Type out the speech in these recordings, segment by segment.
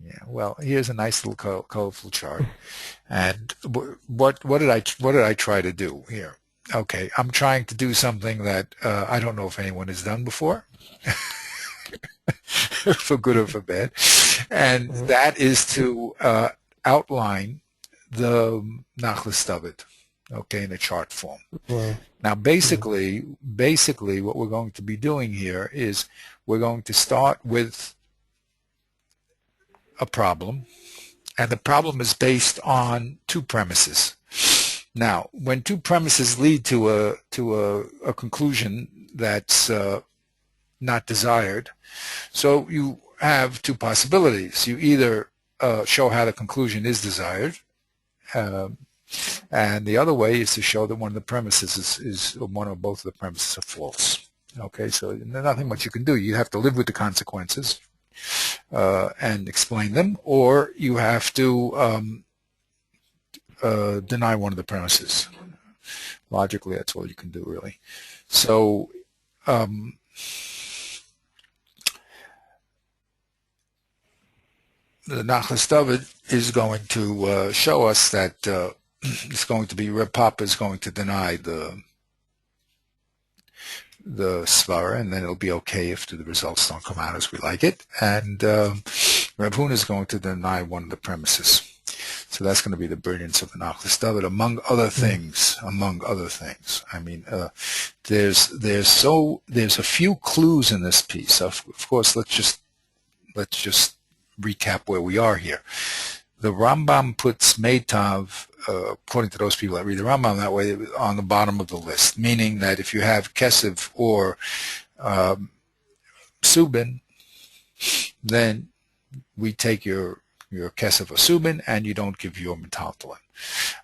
Yeah, well, here's a nice little colorful chart. And what did I try to do here? Okay, I'm trying to do something that I don't know if anyone has done before, for good or for bad, and Mm-hmm. that is to outline the Nachlas David, okay, in a chart form. Wow. Now, Mm-hmm. basically, what we're going to be doing here is we're going to start with a problem, and the problem is based on two premises. Now, when two premises lead to a conclusion that's not desired, so you have two possibilities. You either show how the conclusion is desired, um, and the other way is to show that one of the premises is one or both of the premises are false. Okay, so there's nothing much you can do. You have to live with the consequences and explain them, or you have to deny one of the premises. Logically, that's all you can do, really. So um, the Nachlas David is going to show us that it's going to be Reb Papa is going to deny the svara, and then it'll be okay if the results don't come out as we like it. And Reb Huna is going to deny one of the premises. So that's going to be the brilliance of the Nachlas David, among other things. Among other things, I mean, there's a few clues in this piece. Of course, let's just recap where we are here. The Rambam puts Meitav, according to those people that read the Rambam that way, on the bottom of the list, meaning that if you have Kesef or Subin, then we take your Kesef or Subin and you don't give your Metaltalin.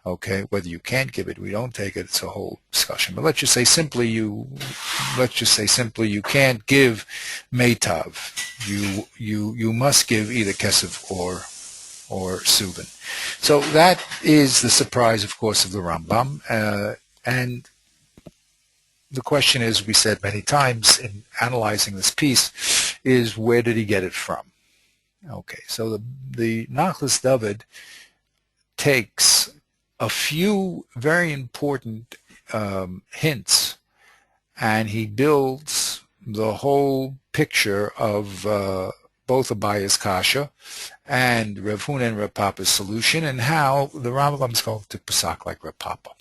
Okay, whether you can't give it, we don't take it, it's a whole discussion. But let's just say simply you can't give Meitav. You must give either Kesef or Subin. So that is the surprise, of course, of the Rambam. And the question is, we said many times in analyzing this piece, is where did he get it from? Okay, so the Nachlas David takes a few very important hints, and he builds the whole picture of both Abaya's kasha and Rav Huna and Rav Papa's solution, and how the Rambam is going to pasak like Rav Papa.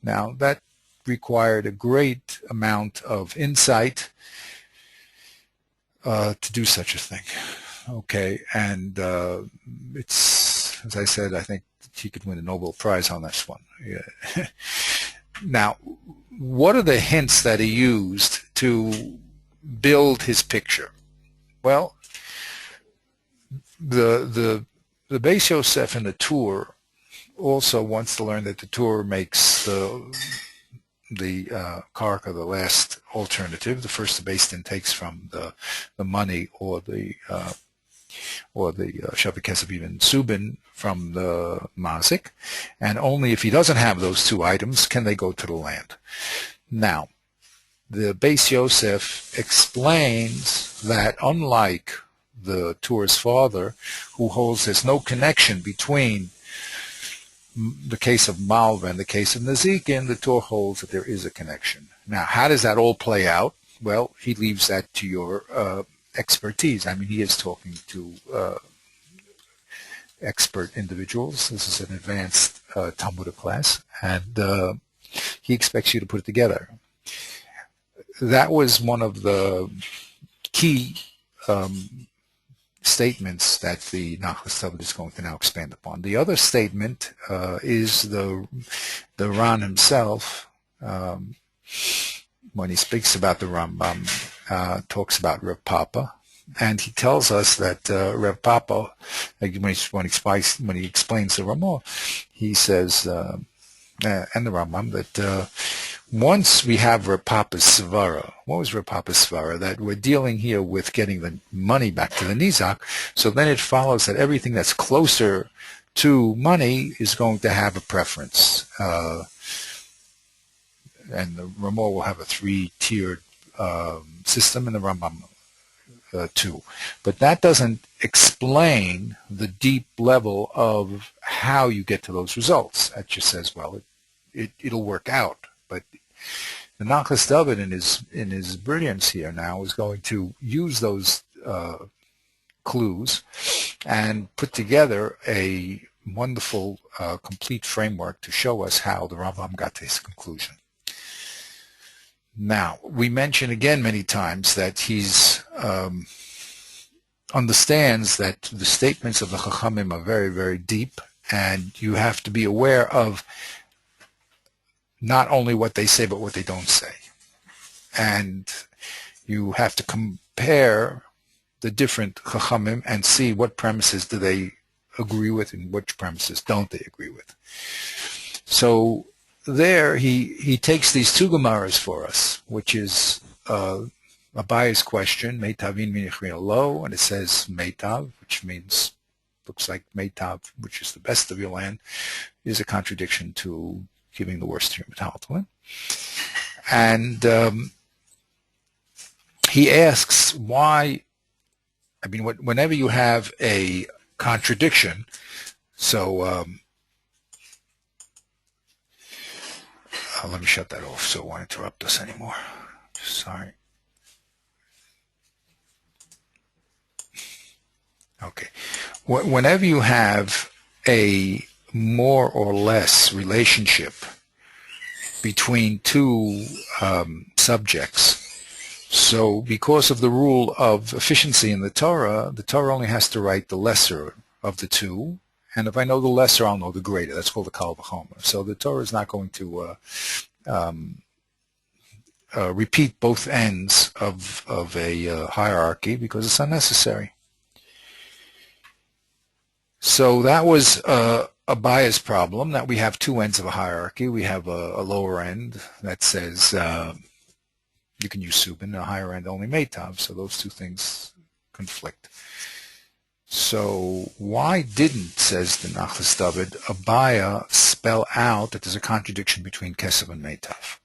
Now, that required a great amount of insight to do such a thing. Okay, and it's, as I said, I think he could win a Nobel Prize on this one. Yeah. Now, what are the hints that he used to build his picture? Well, the Beis Yosef in the Tur also wants to learn that the Tur makes the karka the last alternative. The first the Beis Din takes from the money or the Shavik Kesef, even Subin, from the Mazik, and only if he doesn't have those two items can they go to the land. Now, the Beis Yosef explains that unlike the Tur's father, who holds there's no connection between the case of Malva and the case of Nazikin, the Tur holds that there is a connection. Now, how does that all play out? Well, he leaves that to your expertise. I mean, he is talking to expert individuals. This is an advanced Talmudic class, and he expects you to put it together. That was one of the key statements that the Nachlas David is going to now expand upon. The other statement is the Ran himself, when he speaks about the Rambam, talks about Reb Papa, and he tells us that Reb Papa, when he explains the Ramah, he says, and the Rambam, that once we have Reb Papa's svara, what was Reb Papa's svara? That we're dealing here with getting the money back to the Nizak, so then it follows that everything that's closer to money is going to have a preference. And the Ramah will have a three-tiered system, and the Rambam 2. But that doesn't explain the deep level of how you get to those results. That just says, well, it'll work out. But the Nachas David, in his brilliance here now, is going to use those clues and put together a wonderful, complete framework to show us how the Rambam got to his conclusion. Now, we mention again many times that he's understands that the statements of the Chachamim are very, very deep, and you have to be aware of not only what they say, but what they don't say. And you have to compare the different Chachamim and see what premises do they agree with and which premises don't they agree with. So there he takes these two Gemaras for us, which is Abaya's question, Meitavin minichrin lo, and it says Meitav, which means, looks like Meitav, which is the best of your land, is a contradiction to giving the worst to your metaltalin. And he asks why, I mean, whenever you have a contradiction, so let me shut that off so it won't interrupt us anymore. Sorry. Okay. Whenever you have a more or less relationship between two subjects, so because of the rule of efficiency in the Torah only has to write the lesser of the two, and if I know the lesser, I'll know the greater. That's called the Kal V'chomer. So the Torah is not going to repeat both ends of a hierarchy because it's unnecessary. So that was Abaya's problem, that we have two ends of a hierarchy. We have a lower end that says you can use Subin, and a higher end only Meitav. So those two things conflict. So why didn't, says the Nachas David, Abaya spell out that there's a contradiction between Kesef and Meitav?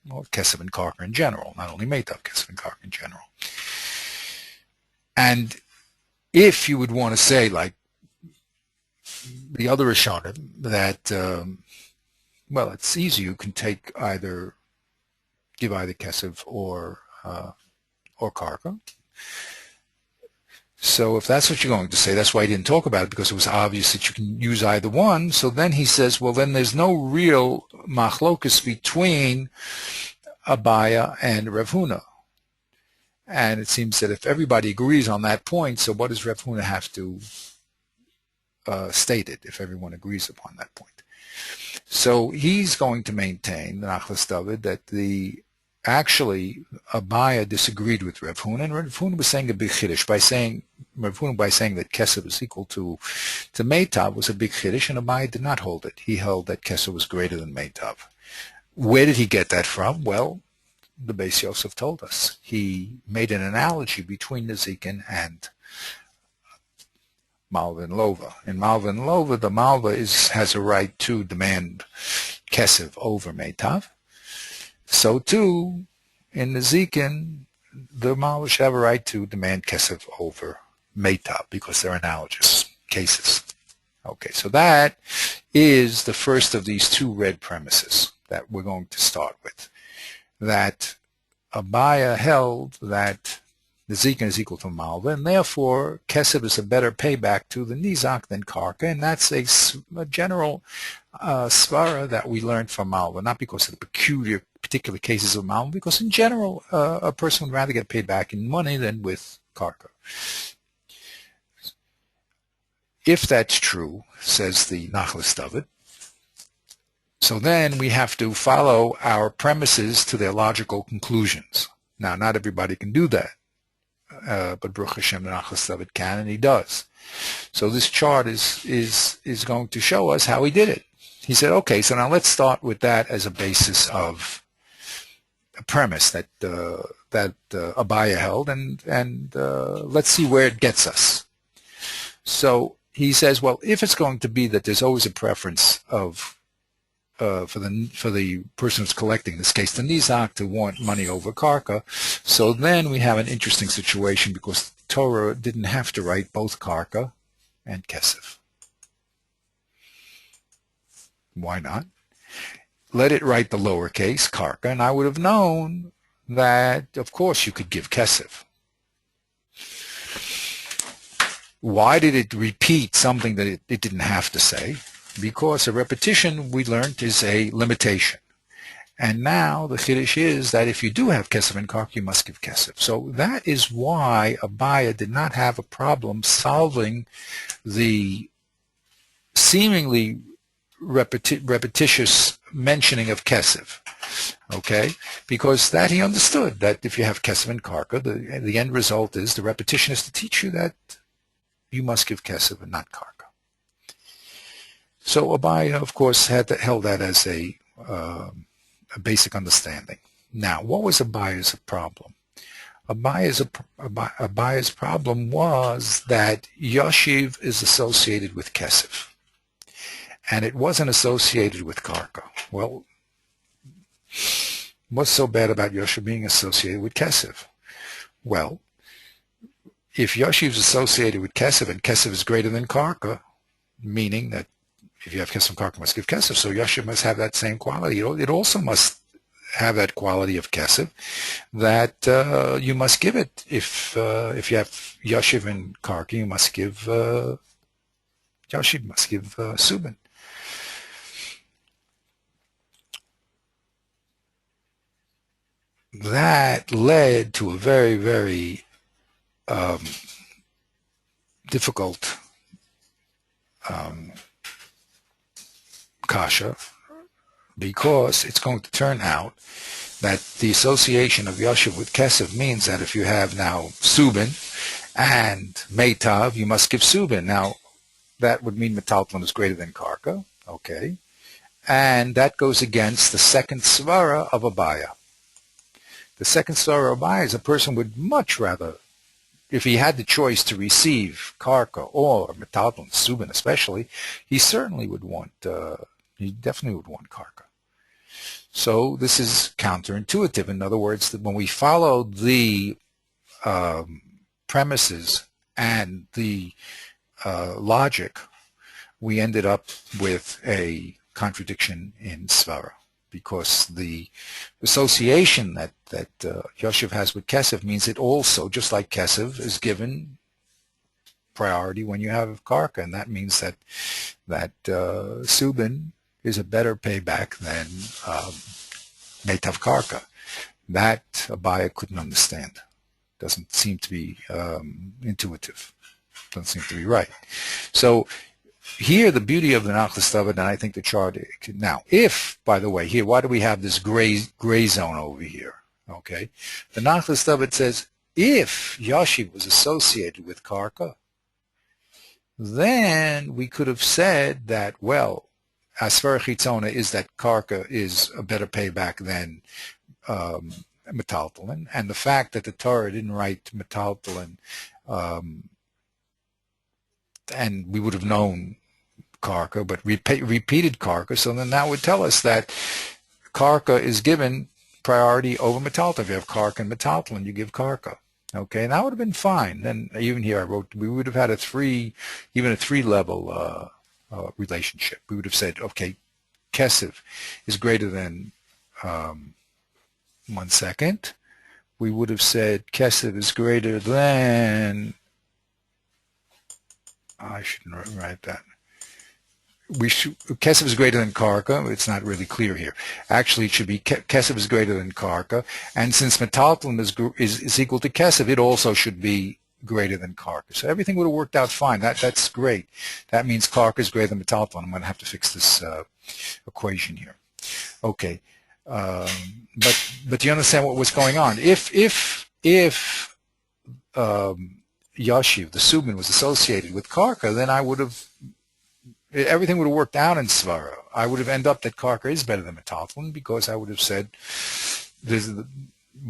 Well, Kesef and Karka in general, not only Meitav, Kesef and Karka in general. And if you would want to say, like the other Rishonim, that, well, it's easy. You can take give either Kesef or Karka. So if that's what you're going to say, that's why he didn't talk about it, because it was obvious that you can use either one. So then he says, well, then there's no real machlokus between Abaya and Rav Huna. And it seems that if everybody agrees on that point, so what does Rav Huna have to state it if everyone agrees upon that point? So he's going to maintain, the Nachas David, that actually Abaya disagreed with Rav Huna, and Rav Huna was saying a big chiddush by saying that Kesef is equal to Meitav was a big chiddush, and Abaya did not hold it. He held that Kesef was greater than Meitav. Where did he get that from? Well, the Beis Yosef told us. He made an analogy between Nezikin and Malva and Lova. In Malva and Lova, the Malva has a right to demand Kesef over Meitav. So too, in Nezikin, the Malva should have a right to demand Kesef over Meitav because they're analogous cases. Okay, so that is the first of these two red premises that we're going to start with. That Abaya held that Nezikin is equal to Malva, and therefore Kesef is a better payback to the Nizak than Karka, and that's a general svara that we learned from Malva, not because of the particular cases of Malva, because in general a person would rather get paid back in money than with Karka. If that's true, says the Nachlas David, so then we have to follow our premises to their logical conclusions. Now, not everybody can do that, but Baruch Hashem, the Nachlas David can, and he does. So this chart is going to show us how he did it. He said, okay, so now let's start with that as a basis of a premise that Abaya held, and let's see where it gets us. So he says, well, if it's going to be that there's always a preference of for the person who's collecting, in this case the nizak, to want money over karka. So then we have an interesting situation because the Torah didn't have to write both karka and kesef. Why not? Let it write the lowercase karka, and I would have known that, of course, you could give kesef. Why did it repeat something that it didn't have to say? Because a repetition, we learned, is a limitation. And now the chiddush is that if you do have kesef and karka, you must give kesef. So that is why Abaya did not have a problem solving the seemingly repetitious mentioning of kesef. Okay? Because that he understood, that if you have kesef and karka, the end result is the repetition is to teach you that you must give kesef and not karka. So Abaya, of course, held that as a basic understanding. Now, what was Abaya's problem? Abaya's problem was that Yashiv is associated with kesef, and it wasn't associated with karka. Well, what's so bad about Yashiv being associated with kesef? Well, if Yashiv is associated with kesef and kesef is greater than karka, meaning that if you have kesef and karka, you must give kesef, so Yashiv must have that same quality. It also must have that quality of kesef, that you must give it. If you have Yashiv and karka, you must give Yashiv must give subin. That led to a very, very difficult kasha, because it's going to turn out that the association of Yashiv with kesef means that if you have now subin and meitav, you must give subin. Now, that would mean metalton is greater than karka, okay? And that goes against the second svara of Abaya. The second svara of Abaya is a person would much rather, if he had the choice to receive karka or metalton, subin especially, he certainly would want, he definitely would want karka. So this is counterintuitive. In other words, that when we follow the premises and the logic, we ended up with a contradiction in svara, because the association that Yashiv has with kesef means it also, just like kesef, is given priority when you have karka, and that means that subin is a better payback than meitav karka. That Abaya couldn't understand. Doesn't seem to be intuitive. Doesn't seem to be right. So here, the beauty of the Nachlas David, and I think the chart. Now, if, by the way, here, why do we have this gray zone over here? Okay, the Nachlas David says if Yashiv was associated with karka, then we could have said that, well, Asfara Chitzona is that karka is a better payback than metaltalin, and the fact that the Torah didn't write metaltalin, and we would have known karka, but repeated karka, so then that would tell us that karka is given priority over metaltalin. If you have karka and metaltalin, you give karka. Okay, and that would have been fine. Then even here I wrote, we would have had even a three-level relationship. We would have said, okay, kesef is greater than 1 second. We would have said kesef is greater than, I shouldn't write that. Kesef is greater than karka. It's not really clear here. Actually, it should be kesef is greater than karka, and since metaltalin is equal to kesef, it also should be greater than karka. So everything would have worked out fine. That's great. That means karka is greater than metaltalin. I'm going to have to fix this equation here. Okay, but you understand what was going on. If Yashiv, the subin, was associated with karka, then I would have, everything would have worked out in svara. I would have ended up that karka is better than metaltalin, because I would have said,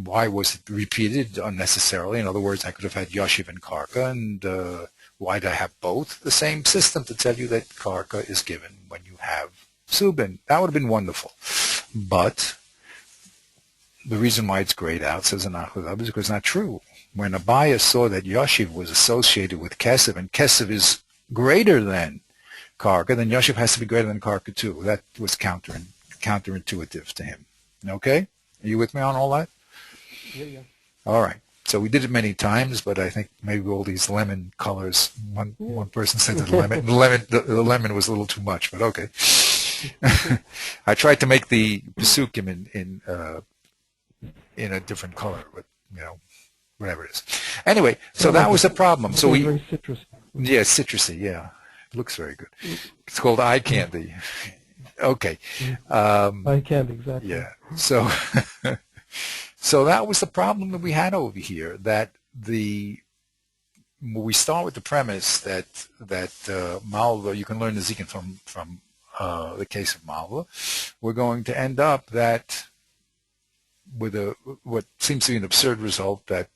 why was it repeated unnecessarily? In other words, I could have had Yashiv and karka, and why did I have both? The same system to tell you that karka is given when you have Subin. That would have been wonderful. But the reason why it's grayed out, says an Achudab, is because it's not true. When Abaya saw that Yoshiv was associated with Kesef, and Kesef is greater than Karka, then Yoshiv has to be greater than Karka too. That was counterintuitive to him. Okay? Are you with me on all that? Yeah. All right. So we did it many times, but I think maybe all these lemon colors. One person said that the lemon was a little too much, but okay. I tried to make the Pesukim in a different color, but whatever it is. Anyway, so that was the problem. So very citrusy. Yeah, citrusy. Yeah, it looks very good. It's called eye candy. Okay. Eye candy, exactly. Yeah. So. So that was the problem that we had over here. That we start with the premise that Malva, you can learn the Zikin from the case of Malva. We're going to end up with what seems to be an absurd result that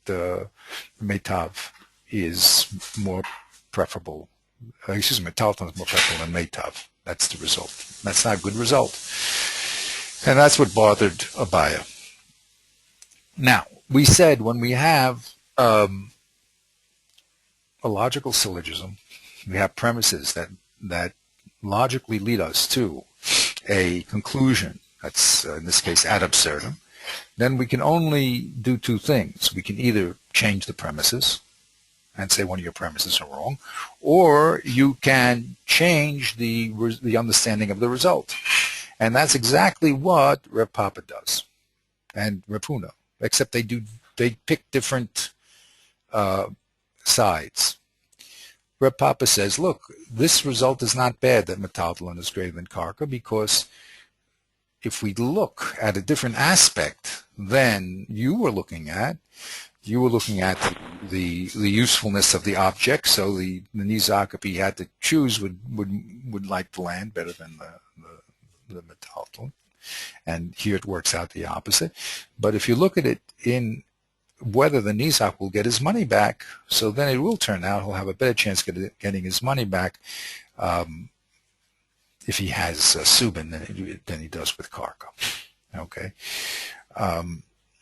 Meitav is more preferable. Metalton is more preferable than Meitav. That's the result. That's not a good result, and that's what bothered Abaya. Now, we said when we have a logical syllogism, we have premises that logically lead us to a conclusion, that's in this case ad absurdum, then we can only do two things. We can either change the premises and say one of your premises are wrong, or you can change the understanding of the result. And that's exactly what Reb Papa does, and Reb Huna. Except they pick different sides. Reb Papa says, look, this result is not bad that metaltalin is greater than karka, because if we look at a different aspect than you were looking at the usefulness of the object. So the nizak, if he had to choose, would like the land better than the metaltalin. And here it works out the opposite. But if you look at it in whether the Nizak will get his money back, so then it will turn out he'll have a better chance of getting his money back if he has Subin than he does with Karka. Okay.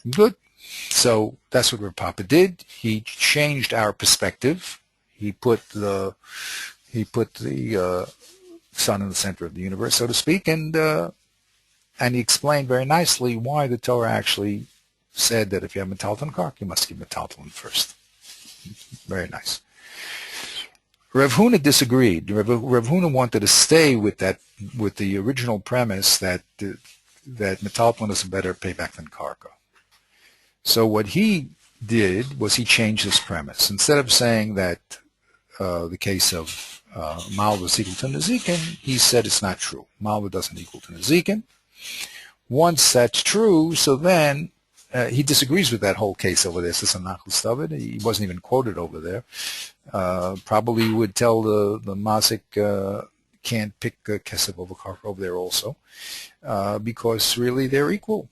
Good. So that's what Reb Papa did. He changed our perspective. He put the sun in the center of the universe, so to speak, and he explained very nicely why the Torah actually said that if you have metalton kark, you must give metalton first. Very nice. Rav Huna disagreed. Rav Huna wanted to stay with the original premise that metalton is a better payback than karka. So what he did was he changed this premise. Instead of saying that the case of Malva is equal to Nezikin, he said it's not true. Malva doesn't equal to Nezikin. Once that's true, so then he disagrees with that whole case over there. He wasn't even quoted over there. Probably would tell the Mazik can't pick Kesef over Karka over there also, because really they're equal.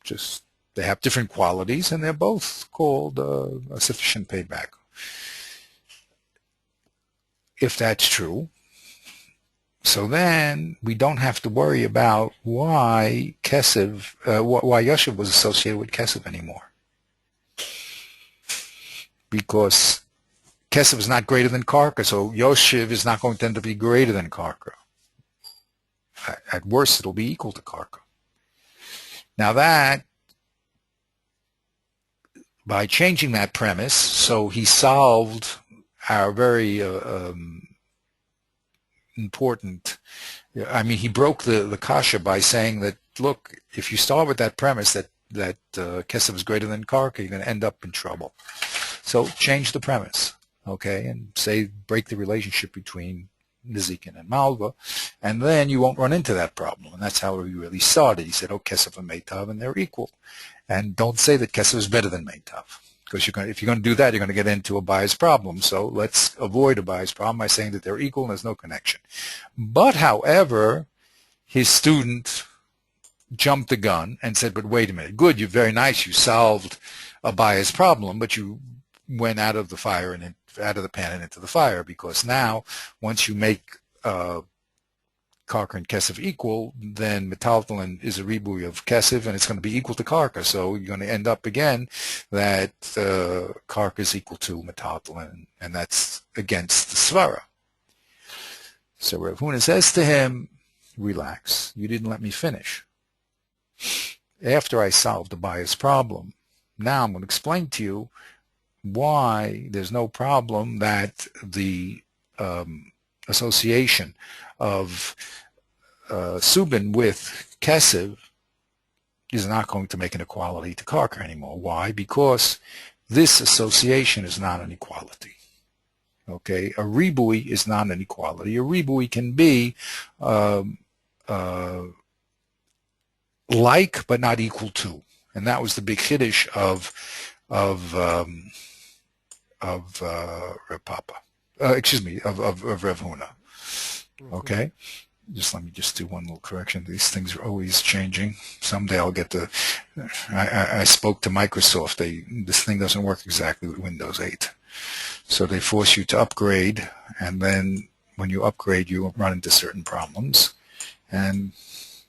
Just they have different qualities, and they're both called a sufficient payback. If that's true, so then we don't have to worry about why Yoshev was associated with Kesef anymore, because Kesef is not greater than Karka, so Yoshev is not going to end up being greater than Karka. At worst, it'll be equal to Karka. Now that, by changing that premise, so he solved our very important, he broke the kasha by saying that, look, if you start with that premise that Kesef is greater than Karka, you're going to end up in trouble. So change the premise, okay, and break the relationship between Nezikin and Malva, and then you won't run into that problem. And that's how he really started. He said, Kesef and Meitav, and they're equal. And don't say that Kesef is better than Meitav, because if you're going to do that, you're going to get into a bias problem. So let's avoid a bias problem by saying that they're equal and there's no connection. But, however, his student jumped the gun and said, but wait a minute, good, you're very nice, you solved a bias problem, but you went out of the fire and out of the pan and into the fire, because now once you make karka and kesef equal, then metaltalin is a ribui of kesef, and it's going to be equal to karka. So you're going to end up again that karka is equal to metaltalin, and that's against the svara. So Rav Huna says to him, relax, you didn't let me finish. After I solved the bias problem, now I'm going to explain to you why there's no problem that the association of Subin with Kesef is not going to make an equality to Karka anymore. Why? Because this association is not an equality. Okay, a ribui is not an equality. A ribui can be like but not equal to, and that was the big chiddush of Rav Papa. Of Rav Huna. Okay, let me just do one little correction. These things are always changing. Someday I'll get the. I spoke to Microsoft. This thing doesn't work exactly with Windows 8. So they force you to upgrade, and then when you upgrade, you run into certain problems. And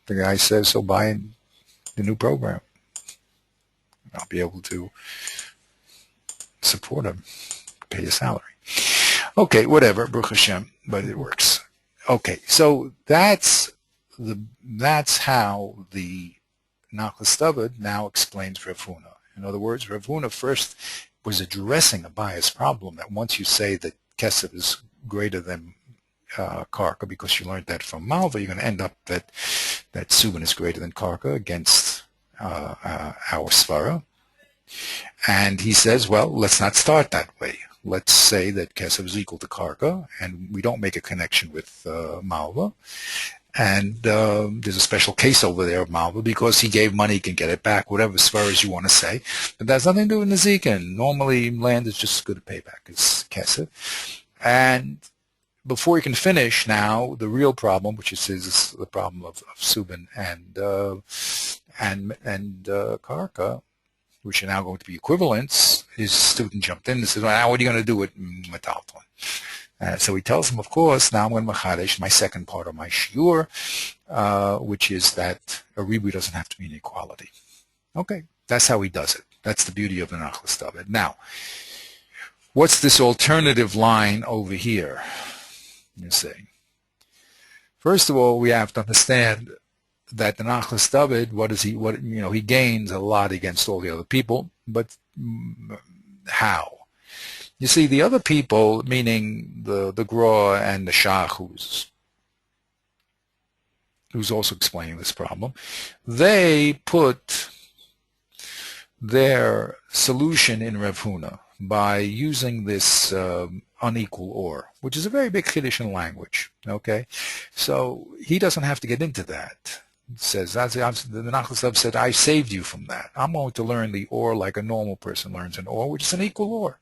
the guy says, so buy the new program. I'll be able to support him, pay a salary. Okay, whatever, Baruch Hashem, but it works. Okay, so that's how the Nachlas David now explains Rav Huna. In other words, Rav Huna first was addressing a bias problem that once you say that Kesef is greater than Karka because you learned that from Malva, you're going to end up that Subin is greater than Karka against our Svara. And he says, well, let's not start that way. Let's say that Kesef is equal to Karka, and we don't make a connection with Malva. And there's a special case over there of Malva because he gave money, he can get it back, whatever as far as you want to say. But that's nothing to do with Nezikin. Normally, land is just as good a payback as Kesef. And before you can finish now, the real problem, which is the problem of Subin and Karka, which are now going to be equivalents, his student jumped in and said, well, now what are you going to do with Metaltalin? So he tells him, of course, now I'm going to machadesh my second part of my shiur, which is that a ribui doesn't have to be an equality. Okay, that's how he does it. That's the beauty of the Nachlas David. Now, what's this alternative line over here? You see. First of all, we have to understand that the Nachlas David, he gains a lot against all the other people, but how? You see, the other people, meaning the Gra and the Shach, who's also explaining this problem, they put their solution in Rav Huna by using this unequal or, which is a very big chiddush in language. Okay, so he doesn't have to get into that. It says the Nachlas David said, I saved you from that. I'm going to learn the or like a normal person learns an or, which is an equal or.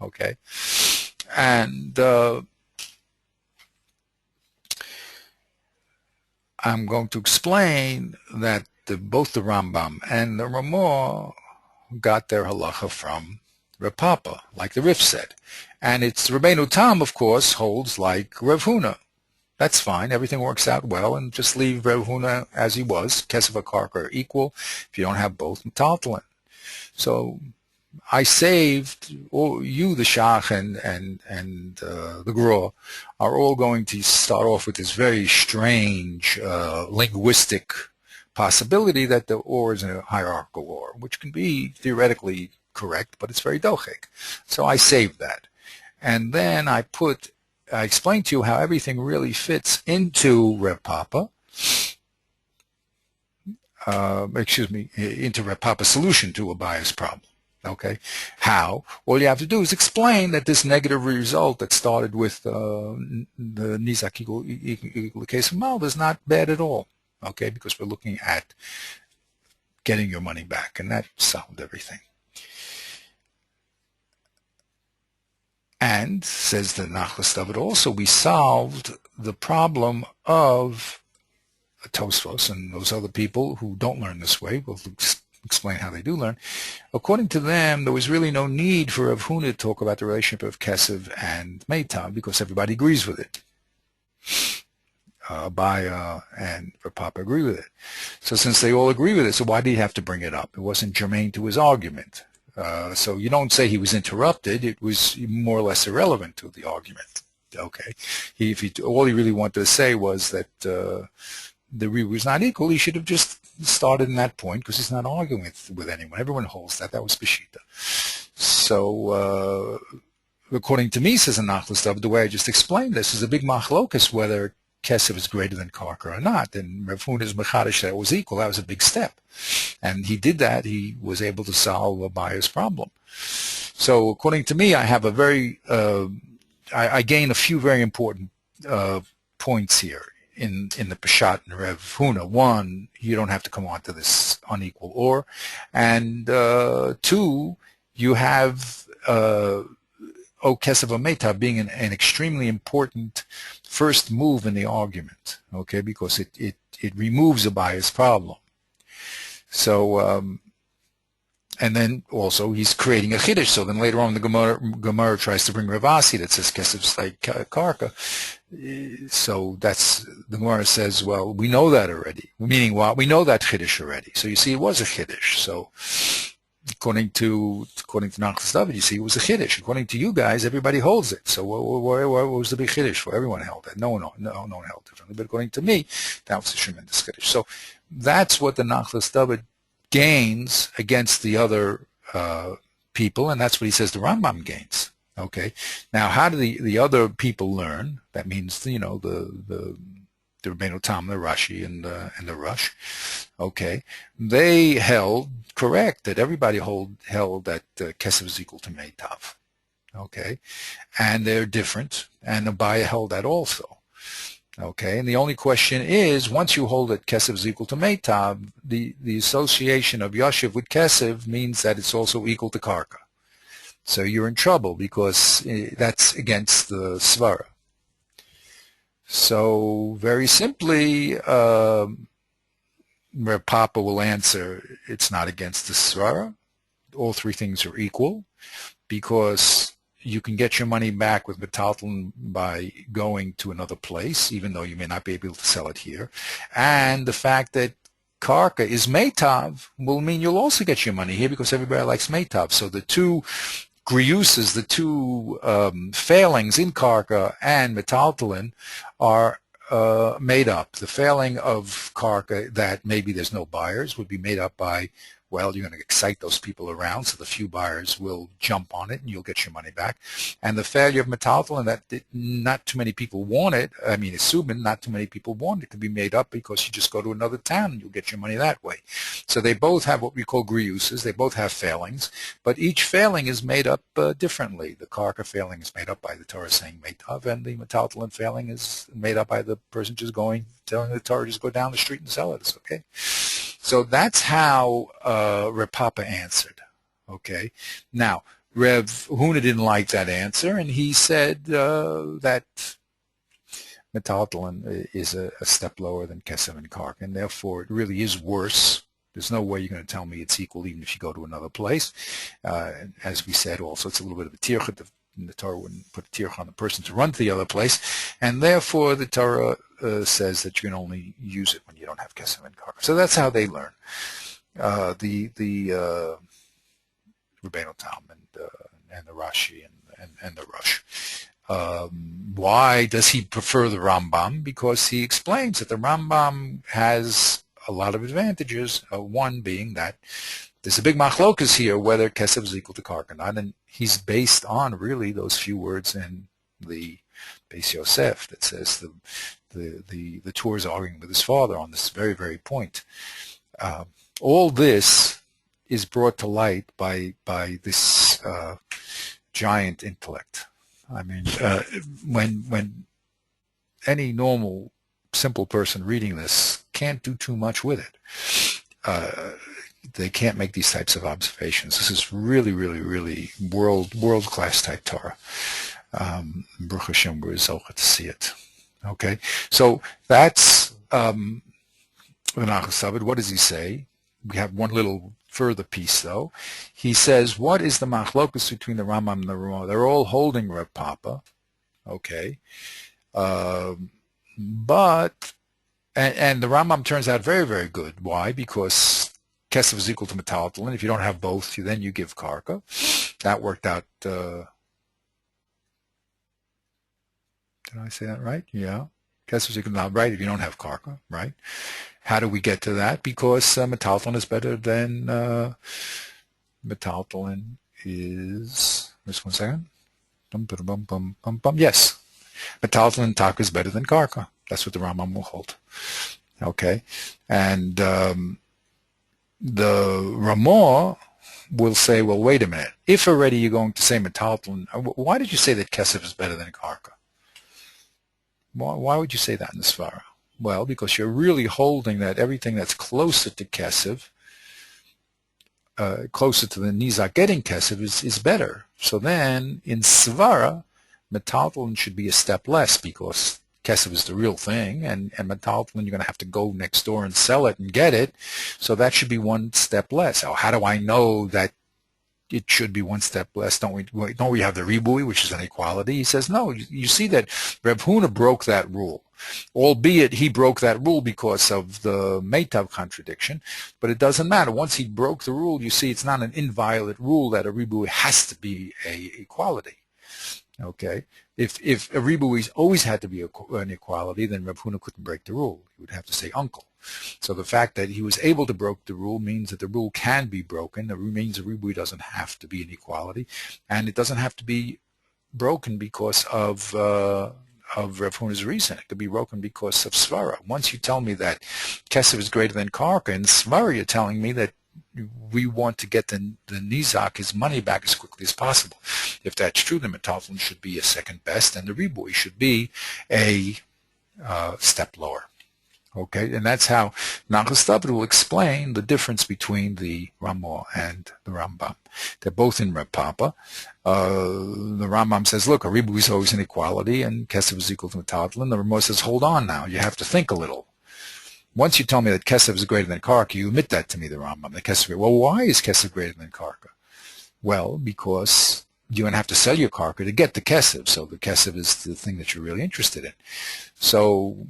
Okay, and I'm going to explain that both the Rambam and the Ramah got their halacha from Rav Papa, like the Rif said. And it's Rabbeinu Tam, of course, holds like Rav Huna. That's fine. Everything works out well, and just leave Rav Huna as he was. Kesef and Karka are equal. If you don't have both, Metaltalin. So I saved you, the Shach and the Gra, are all going to start off with this very strange linguistic possibility that the or is a hierarchical or, which can be theoretically correct, but it's very dochik. So I saved that. And then I explained to you how everything really fits into Rav Papa, into Rav Papa's solution to a bias problem. Okay, how? All you have to do is explain that this negative result that started with the Nizak equal the case of Malva is not bad at all. Okay, because we're looking at getting your money back, and that solved everything. And, says the Nachlas David, also we solved the problem of Tosfos and those other people who don't learn this way. We'll explain how they do learn. According to them, there was really no need for Rav Huna to talk about the relationship of Kesef and Meitav because everybody agrees with it. Abaya and Rav Papa agree with it. So since they all agree with it, so why did he have to bring it up? It wasn't germane to his argument. So you don't say he was interrupted. It was more or less irrelevant to the argument. Okay, all he really wanted to say was that the Rebbe was not equal. He should have just started in that point because he's not arguing with anyone. Everyone holds that. That was Peshita. So according to me, says Nachlas David, the way I just explained this is a big machlokus whether Kesef is greater than Karka or not. And Rav Huna's Mechadish that was equal. That was a big step. And he did that. He was able to solve Abaya's problem. So according to me, I have a very, I gain a few very important points here in the Peshat and Rav Huna. One, you don't have to come on to this unequal or. And two, you have O Kesef Ameta being an extremely important first move in the argument, okay, because it removes a bias problem. So, and then also he's creating a chiddush. So then later on the Gemara tries to bring Ravasi that says Kesef's like Karka. So that's, the Gemara says, well, we know that already. Meaning what? We know that chiddush already. So you see, it was a chiddush. So according to Nachlas David, you see, it was a chiddush. According to you guys, everybody holds it. So what was the big chiddush for? Everyone held it. No one held differently. But according to me, that was a tremendous chiddush. So that's what the Nachlas David gains against the other people, and that's what he says the Rambam gains. Okay. Now, how do the other people learn? That means, the Rebbeinu Tam, the Rashi, and the Rush. Okay, they held correct that everybody held that Kesef is equal to Meitav. Okay, and they're different, and Abaya held that also. Okay, and the only question is, once you hold that Kesef is equal to Meitav, the association of Yashiv with Kesef means that it's also equal to Karka. So you're in trouble because that's against the Svara. So very simply, Rav Papa will answer, it's not against the Svara. All three things are equal because you can get your money back with metalton by going to another place, even though you may not be able to sell it here. And the fact that Karka is Meitav will mean you'll also get your money here because everybody likes Meitav. So the two Griuses, the two failings in Karka and metaltalin are made up. The failing of Karka, that maybe there's no buyers, would be made up by, well, you're going to excite those people around, so the few buyers will jump on it and you'll get your money back. And the failure of metaltalin, that not too many people want it, I mean, assuming not too many people want it, to be made up because you just go to another town and you'll get your money that way. So they both have what we call griuses, they both have failings, but each failing is made up differently. The Karka failing is made up by the Torah saying meitav, and the metaltalin failing is made up by the person just telling the Torah, just go down the street and sell it. It's okay. So that's how Rav Papa answered. Okay. Now, Rav Huna didn't like that answer, and he said that metaltalin is a step lower than Kesef and Karka, and therefore it really is worse. There's no way you're going to tell me it's equal even if you go to another place. As we said also, it's a little bit of a tircha. The Torah wouldn't put a tircha on the person to run to the other place, and therefore the Torah says that you can only use it when you don't have Kesef and Karka. So that's how they learn. The Rebbeinu Tam and the Rashi and the Rush. Why does he prefer the Rambam? Because he explains that the Rambam has a lot of advantages, one being that there's a big machlokas here whether Kesef is equal to Karka or not, and he's based on really those few words in the Beis Yosef that says the Torah is arguing with his father on this very, very point. All this is brought to light by this giant intellect. I mean, when any normal, simple person reading this can't do too much with it. They can't make these types of observations. This is really, really, really world-class type Torah. Baruch Hashem, we're zocheh to see it. Okay, so that's the Nachas David. What does he say? We have one little further piece, though. He says, what is the machlokus between the Rambam and the Ramah? They're all holding Rav Papa. Okay. But and the Rambam turns out very, very good. Why? Because kesef is equal to metaltalin. If you don't have both, then you give karka. That worked out. Did I say that right? Yeah. Kesef is equal to right if you don't have karka, right? How do we get to that? Because metaltalin is better than metaltalin is. Just 1 second. Yes. Metaltalin taka is better than karka. That's what the Rambam will hold. Okay, and the Ramah will say, well, wait a minute. If already you're going to say metaltalin, why did you say that kesef is better than karka? Why would you say that in the svara? Well, because you're really holding that everything that's closer to kesef, closer to the nizak getting kesef is better. So then in svara, metaltalin should be a step less because kesef is the real thing, and metaltalin you're going to have to go next door and sell it and get it, so that should be one step less. How do I know that it should be one step less? Don't we have the ribui, which is an equality? He says no. You see that Reb Huna broke that rule, albeit he broke that rule because of the Meitav contradiction, but it doesn't matter. Once he broke the rule, you see it's not an inviolate rule that a ribui has to be a equality. Okay, if a ribui always had to be an equality, then Reb Huna couldn't break the rule. He would have to say uncle. So the fact that he was able to break the rule means that the rule can be broken. It means a ribui doesn't have to be an equality, and it doesn't have to be broken because of Reb Huna's reason. It could be broken because of svara. Once you tell me that kesef is greater than karka, in svara you're telling me that we want to get the nizak his money back as quickly as possible. If that's true, then metaltalin should be a second best, and the ribui should be a step lower. Okay, and that's how Nachas David will explain the difference between the Ramah and the Rambam. They're both in Reb Papa. The Rambam says, look, a ribui is always an equality, and kesef is equal to metaltalin. The Ramah says, hold on now, you have to think a little. Once you tell me that kesef is greater than karka, you admit that to me, the Rambam. The kesef, well, why is kesef greater than karka? Well, because you're going to have to sell your karka to get the kesef, so the kesef is the thing that you're really interested in. So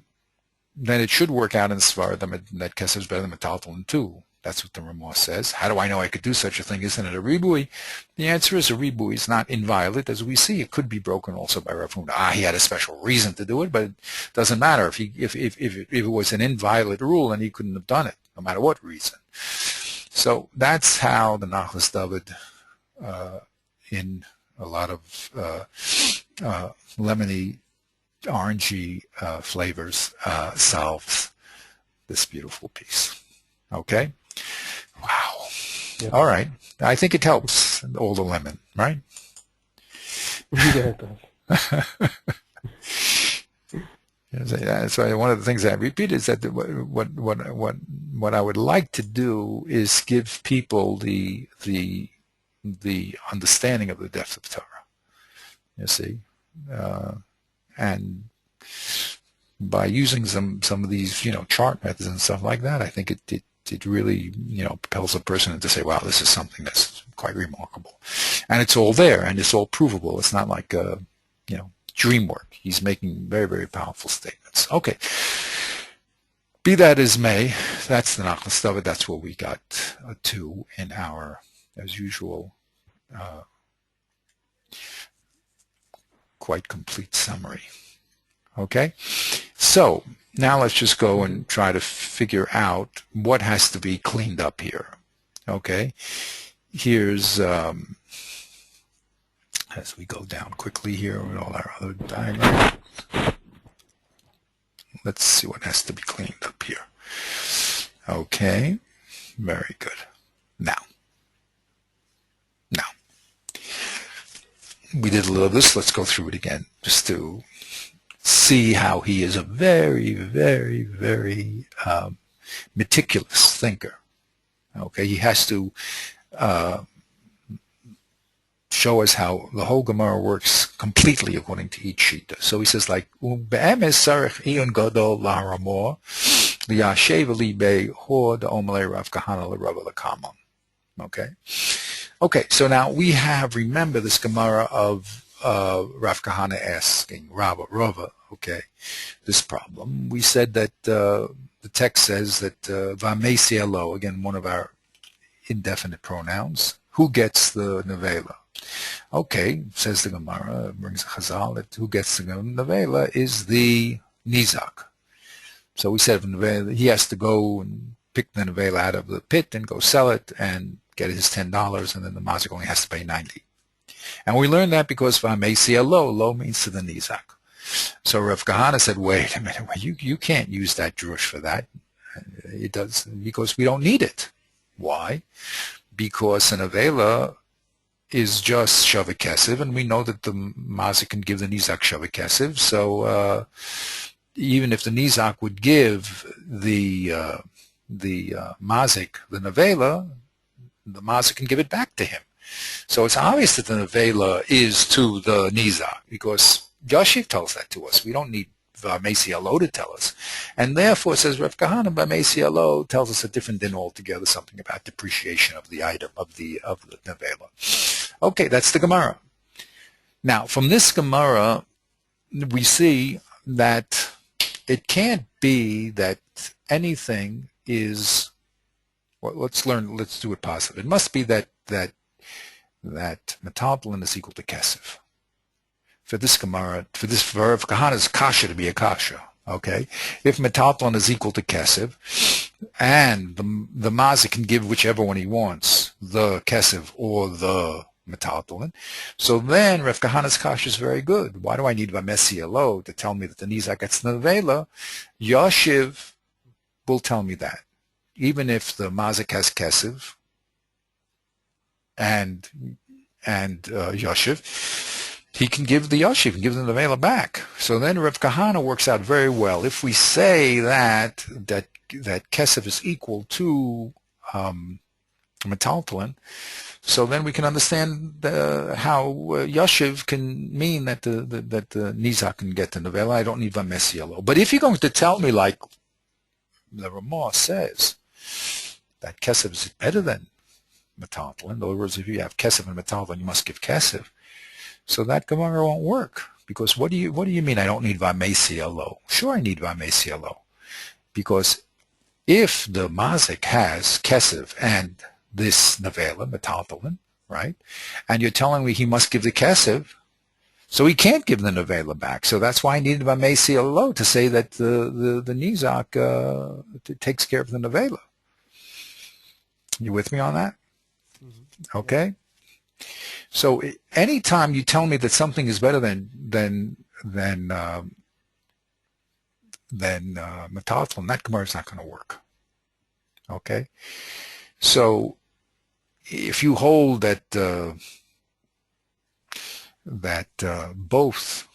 then it should work out in Svar that kesef is better than metaltalin too. That's what the Ramah says. How do I know I could do such a thing? Isn't it a ribui? The answer is a ribui is not inviolate. As we see, it could be broken also by Rav Huna. He had a special reason to do it, but it doesn't matter. If it was an inviolate rule, then he couldn't have done it, no matter what reason. So that's how the Nachlas David, in a lot of lemony, orangey flavors, solves this beautiful piece. Okay? Wow. Yep. All right. I think it helps, all the lemon, right? Yeah, it does. That's why one of the things I repeat is that what I would like to do is give people the understanding of the depth of Torah. You see, and by using some of these chart methods and stuff like that, I think it really propels a person to say, wow, this is something that's quite remarkable, and it's all there and it's all provable. It's not like dream work. He's making very, very powerful statements. Okay. Be that as may, that's the Nachlas David. That's what we got to in our, as usual, quite complete summary. Okay? So, now let's just go and try to figure out what has to be cleaned up here. Okay? Here's, as we go down quickly here with all our other diagrams. Let's see what has to be cleaned up here. Okay, very good. Now, we did a little of this. Let's go through it again just to see how he is a very, very, very meticulous thinker. Okay, he has to show us how the whole Gemara works completely according to each shita. So he says, like, be'emes sarich iyun gadol laharamor liyashev libei hor da'omalei Rav Kahana l'Rav Lakamon. Okay, so now we have, remember this Gemara of Rav Kahana asking Rava, okay, this problem. We said that the text says that Vamesielo, again, one of our indefinite pronouns, who gets the nevela? Okay, says the Gemara, brings a chazal, that who gets the nevela is the nizak. So we said he has to go and pick the nevela out of the pit and go sell it and get his $10, and then the mazik only has to pay 90. And we learned that because v'amesia lo means to the nizak. So Rav Kahana said, wait a minute, you can't use that drush for that. It does, because we don't need it. Why? Because an avela is just shavik kesef, and we know that the mazik can give the nizak shavik kesef. So even if the nizak would give the mazik the nevela, the mazik can give it back to him. So it's obvious that the nevela is to the nizak, because Yashiv tells that to us. We don't need V'amesi Alo to tell us. And therefore, says Rav Kahana, V'amesi Alo tells us a different din altogether, something about depreciation of the item, of the nevela. Okay, that's the Gemara. Now, from this Gemara, we see that it can't be that anything is, well, let's do it positive. It must be that metaltalin is equal to kesef. For this Gemara, for Rav Kahana's kasha to be a kasha, okay? If metaltalin is equal to kesef, and the mazik can give whichever one he wants, the kesef or the metaltalin, so then Rav Kahana's kasha is very good. Why do I need Vamesi Alo to tell me that the nizak gets the nevela? Yashiv will tell me that. Even if the mazik has kesef and Yashiv, he can give the Yashiv, can give the nevela back. So then Rav Kahana works out very well. If we say that kesef is equal to metaltalin, so then we can understand how Yashiv can mean that the nizak can get the nevela. I don't need Vamesi Alo. But if you're going to tell me, like the Ramah says, that kesef is better than metaltalin, in other words, if you have kesef and metaltalin, you must give kesef. So that Gemara won't work, because what do you mean I don't need Vamesi Alo? Sure, I need Vamesi Alo, because if the mazik has kesef and this nevela, metaltalin, right, and you're telling me he must give the kesef, so he can't give the nevela back. So that's why I needed Vamesi Alo, to say that the nizak takes care of the nevela. You with me on that? Mm-hmm. Okay. So anytime you tell me that something is better than metaltalin, that Gemara is not going to work. Okay. So if you hold that both,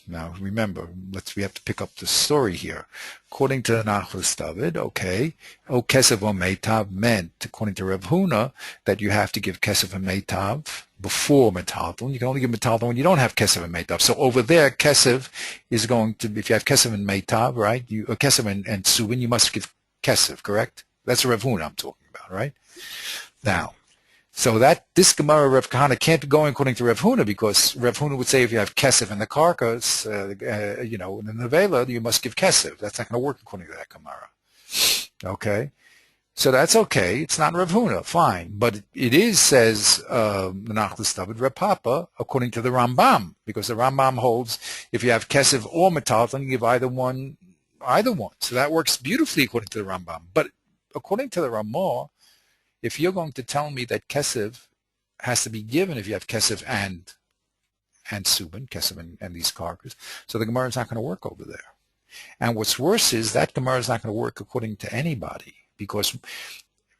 now remember, we have to pick up the story here. According to Nachlas David, okay, O Kesef O Meitav meant, according to Rav Huna, that you have to give Kesef and Meitav before metaltalin. You can only give metaltalin when you don't have Kesef and Meitav. So over there, Kesef is going to, if you have Kesef and Meitav, right, Kesef and Subin, you must give Kesef, correct? That's Rav Huna I'm talking about, right? Now, so that this Gemara Rav Kahana can't be going according to Rav Huna, because Rav Huna would say if you have kesef in the carcass, in the nevela, you must give kesef. That's not going to work according to that Gemara. Okay, so that's okay. It's not Rav Huna, fine, but it is, says Nachlas David Reb Papa, according to the Rambam, because the Rambam holds if you have kesef or metaltalin, you give either one. So that works beautifully according to the Rambam. But according to the Ramah, if you're going to tell me that kesef has to be given if you have kesef and subin, kesef and these carcass, so the Gemara is not going to work over there. And what's worse is that Gemara is not going to work according to anybody, because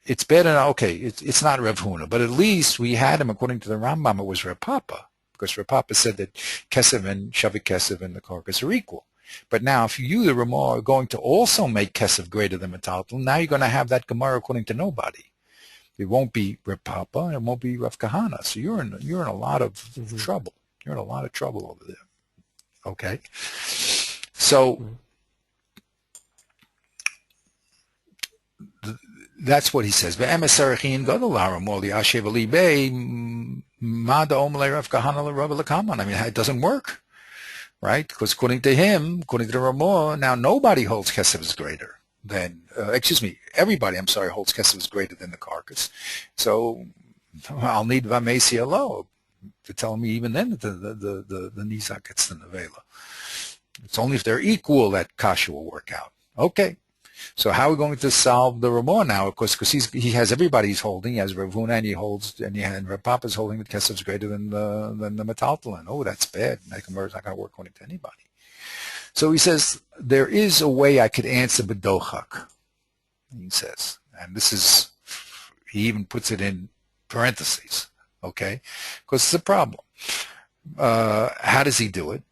it's better. Okay, it's not Rav Huna, but at least we had him according to the Rambam. It was Reb Papa, because Reb Papa said that kesef and shavik kesef and the carcass are equal. But now, if you, the Ramah, are going to also make kesef greater than metaltalin, now you're going to have that Gemara according to nobody. It won't be Reb Papa, and it won't be Rav Kahana. So you're in a lot of trouble. You're in a lot of trouble over there. Okay. So That's what he says. That I mean, it doesn't work, right? Because according to him, according to the Ramah, now nobody holds Kesef is greater than, everybody, I'm sorry, holds Kesef is greater than the carcass. So I'll need Vamesi Alo to tell me even then that the Nizak gets the Nevela. It's only if they're equal that Kasha will work out. Okay. So how are we going to solve the Ramah now? Of course, because he has everybody he's holding. He has Rav Huna and he holds, and Rav Papa is holding that Kesef is greater than the Metaltalin. Oh, that's bad. That Gemara is not going to work according to anybody. So he says, there is a way I could answer B'dochak, he says. And this is, he even puts it in parentheses, okay? Because it's a problem. How does he do it?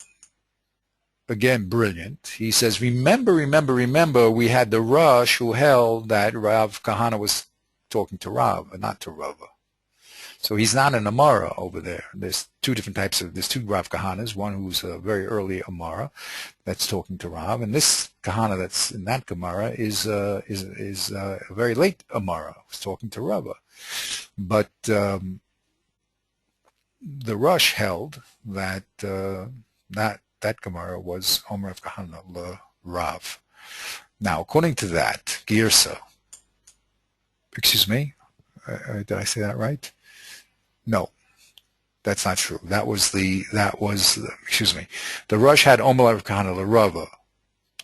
Again, brilliant. He says, remember, we had the Rosh who held that Rav Kahana was talking to Rav and not to Rava. So he's not an Amara over there. There's two different types of, there's two Rav Kahanas, one who's a very early Amara that's talking to Rav, and this Kahana that's in that Gemara is a very late Amara who's talking to Rava. But the Rosh held that that Gemara was Omer of Kahana le Rav. Now, according to that, Girsa, excuse me, did I say that right? No, that's not true. Excuse me. The Rosh had Omer of Kahana le Rava,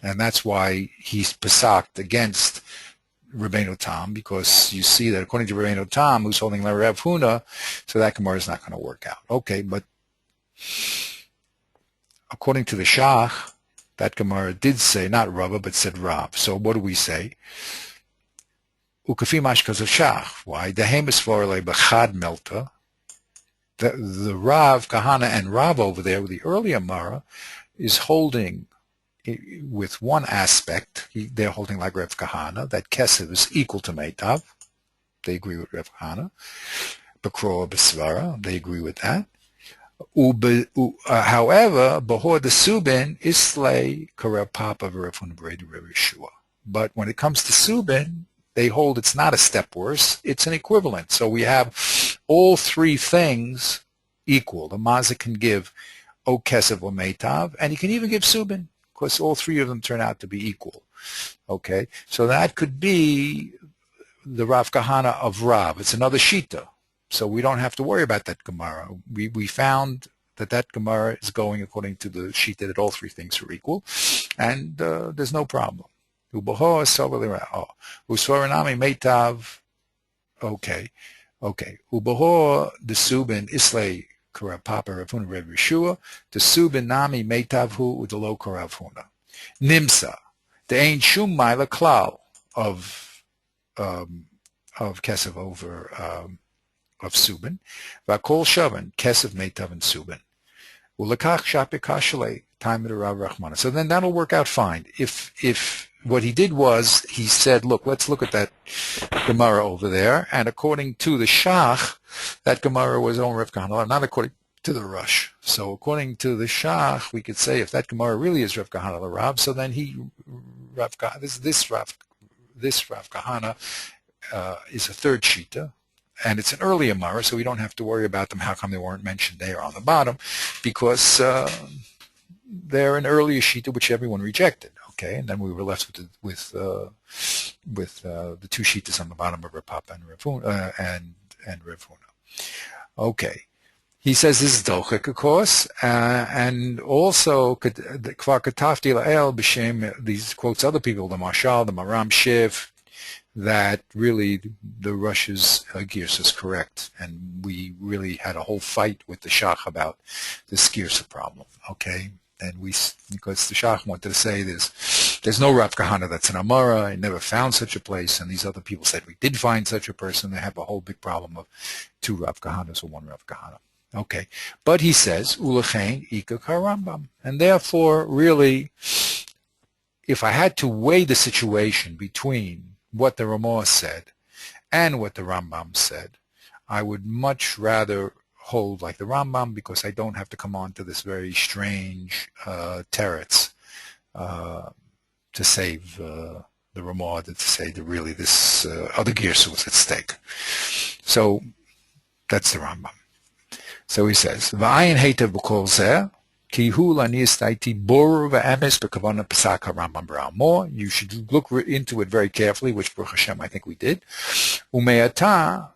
and that's why he's pesaked against Rabbeinu Tam, because you see that according to Rabbeinu Tam, who's holding Le Rav Huna, so that Gemara is not going to work out. Okay, but according to the Shach, that Gemara did say, not Rava, but said Rav. So what do we say? Ukafi mashkas of Shach. Why? The Hamas Florale Bechad Melta. The Rav, Kahana, and Rav over there, with the early Amara, is holding with one aspect. They're holding like Rav Kahana, that Kesef is equal to Meitav. They agree with Rav Kahana. Bekroa Besvara, they agree with that. However, Behor the Subin is slay Karev Papa Verefun Breda Revishua. But when it comes to Subin, they hold it's not a step worse, it's an equivalent. So we have all three things equal. The Mazik can give O Kesef or Meitav, and he can even give Subin, because all three of them turn out to be equal. Okay, so that could be the Rav Kahana of Rav. It's another Shita. So we don't have to worry about that Gemara. We found that Gemara is going according to the Shita that all three things are equal, and there's no problem. Uboho Usoranami Meitav. Okay. Uboho the Subin Islay Karapapa Ravuna Rev Yeshua. The Subin Nami Meitav Hu Udalo Karavuna. Nimsa. The Ain Shum Maila Klal of Kesef over of Subin. Vakol Shavan Kesef Meitav and Subin. Ulakach Shapik Kashale time of the Rav Rahmana. So then that'll work out fine. If what he did was he said, look, let's look at that Gemara over there, and according to the Shach, that Gemara was on Rav Kahana, not according to the Rosh. So according to the Shach, we could say if that Gemara really is Rav Kahana the Rav, so then this Rav Kahana is a third Shita, and it's an early Amara, so we don't have to worry about them. How come they weren't mentioned there on the bottom? Because they're an earlier Shita which everyone rejected. Okay, and then we were left with the two Shitas on the bottom of Rav Papa and Rav Huna. Okay, he says this is Dochik, of course, and also Kvar Katafti La'el B'Shem. These quotes other people, the Marshal, the Maram Shiv, that really the Russia's Girsa is correct, and we really had a whole fight with the Shach about this Girsa problem. Okay. And because the Shach wanted to say there's no Rav Kahana that's an Amara, I never found such a place, and these other people said we did find such a person. They have a whole big problem of two Rav Kahanas or one Rav Kahana. Okay, but he says Ulachain Ika Karambam, and therefore, really, if I had to weigh the situation between what the Ramah said and what the Rambam said, I would much rather hold like the Rambam, because I don't have to come on to this very strange teretz to save the the Ramah to say that really this other Girsa was at stake. So that's the Rambam. So he says, "V'ayin heitev b'kol zeh, ki hu lanias taiti bor v'emes b'kavana pesach Rambam b'Ramah." You should look into it very carefully, which Baruch Hashem I think we did. Umeata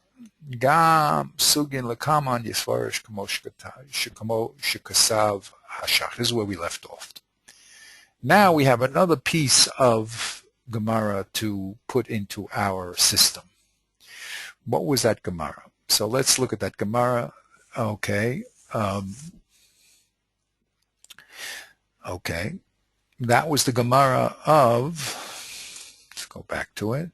gam sugin lekaman yisfarish kamo shekasav hashach. This is where we left off. Now we have another piece of Gemara to put into our system. What was that Gemara? So let's look at that Gemara. Okay. Okay. That was the Gemara of, let's go back to it.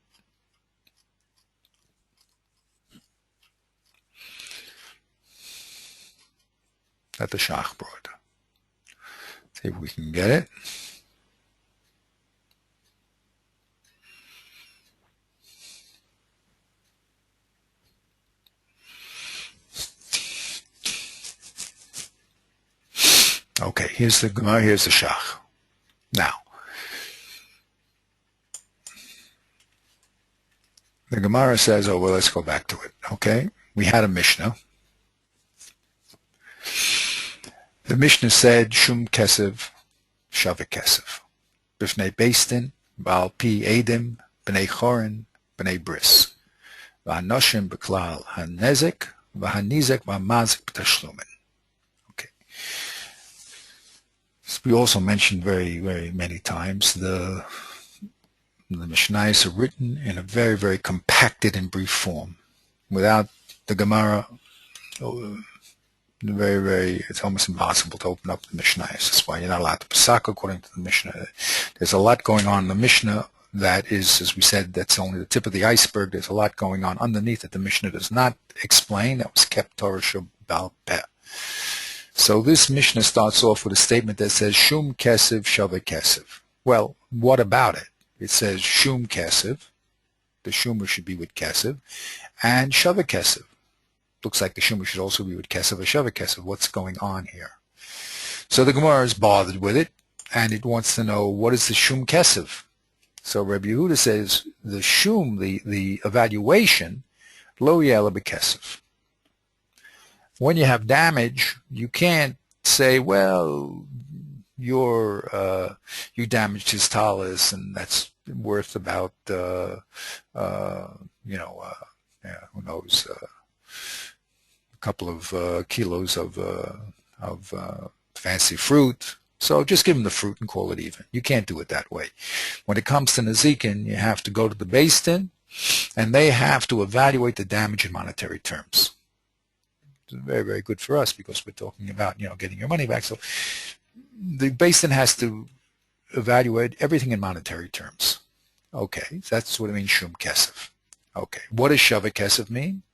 That the Shach brought. See if we can get it. Okay, here's the Gemara, here's the Shach. Now, the Gemara says, oh, well, let's go back to it. Okay, we had a Mishnah. The Mishnah said, Shum Kesev, Shavik Kesev. B'fnei Beistin, Ba'al Pi Edim, B'nei Chorin, B'nei Bris. V'hanoshim B'klal HaNezek, V'hanizek V'hamazik B'tashlumin. We also mentioned very, very many times the Mishnayos are written in a very, very compacted and brief form. Without the Gemara, it's almost impossible to open up the Mishnayos. That's why you're not allowed to Pesach according to the Mishnah. There's a lot going on in the Mishnah that is, as we said, that's only the tip of the iceberg. There's a lot going on underneath that the Mishnah does not explain. That was kept Torah Shebal Peh. So this Mishnah starts off with a statement that says, Shum Kesev Shavik Kesev. Well, what about it? It says Shum Kesev. The Shumer should be with Kesev. And Shavik Kesev. Looks like the Shumer should also be with Kesev or Shavik Kesev. What's going on here? So the Gemara is bothered with it, and it wants to know, what is the Shum Kesev? So Rabbi Yehuda says, the Shum, the evaluation, Lo Yela B'Kesev. When you have damage, you can't say, well, you damaged his talus, and that's worth about, who knows, a couple of kilos of fancy fruit. So just give him the fruit and call it even. You can't do it that way. When it comes to Nezikin, you have to go to the Beis Din, and they have to evaluate the damage in monetary terms. Very, very good for us because we're talking about, getting your money back. So the Beis Din has to evaluate everything in monetary terms. Okay, that's what it means, Shum Kesev. Okay, what does Shavik Kesev mean?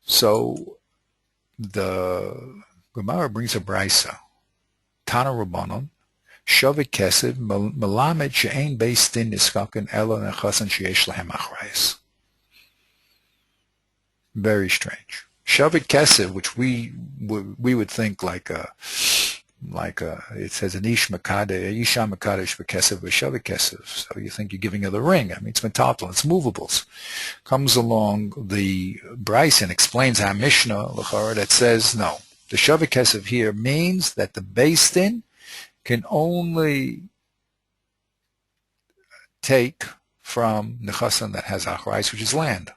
So the Gemara brings a brisa. Tana Rabbanon, Shavik Kesev, Melamed she'ein Beis Din niskaken ela nechasan sheyesh lahem achrayis. Very strange. Shavik Kesev, which we would think like it says an Isha Makadesh Kesev Shavik Kesev. So you think you're giving her the ring. I mean, it's metaltal, it's movables. Comes along the Bryce and explains our Mishnah L'chara that says no. The Shavik Kesev here means that the Beis Din can only take from Nechasan that has Achrayis, which is land.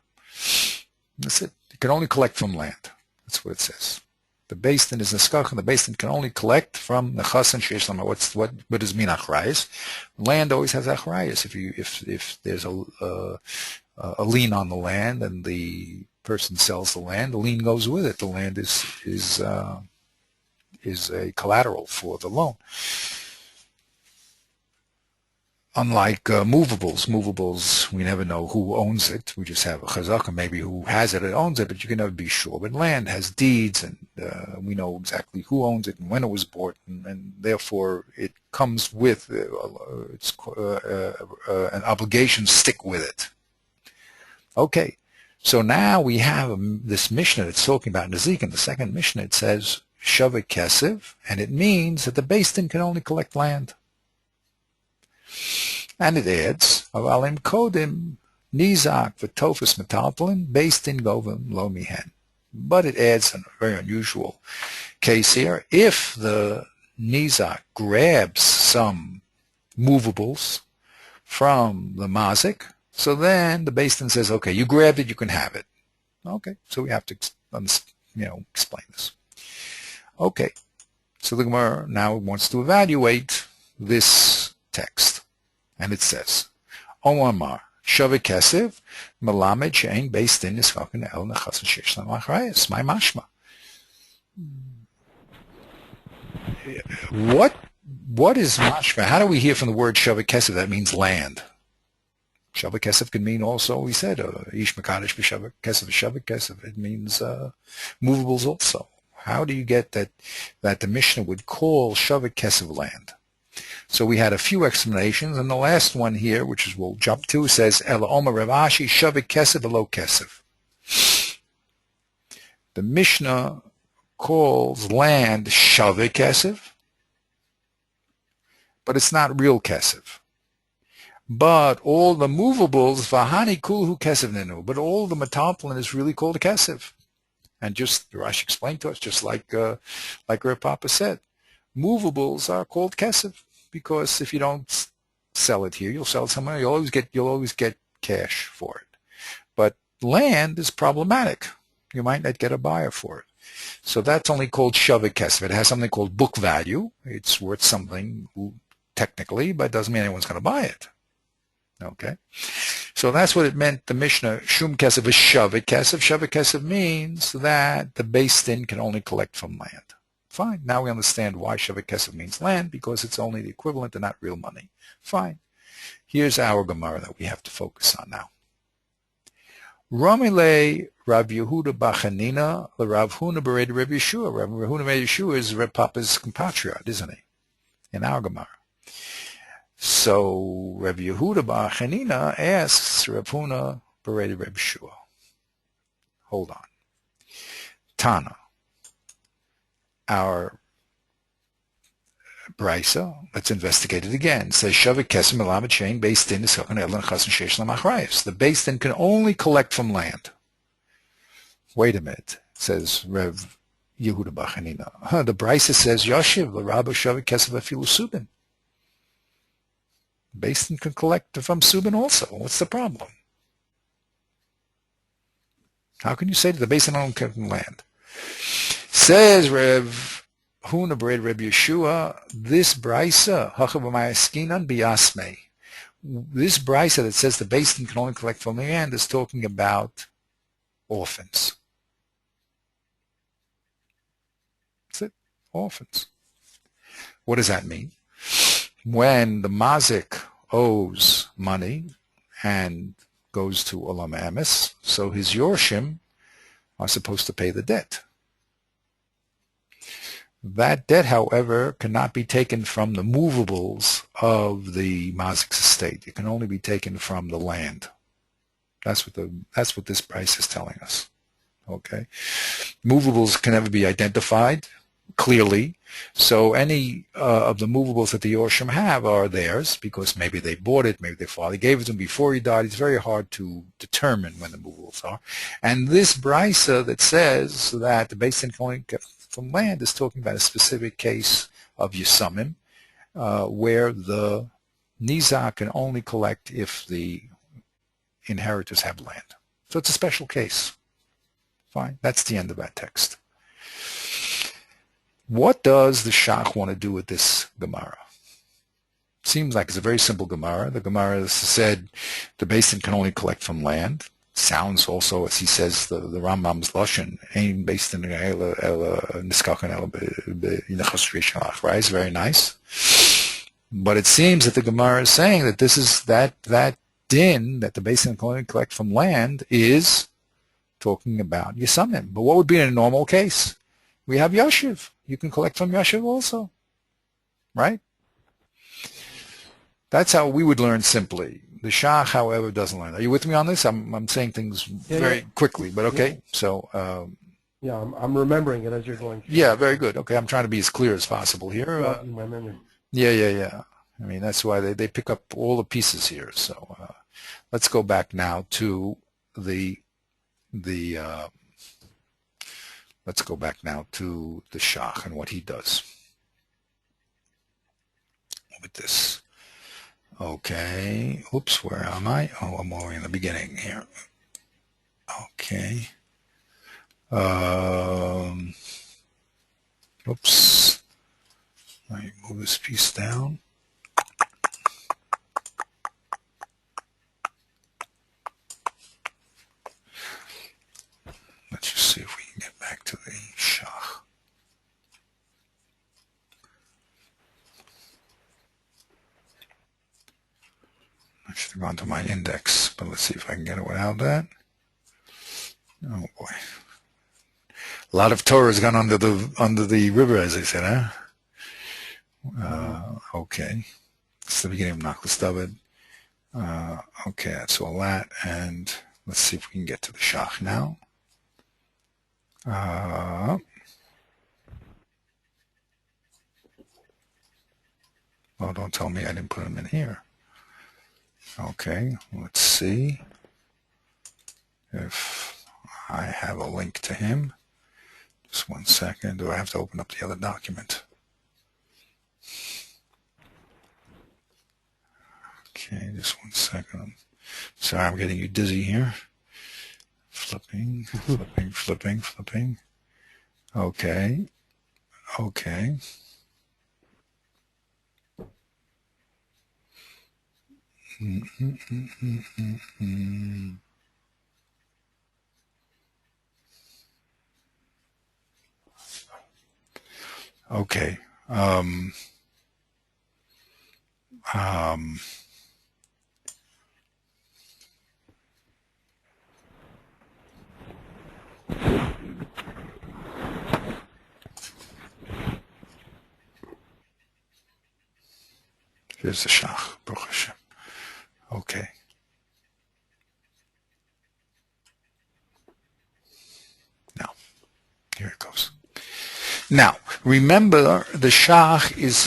That's it. It can only collect from land. That's what it says. The Beis Din is Neskach, and the Beis Din can only collect from Nechasan Sheish Lama. What does it mean Achrayis? Land always has Achrayis. If there's a lien on the land and the person sells the land, the lien goes with it. The land is a collateral for the loan. Unlike movables, we never know who owns it. We just have a chazaka, maybe who has it and owns it, but you can never be sure. But land has deeds, and we know exactly who owns it and when it was bought, and therefore it comes with an obligation to stick with it. Okay, so now we have this Mishnah that's talking about Nezik, and the second Mishnah it says Shavik Kesev, and it means that the Beis Din can only collect land. And it adds, Avalim Kodim Nizak V'Tofus Metaltalin based in Govim Lo Mihen. But it adds a very unusual case here. If the Nizak grabs some movables from the mazik, so then the Beis Din says, okay, you grabbed it, you can have it. Okay, so we have to explain this. Okay, so the Gemara now wants to evaluate this text. And it says, Omar, Shavik Kesef, Melamed Shein Beis Din Niskaken El Nechasen Sheish Lam Achrayus, my mashma. What is mashma? How do we hear from the word Shavik Kesef? That means land. Shavik Kesef can mean also, we said, Ish Mekadesh B'Shavik Kesef, Shavik Kesef. It means movables also. How do you get that the Mishnah would call Shavik Kesef land? So we had a few explanations, and the last one here, which is we'll jump to, says Ela Omer Rav Ashi Shavik Kesef V'Lo Kesef. The Mishnah calls land Shavik Kesef, but it's not real Kesef. But all the movables, Vahani Kulhu Kesef Nenu, but all the metaltalin is really called a Kesef. And just Rashi explained to us, just like Rav Papa said, movables are called Kesef. Because if you don't sell it here, you'll sell it somewhere. You'll always get cash for it. But land is problematic. You might not get a buyer for it. So that's only called Shavik Kesef. It has something called book value. It's worth something technically, but it doesn't mean anyone's going to buy it. Okay? So that's what it meant, the Mishnah, Shum Kesef is Shavik Kesef. Shavik Kesef means that the Beis Din can only collect from land. Fine. Now we understand why Shavik Kesef means land, because it's only the equivalent and not real money. Fine. Here's our Gemara that we have to focus on now. Ramile Rav Yehuda Bachanina, the Rav Huna Bered Rav Yeshua. Rav Huna Bered Yeshua is Rav Papa's compatriot, isn't he? In our Gemara. So Rav Yehuda Bachanina asks Rav Huna Bered Rav Yeshua. Hold on. Tana. Our Brisa, let's investigate it again. It says Shavik Kesef Melamed Shein Beis Din Niskaken El Nechasen Sheish Lam Achrayus. The Beis Din can only collect from land. Wait a minute, says Rev Yehuda Bachanina. The Brisa says Yoshiv L'Rabba Shavik Kesef Afilu Subin. Beis Din can collect from Subin also. What's the problem? How can you say that the Beis Din only collect from land? Says Rev Huna Bered Reb Yeshua, this brisa, Hachavamayskinan biyasmei. This brisa that says the Beis Din can only collect from the land is talking about orphans. That's it, orphans. What does that mean? When the mazik owes money and goes to Olam Amis, so his yorshim are supposed to pay the debt. That debt, however, cannot be taken from the movables of the mazik's estate. It can only be taken from the land. That's what this price is telling us. Okay, movables can never be identified clearly, so any of the movables that the Yorshim have are theirs because maybe they bought it, maybe their father gave it to them before he died. It's very hard to determine when the movables are. And this brisa that says that the Beis Din can only get from land is talking about a specific case of Yisumim, where the Nizak can only collect if the inheritors have land. So it's a special case. Fine. That's the end of that text. What does the Shach want to do with this Gemara? Seems like it's a very simple Gemara. The Gemara said the Beis Din can only collect from land. Sounds also, as he says, the Rambam's Lashon, Ein Beis Din Niskaken El B'Nechas Rishon, is very nice. But it seems that the Gemara is saying that this is that din that the Beis Din can only collect from land is talking about Yisumim. But what would be in a normal case? We have Yashiv. You can collect from Yashiv also, right? That's how we would learn simply. The Shach, however, doesn't learn. Are you with me on this? I'm saying things very quickly, but okay. Yeah. So yeah, I'm remembering it as you're going through. Yeah, very good. Okay, I'm trying to be as clear as possible here. My memory. Yeah. I mean, that's why they pick up all the pieces here. So let's go back now to the let's go back now to the Shach and what he does with this. Okay. Oops, where am I? Oh, I'm already in the beginning here. Okay. Oops. Let me move this piece down. Let's just see if we can get back to the Shach. I should have gone to my index, but let's see if I can get it without that. Oh boy. A lot of Torah has gone under the river, as they said, huh? Okay. It's the beginning of Nachlas David. Okay, that's all that. And let's see if we can get to the Shach now. Well, don't tell me I didn't put them in here. Okay, let's see if I have a link to him. Just 1 second. Do I have to open up the other document? Okay, just 1 second. Sorry, I'm getting you dizzy here. Flipping. Okay. Okay. Here's the Shach, Baruch Hashem. Okay. Now, here it goes. Now, remember, the Shach is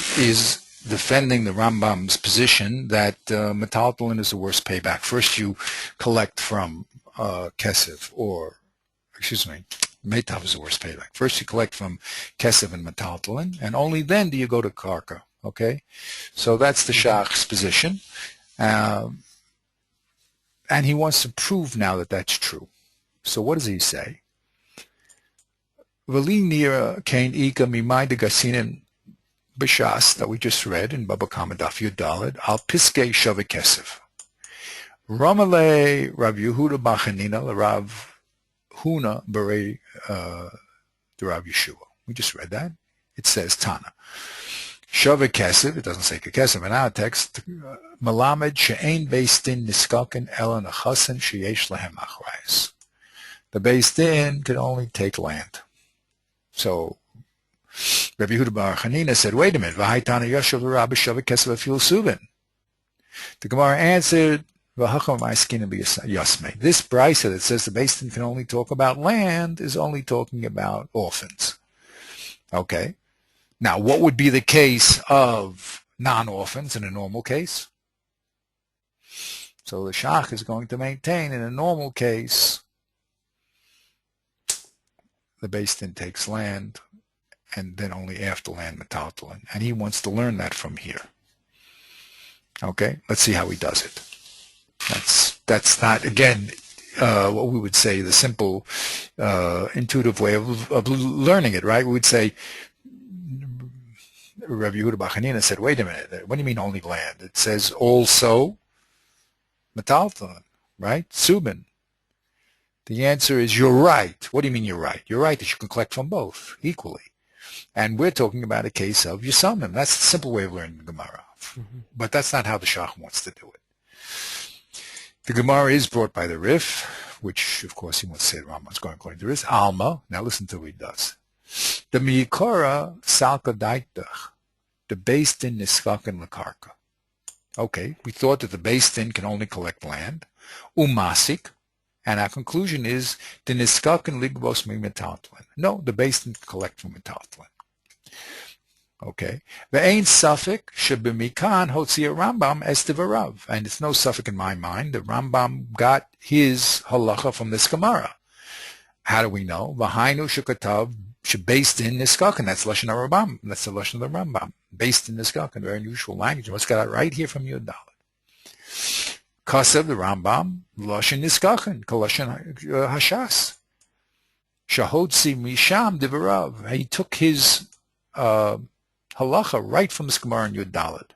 defending the Rambam's position that metaltalin is the worst payback. First, you collect from Kesef, or, excuse me, Metav is the worst payback. First, you collect from Kesef and metaltalin, and only then do you go to Karka. Okay? So that's the Shach's position. And he wants to prove now that that's true. So what does he say? V'li kain ika mimai de gasinin b'shas that we just read in Baba Kama Daf Yud Daled al piskei shava kesef. Ramale Rav Yehuda Bachanina Rav Huna B'rei the Rav Yeshua. We just read that. It says Tana. Shava kesef. It doesn't say kesef in our text. Malamed she'ein beis din niskaken ela nechasen sheyesh lehem achrayis. The beis din can only take land. So Rabbi Yehuda Bar Chanina said, wait a minute, V'haitana Yashav Rabbi Shava Kesef Afil Subin. The Gemara answered, V'hacham Ma'askina B'Yasmei. This brisa that says the beis din can only talk about land is only talking about orphans. Okay. Now, what would be the case of non-orphans in a normal case? So the Shach is going to maintain in a normal case the beis din takes land, and then only after land metaltalin. And he wants to learn that from here. Okay, let's see how he does it. That's not, again, what we would say the simple, intuitive way of learning it, right? We would say, Rabbi Yehuda Bachanina said, wait a minute, what do you mean only land? It says also metaltalin, right? Subin. The answer is you're right. What do you mean you're right? You're right that you can collect from both equally. And we're talking about a case of Yisomim. That's the simple way of learning the Gemara. Mm-hmm. But that's not how the Shach wants to do it. The Gemara is brought by the Rif, which, of course, he wants to say the Rambam's going according to the Rif. Alma. Now listen to what he does. The Miyikora Salka Daiktach. The beis din Niskaken Lakarka. Okay, we thought that the beis din can only collect land. Umasik. And our conclusion is the Niskaken Ligbos Mi Metaltalin. No, the beis din can collect from metaltalin. Okay. Ve'ein suffik shebimikan hotzi Rambam es devarav. And it's no suffik in my mind. The Rambam got his halacha from this Gemara. How do we know? V'hainu shekatav based in niskakan. That's lashon Rambam. That's the lashon of the Rambam. Based in niskakan, very unusual language. Let's get it right here from Yud Dalet. Kasav the Rambam lashon niskakan, kalashon hashas. Shahotzi misham devarav. He took his halacha right from the Gemara in Yud Dalet.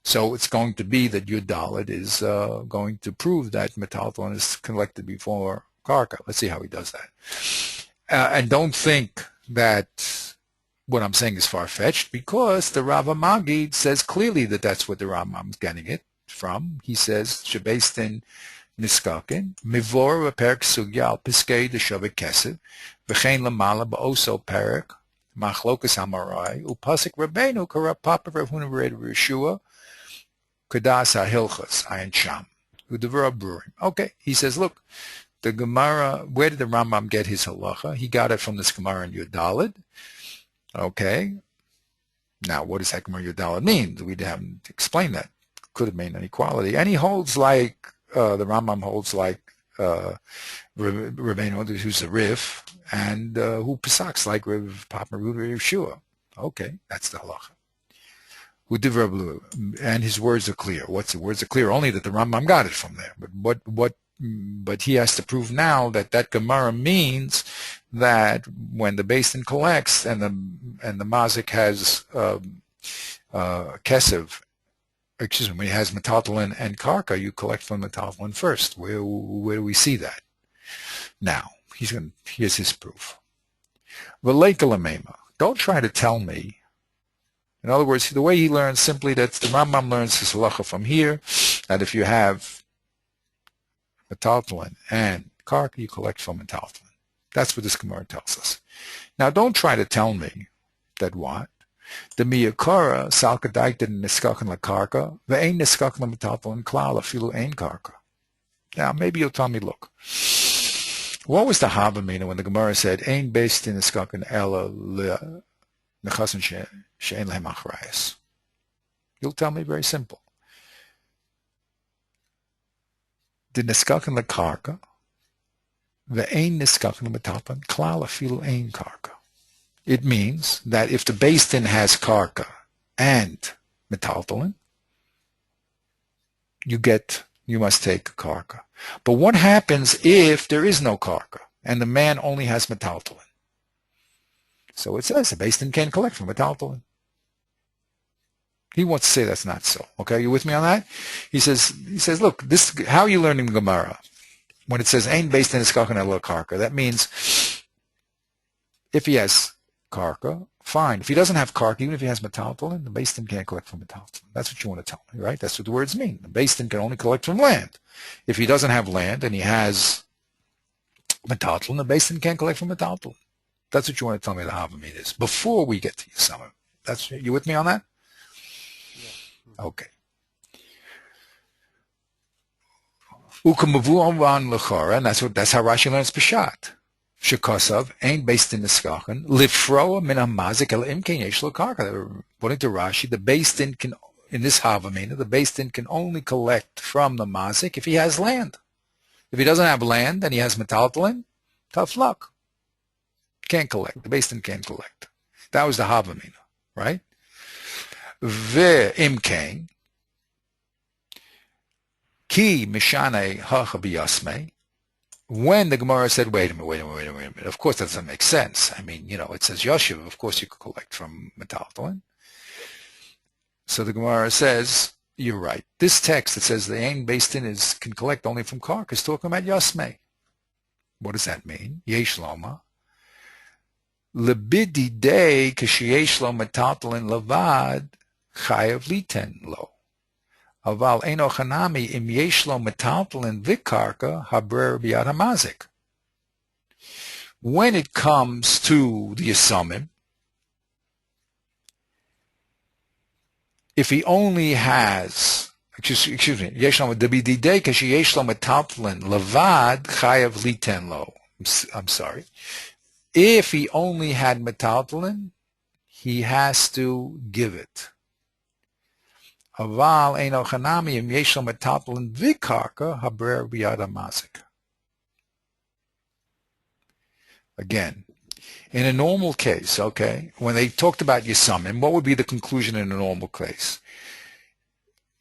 So it's going to be that Yud Dalet is going to prove that metaltalon is collected before karka. Let's see how he does that. And don't think that what I'm saying is far-fetched, because the Rav Magid says clearly that that's what the Rambam's getting it from. He says, Shebastin niskakin, mivor v'perek sugya al piskei d'shavik kesed, v'chein lamala ba'oso perek, machlokas hamarai, upasik rabbeinu karab papa Rav Huna v'red Yeshua, kadas ha'hilchas, ayin sham, u'devar brurim. Okay, he says, look, the Gemara, where did the Rambam get his halacha? He got it from this Gemara in Yud Dalet. Okay. Now, what does that Gemara Yud Dalet mean? We haven't explained that. Could have meant inequality. And he holds like, the Rambam holds like Rabbeinu, who's a Rif, and who Pesachs like Rav Papa Rav Yeshua. Okay, that's the halacha. And his words are clear. What's the words are clear? Only that the Rambam got it from there. But he has to prove now that that Gemara means that when the basin collects and the mazik has kesev, excuse me, when he has metaltalin and karka, you collect from metaltalin first. Where do we see that? Now here's his proof. Don't try to tell me. In other words, the way he learns simply that the Rambam learns his halacha from here, that if you have metaltalin and karka, you collect from metaltalin. That's what this Gemara tells us. Now, don't try to tell me that what? The miyakara salkadaik didn't niskakan la karka, ve'ein niskakan la metaltalin klal afilu ein karka. Now, maybe you'll tell me, look, what was the havamina when the Gemara said ein based in niskakan ela nechasan she'ein lehem achrayas? You'll tell me very simple. The niskakan la karka, the ein niskakan la metaltalin klal afilu ein karka. It means that if the basin has karka and metaltalin, you must take karka. But what happens if there is no karka and the man only has metaltalin? So it says the basin can collect from metaltalin. He wants to say that's not so. Okay, you with me on that? He says, look, this, how are you learning Gemara? When it says ain based in niskakan ela karka, that means if he has karka, fine. If he doesn't have karka, even if he has metaltalin, the basin can't collect from metaltalin. That's what you want to tell me, right? That's what the words mean. The basin can only collect from land. If he doesn't have land and he has metaltalin, the basin can't collect from metaltalin. That's what you want to tell me the havamid is. Before we get to Yisama. That's, you with me on that? Okay. Ukamavu amran lechora, and that's how Rashi learns Peshat. Shekasav ain't based in the skachen. Lifroa min hamazik el imkein yesh lo karka. According to Rashi, the based in can, in this havamina, the based in can only collect from the mazik if he has land. If he doesn't have land and he has metaltalin, tough luck. Can't collect. The based in can't collect. That was the havamina, right? Ve'imkein ki mishane hacha biyasmei. When the Gemara said, wait a minute, of course that doesn't make sense. I mean, it says Yoshiv, of course you could collect from metaltalin. So the Gemara says, you're right. This text that says the ain based in can collect only from karka is talking about Yasmei. What does that mean? Yesh loma. Lebidi day kashiyesh lo metaltalin lavad chayav liten lo. Aval eno chanami im yesh lo metaltalin vikarka habrer biyad hamazik. When it comes to the Yisomim, if he only has, excuse me, yesh lo debididei kashi yesh lo metaltalin levad chayav liten lo. I'm sorry. If he only had metaltalin, he has to give it. Aval eino chanami im yesh lo metaltalin v'karka habrer b'yad hamazik. Again, in a normal case, okay, when they talked about Yisumim, what would be the conclusion in a normal case?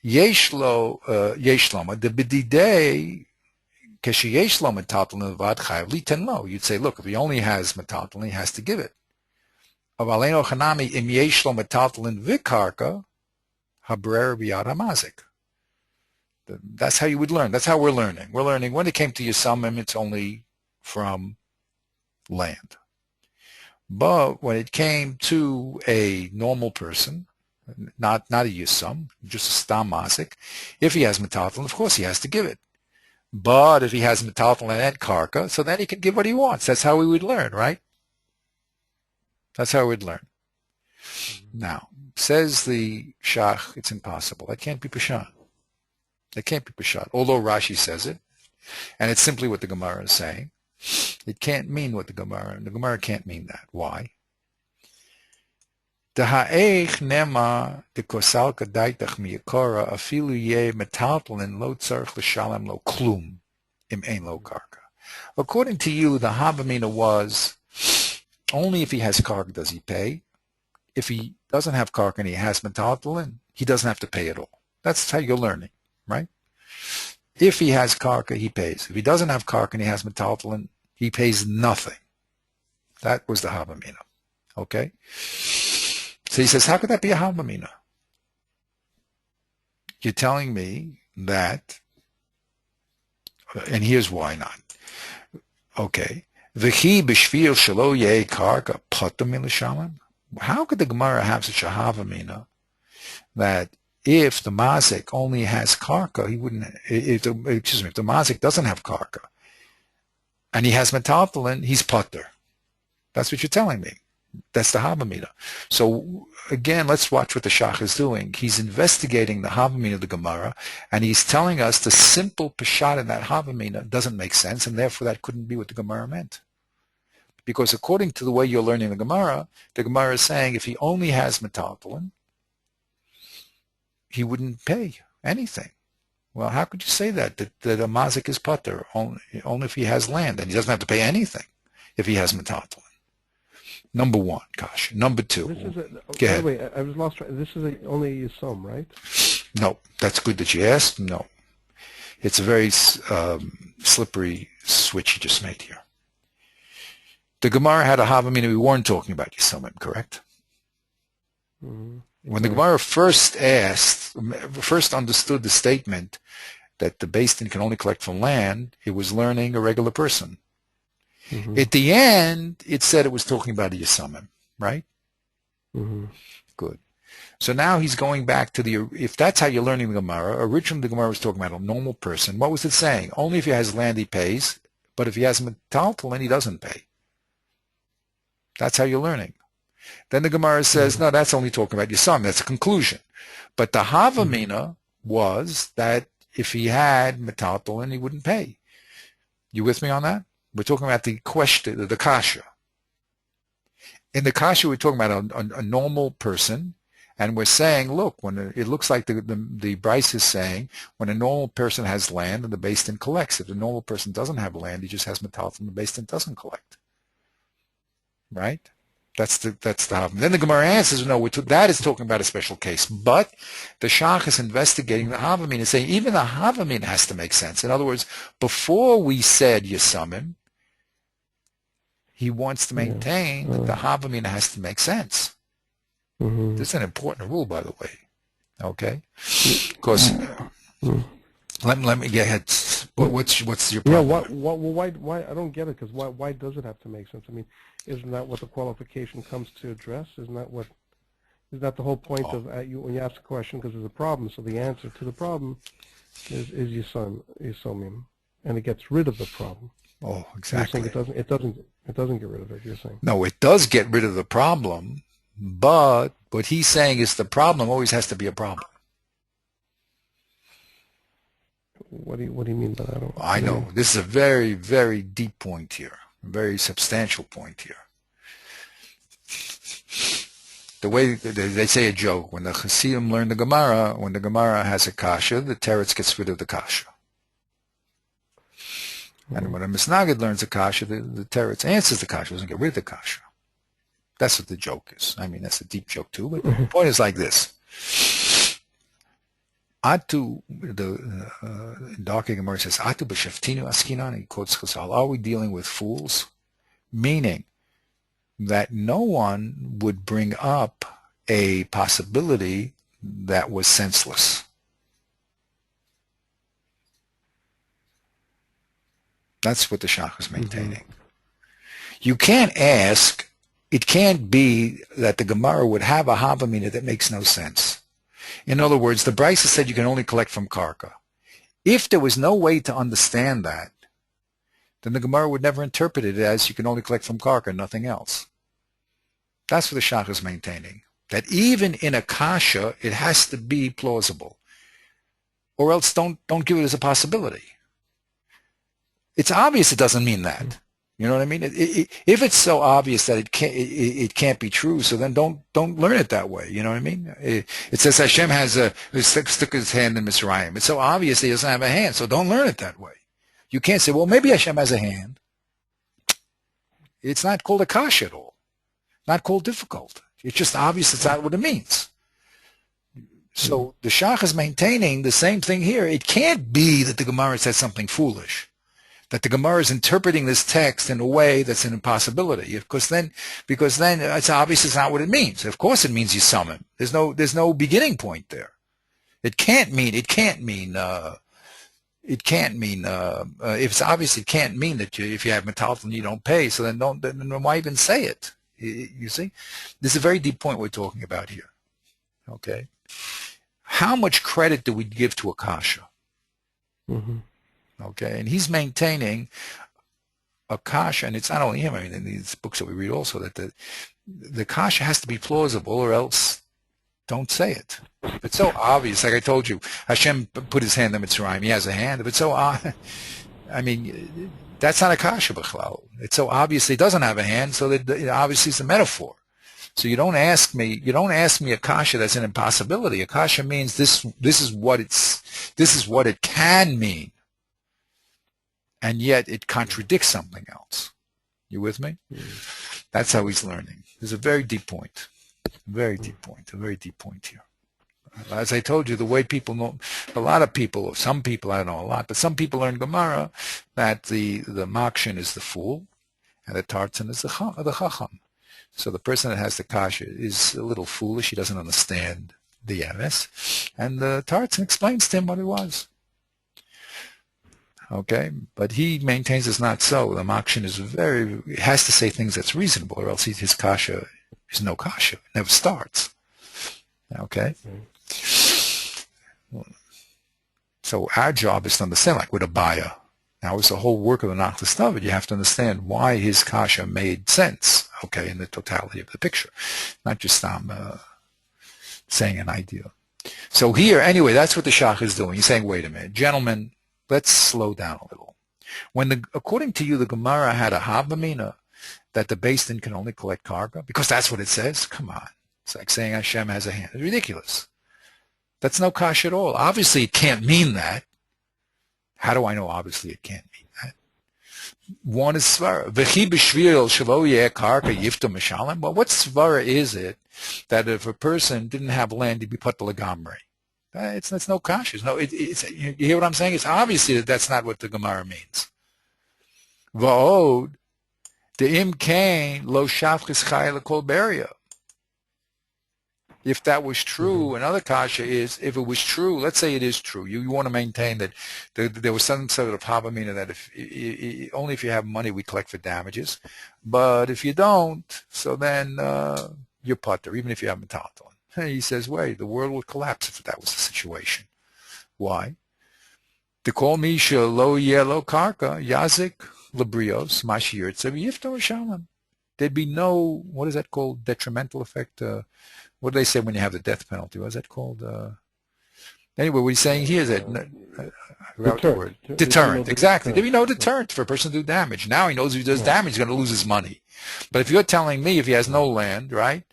Yesh lo loma, the b'didei, keshi yesh lo metaltalin v'ad chayav liten lo. You'd say, look, if he only has metaltalin, he has to give it. Aval eino chanami im yesh lo metaltalin v'karka habrer b'yad hamazik. That's how you would learn. That's how we're learning. We're learning when it came to Yisumim, it's only from land. But when it came to a normal person, not a Yisum, just a Stam Mazik, if he has metaltalin, of course he has to give it. But if he has metaltalin and karka, so then he can give what he wants. That's how we would learn, right? That's how we'd learn. Now, says the Shach, it's impossible. That can't be Peshat. That can't be Peshat. Although Rashi says it, and it's simply what the Gemara is saying. It can't mean what the Gemara can't mean that. Why? Deha'ech nema dekosal kadaitach miyakora afilu ye metaltalin lo tzarich l'shalem lo klum im ein lo karka. According to you, the Havamina was only if he has karka does he pay. If he doesn't have karka and he has metaltalin, he doesn't have to pay at all. That's how you're learning, right? If he has karka, he pays. If he doesn't have karka and he has metaltalin, he pays nothing. That was the Havamina. Okay? So he says, how could that be a Havamina? You're telling me that, and here's why not. Okay. V'chi b'shvil shelo yeh karka potam milashalem. How could the Gemara have such a Havamina that if the Mazik only has karka, he wouldn't, if the Mazik doesn't have karka, and he has metaltalin, he's putter. That's what you're telling me. That's the Havamina. So again, let's watch what the Shach is doing. He's investigating the Havamina of the Gemara, and he's telling us the simple Peshat in that Havamina doesn't make sense, and therefore that couldn't be what the Gemara meant. Because according to the way you're learning the Gemara is saying if he only has metaltalin, he wouldn't pay anything. Well, how could you say that a mazik is putter only if he has land, and he doesn't have to pay anything if he has metaltalin? Number one, Kash. Number two. Go ahead. Wait, I was lost. This is only a Yisum, right? No, that's good that you asked. No, it's a very slippery switch you just made here. The Gemara had a Havamina. We weren't talking about Yisumim, correct? Mm-hmm. When the Gemara first understood the statement that the Beis Din can only collect from land, it was learning a regular person. Mm-hmm. At the end, it said it was talking about a Yisumim, right? Mm-hmm. Good. So now he's going back to if that's how you're learning the Gemara, originally the Gemara was talking about a normal person. What was it saying? Only if he has land he pays, but if he has metaltalin, he doesn't pay. That's how you're learning. Then the Gemara says, no, that's only talking about Yisum. That's a conclusion. But the Havamina was that if he had metaltalin, he wouldn't pay. You with me on that? We're talking about the question, the kasha. In the kasha, we're talking about a normal person, and we're saying, look, when it looks like the Bryce is saying, when a normal person has land and the Beis Din collects. If the normal person doesn't have land, he just has metaltalin, the Beis Din doesn't collect. Right? That's the Havamina. Then the Gemara answers, no, that is talking about a special case. But the Shach is investigating the Havamina, saying even the Havamina has to make sense. In other words, before we said Yisumim, he wants to maintain that the Havamina has to make sense. Mm-hmm. This is an important rule, by the way. Okay? Because, let me get ahead. What's your problem? Yeah, why? I don't get it, because why does it have to make sense? I mean, isn't that what the qualification comes to address? Isn't that the whole point of when you ask a question, because there's a problem, so the answer to the problem is Yisumim, and it gets rid of the problem. Oh, exactly. You're saying it doesn't get rid of it, you're saying. No, it does get rid of the problem, but what he's saying is the problem always has to be a problem. What do you mean by that? I know. This is a very, very deep point here, a very substantial point here. the way they say a joke, when the Chassidim learn the Gemara, when the Gemara has a kasha, the teretz gets rid of the kasha. And when a Misnagid learns a kasha, the teretz answers the kasha, doesn't get rid of the kasha. That's what the joke is. I mean, that's a deep joke too, but the point is like this. Atu, the Darkei Gemara says, Atu b'shaftinu askinan, he quotes Chazal, are we dealing with fools? Meaning that no one would bring up a possibility that was senseless. That's what the Shach is maintaining. You can't ask, it can't be that the Gemara would have a Havamina that makes no sense. In other words, the Brisa said you can only collect from Karka. If there was no way to understand that, then the Gemara would never interpret it as you can only collect from Karka, nothing else. That's what the Shach is maintaining. That even in a kasha, it has to be plausible. Or else don't give it as a possibility. It's obvious it doesn't mean that. You know what I mean? If it's so obvious that it can't be true, so then don't learn it that way. You know what I mean? It says Hashem stuck his hand in Mitzrayim. It's so obvious he doesn't have a hand, so don't learn it that way. You can't say, well, maybe Hashem has a hand. It's not called a kasha at all. Not called difficult. It's just obvious it's not what it means. So the Shach is maintaining the same thing here. It can't be that the Gemara says something foolish, that the Gemara is interpreting this text in a way that's an impossibility. Because then it's obvious it's not what it means. Of course it means you summon. There's no beginning point there. It can't mean if it's obvious it can't mean that if you have metalton you don't pay, so then why even say it? You see? This is a very deep point we're talking about here. Okay? How much credit do we give to a kasha? Okay? And he's maintaining a kasha, and it's not only him, I mean, in these books that we read also, that the kasha has to be plausible or else don't say it. If it's so obvious, like I told you, Hashem put his hand in Mitzrayim, he has a hand. If it's so I mean, that's not a kasha b'chlal. It's so obvious he doesn't have a hand, so that obviously it's a metaphor. So you don't ask me a kasha that's an impossibility. A kasha means this is what it can mean. And yet it contradicts something else. You with me? That's how he's learning. There's a very deep point. A very deep point here. As I told you, the way people know, a lot of people, or some people, I don't know a lot, but some people learn Gemara that the Makshin is the fool and the Tartan is the Chacham. So the person that has the kasha is a little foolish. He doesn't understand the emes, and the Tartan explains to him what it was. Okay, but he maintains it's not so. The Makshin it has to say things that's reasonable, or else his kasha is no kasha. It never starts. Okay? So our job is to understand, like with a buyer. Now, it's the whole work of the Nachlas David. You have to understand why his kasha made sense, okay, in the totality of the picture. Not just saying an idea. So here, anyway, that's what the Shach is doing. He's saying, wait a minute, gentlemen, let's slow down a little. According to you, the Gemara had a Havamina that the Beis Din can only collect karga, because that's what it says? Come on. It's like saying Hashem has a hand. It's ridiculous. That's no kasha at all. Obviously, it can't mean that. How do I know obviously it can't mean that? One is svara. V'chi b'shvil shelo yeh karka yifta mishalem. Well, what svara is it that if a person didn't have land, he'd be put to legamrei? That's no kasha. You hear what I'm saying? It's obviously that's not what the Gemara means. Va'od de'im kain lo shafchis chay l'kol beria. If that was true, another kasha is, if it was true, let's say it is true, you want to maintain that there was some sort of havamina that only if you have money we collect for damages, but if you don't, so then you're putter, even if you have metaton. He says, wait, the world would collapse if that was the situation. Why? To call Misha lo yellow karka, yazik, labrios, mashir, yifto shalom. There'd be no, what is that called, detrimental effect? What do they say when you have the death penalty? What is that called? Anyway, what he's saying here is that Deterrent. Deterrent, exactly. There'd be no deterrent for a person to do damage. Now he knows if he does damage, he's going to lose his money. But if you're telling me if he has no land, right,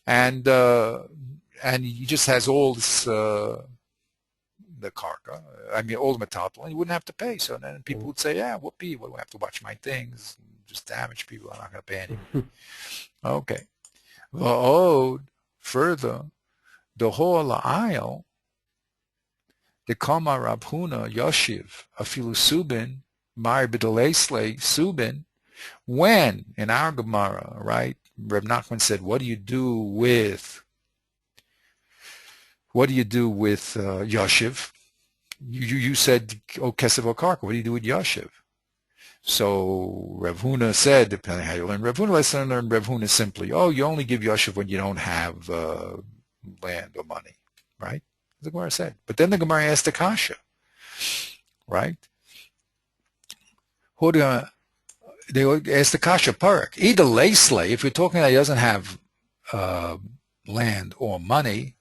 and he just has all this the karka, I mean all the metaltal, he wouldn't have to pay. So then people would say, yeah, whoopee, well, I have to watch my things, just damage people. I'm not going to pay anything. Okay. Va'od, further, the whole aisle, the kama rabhuna yoshiv afilu subin mar b'delesle subin. When in our Gemara, right, Reb Nachman said, what do you do with yoshiv? You said, oh, kesev or karka. What do you do with yoshiv? So Rav Huna said, depending on how you learn Rav Huna, let's learn Rav Huna simply. Oh, you only give yoshiv when you don't have land or money, right? The Gemara said. But then the Gemara asked the kasha, right? They asked the kasha parak. Either leisle, if you're talking that he doesn't have land or money,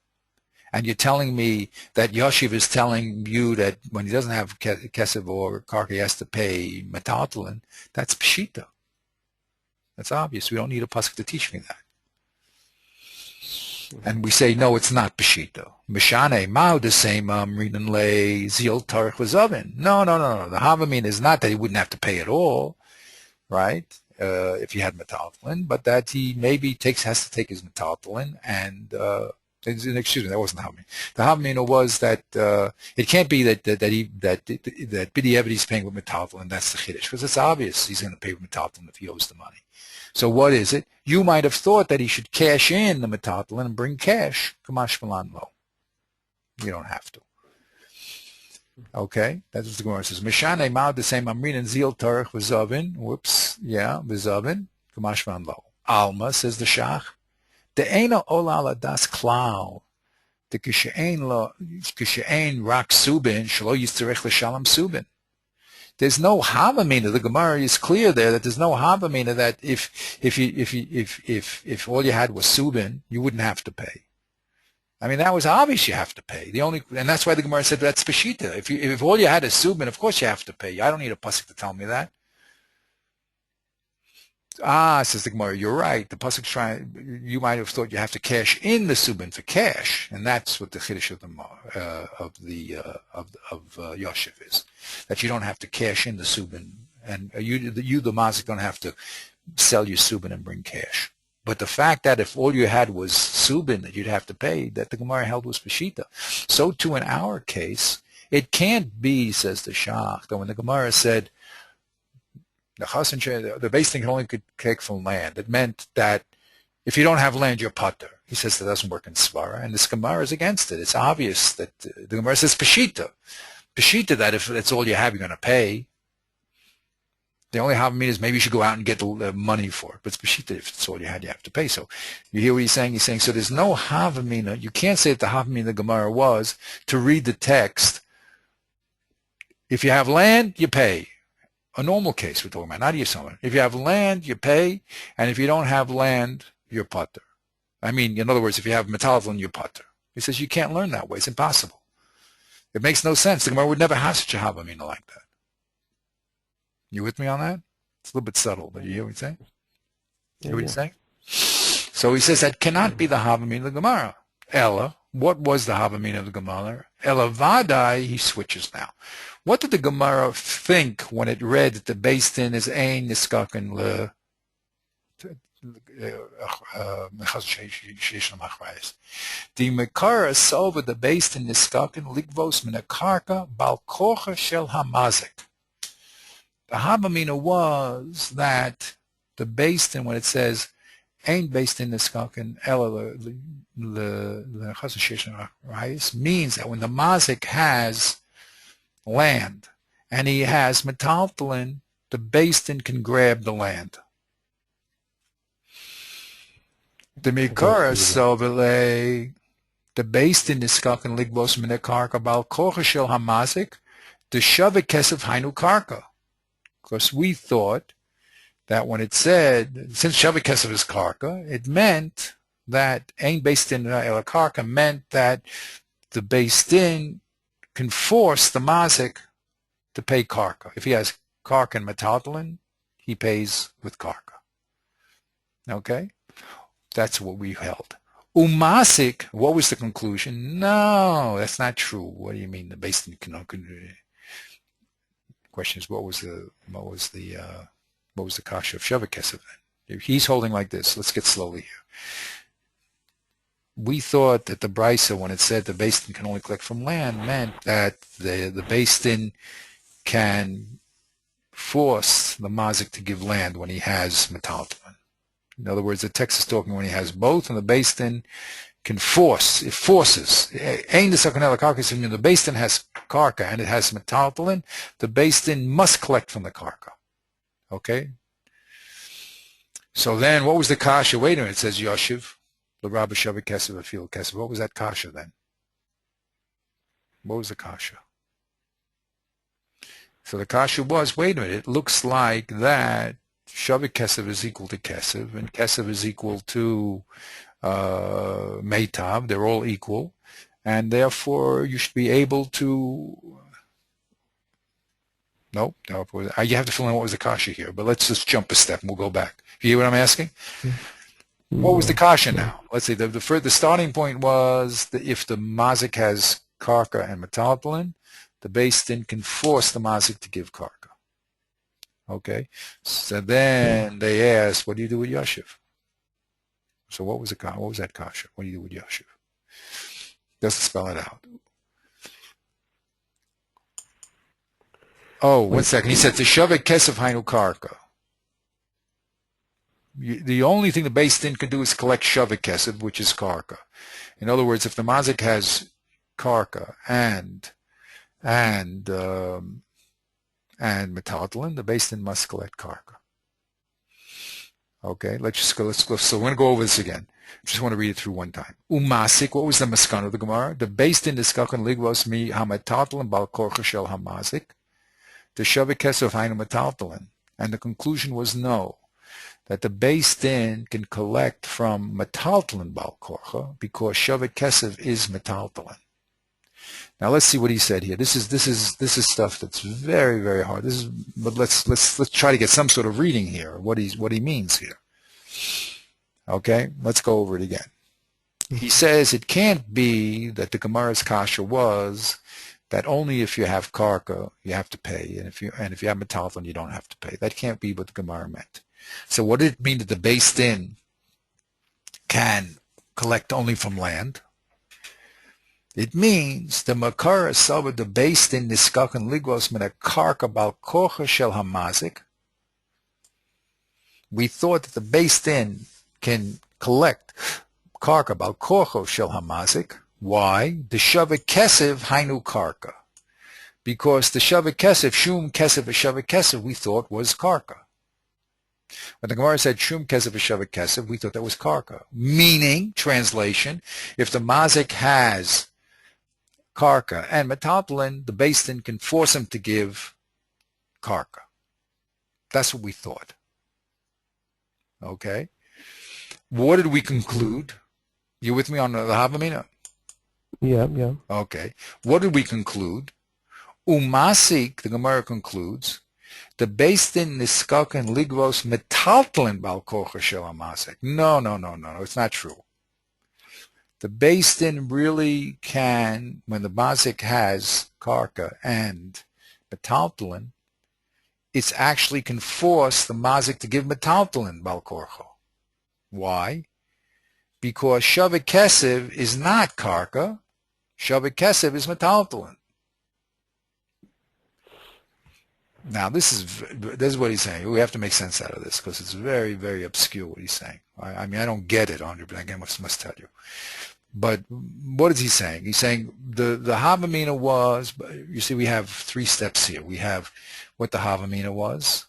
and you're telling me that Yoshiv is telling you that when he doesn't have kesef or karka, he has to pay metaltalin, that's pshita. That's obvious. We don't need a pasuk to teach me that. And we say, no, it's not pshita. Mishane mao the same reading le zil tarich v'zavin. No. The Havamina is not that he wouldn't have to pay at all, right? If he had metaltalin, but that he maybe has to take his metaltalin and excuse me, that wasn't the Havamina. The Havamina was that it can't be that Bidi Eved is paying with metaltalin, that's the chiddush, because it's obvious he's going to pay with metaltalin if he owes the money. So what is it? You might have thought that he should cash in the metaltalin and bring cash. Kamash malan lo. You don't have to. Okay, that's what the Gemara says. Mishane ma'od the same amrin and zil tarich v'zavin. Whoops, yeah, v'zavin. Kamash malan lo. Alma, says the Shach. The eina ola ala das klal. The kishein rak subin shelo yitzarech l'shalom subin. There's no havamina. The Gemara is clear there that there's no havamina that if all you had was subin, you wouldn't have to pay. I mean, that was obvious you have to pay. And that's why the Gemara said that's peshita. If all you had is subin, of course you have to pay. I don't need a pasuk to tell me that. Says the Gemara, you're right. The pasuk you might have thought you have to cash in the subin for cash, and that's what the chiddush of Yoshev is, that you don't have to cash in the subin, and you the mazik don't have to sell your subin and bring cash. But the fact that if all you had was subin that you'd have to pay, that the Gemara held was peshita. So too in our case, it can't be, says the Shach, that when the Gemara said the base thing only could take from land, it meant that if you don't have land, you're pater. He says that doesn't work in Svara, and this Gemara is against it. It's obvious that the Gemara says peshita. Peshita, that if that's all you have, you're going to pay. The only havamina is maybe you should go out and get the money for it. But it's peshita, if it's all you had, you have to pay. So you hear what he's saying? He's saying, so there's no havamina. You can't say that the havamina of the Gemara was to read the text. If you have land, you pay. A normal case we're talking about, not Yisomah. If you have land, you pay, and if you don't have land, you're pater. I mean, in other words, if you have metaltalin, you're pater. He says you can't learn that way. It's impossible. It makes no sense. The Gemara would never have such a havamina like that. You with me on that? It's a little bit subtle, but you hear what he's saying? Yeah, hear what he's saying? So he says that cannot be the havamina of the Gemara. Ella, what was the havamina of the Gemara? Ella vadai, he switches now. What did the Gemara think when it read that the based in is ein niskaken le the Mekara sova the based in niskaken ligvos min akarka bal kocha shel hamazik. The havamina was that the based in, when it says ein based in niskaken ela le chas means that when the mazik has land and he has metaltalin, the bastin can grab the land. The mikara sovele, the bastin niskaken ligbos min karka bal kocha shel hamazik, the shavik kesef hainu karka. Because we thought that when it said, since shavik kesef is karka, it meant that ein bastin el karka meant that the bastin can force the mazik to pay karka. If he has karka and metaltalin, he pays with karka. Okay? That's what we held. Umasik, what was the conclusion? No, that's not true. What do you mean the base din cannot? Question is, what was the kasha of Shavak Kesef then? He's holding like this. Let's get slowly here. We thought that the brisa, when it said the base din can only collect from land, meant that the base din can force the mazik to give land when he has metaltalin. In other words, the text is talking when he has both, and the base din can force. It forces. Ain the sakanela karka. When the base din has karka and it has metaltalin, the base din must collect from the karka. Okay. So then, what was the kasha? Wait a minute. It says Yoshiv, the Rabba Shavik Kesef, Afil Kesef. What was that kasha then? What was the kasha? So the kasha was, wait a minute. It looks like that Shavik Kesef is equal to Kesef, and Kesef is equal to Meitav. They're all equal, and therefore you should be able to. Nope. You have to fill in what was the kasha here, but let's just jump a step and we'll go back. You hear what I'm asking? What was the kasha now? Let's see. The starting point was that if the mazik has karka and metaltalin, the base din can force the mazik to give karka. Okay. So then they asked, what do you do with Yashiv? So what was that kasha? What do you do with Yashiv? Doesn't spell it out. Oh, 1 second. He said, Teshavek Kesef Hainu Karka. The only thing the base din can do is collect Shavek Kesef, which is Karka. In other words, if the mazik has Karka and metaltalin, the base din must collect Karka. Okay, let's go. So we're going to go over this again. I just want to read it through one time. Umasik, what was the maskan of the Gemara? The base din diskakan ligvos mi hametaltalin bal korcha shel hamazik. The Shavik Kesef Hainu metaltalin. And the conclusion was no, that the base din can collect from metaltalin bal korcha because Shavik Kesef is metaltalin. Now let's see what he said here. This is stuff that's very, very hard. But let's try to get some sort of reading here. What he means here. Okay, let's go over it again. He says it can't be that the Gemara's kasha was that only if you have karka you have to pay, and if you have metaltalin you don't have to pay. That can't be what the Gemara meant. So what did it mean that the base din can collect only from land? It means the makara saba the base din niskakan ligos min a karka bal kocha shel hamazik. We thought that the base din can collect karka bal kocha shel hamazik. Why? The Shavik Kesef Hainu Karka. Because the Shavik Kesef, Shum Kesef Shavik Kesef, we thought was Karka. When the Gemara said Shum Kesef Shavik Kesef, we thought that was Karka. Meaning, translation, if the mazik has Karka and metaltalin, the base din can force him to give Karka. That's what we thought. Okay? What did we conclude? You with me on the Havamina? Yeah. Okay. What did we conclude? Umasik, the Gemara concludes, the base din niskakan ligvos metaltalin bal kocha shel hamasik. No, it's not true. The base din really can, when the mazik has karka and metaltalin, it's actually can force the mazik to give metaltalin bal kocha. Why? Because Shavik Kesef is not karka. Shavik Kesef is metaltalin. Now, this is what he's saying. We have to make sense out of this because it's very, very obscure what he's saying. I mean, I don't get it 100%. I must tell you. But what is he saying? He's saying the Havamina was, you see, we have 3 steps here. We have what the Havamina was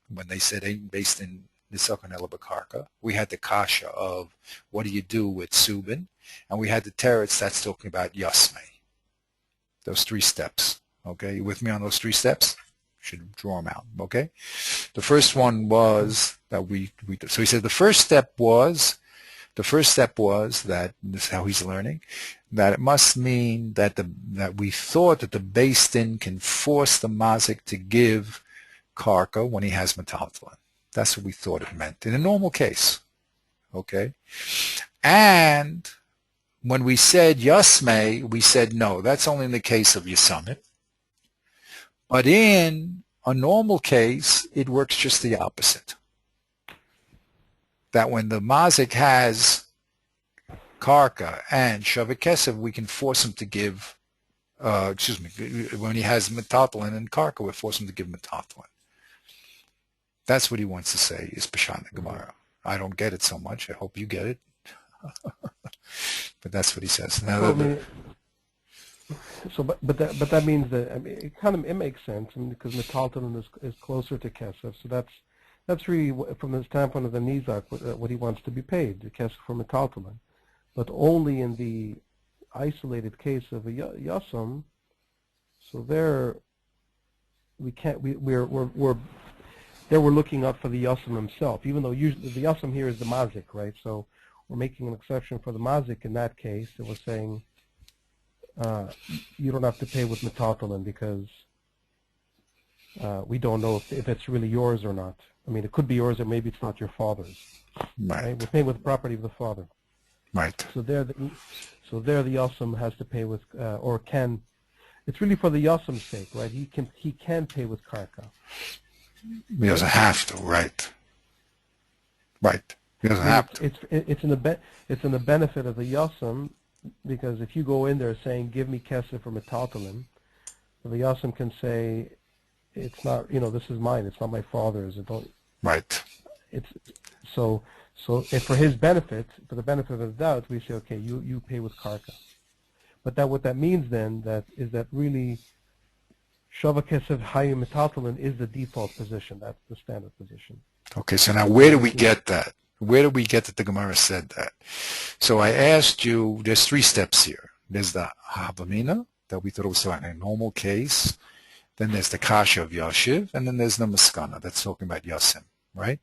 when they said based in Nisakan Elabakarka. We had the kasha of what do you do with Subin, and we had the teretz that's talking about Yasme. Those 3 steps. Okay, you with me on those 3 steps? Should draw them out. Okay. The first one was that so he said the first step was that this is how he's learning, that it must mean that we thought that the base din can force the mazik to give karka when he has metaltalin. That's what we thought it meant in a normal case. okay? And when we said Yasme, we said no. That's only in the case of Yasamim. But in a normal case, it works just the opposite. That when the mazik has karka and shavik kesef, we can force him to give, when he has metathlon and karka, we force him to give metathlon. That's what he wants to say, is Peshat Gemara. I don't get it so much. I hope you get it. But that's what he says. Now, but that means that, I mean, it makes sense, I mean, because metaltalin is closer to kesef, so that's really from the standpoint of the nizak what he wants to be paid, the kesef for metaltalin, but only in the isolated case of a yasam. So there we can't we're looking out for the yasam himself, even though usually the yasam here is the mazik, right? So we're making an exception for the mazik in that case, and we're saying you don't have to pay with metaltalin because we don't know if it's really yours or not. I mean, it could be yours, or maybe it's not your father's. Right? We're paying with the property of the father. Right. So there the yasam has to pay with, or can. It's really for the yasam's sake, right? He can pay with karka. He doesn't have to, right? Right. He doesn't have to. It's in the benefit of the yasam, because if you go in there saying, "Give me kesef for metaltalin," the yasam can say, "It's not, this is mine. It's not my father's. It don't." Right. It's so if for his benefit, for the benefit of the doubt, we say, "Okay, you pay with karka." But what that means then is that really shava kesef hayim metaltalin is the default position. That's the standard position. Okay, so now where do we get that? Where do we get that the Gemara said that? So I asked you, there's 3 steps here. There's the Havamina, that we thought it was in a normal case. Then there's the Kasha of Yashiv, and then there's the Maskana, that's talking about Yasim, right?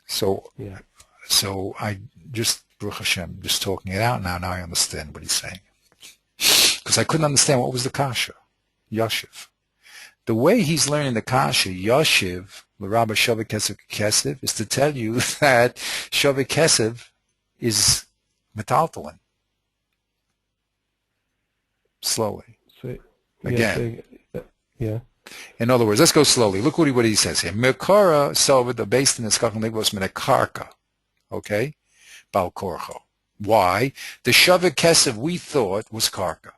So, yeah. So I just, Baruch Hashem, just talking it out now I understand what he's saying. Because I couldn't understand what was the Kasha, Yashiv. The way he's learning the Kasha, Yashiv, L'Rabba Shavik Kesef Kesef, is to tell you that Shavik Kesef is metaltalin. Slowly. Again. Yeah. In other words, let's go slowly. Look what he says here. Mekara Sovet, the based in the Skachim Ligvos Menekarka. Okay? Bal Korcho. Why? The Shavik Kesef we thought was Karka.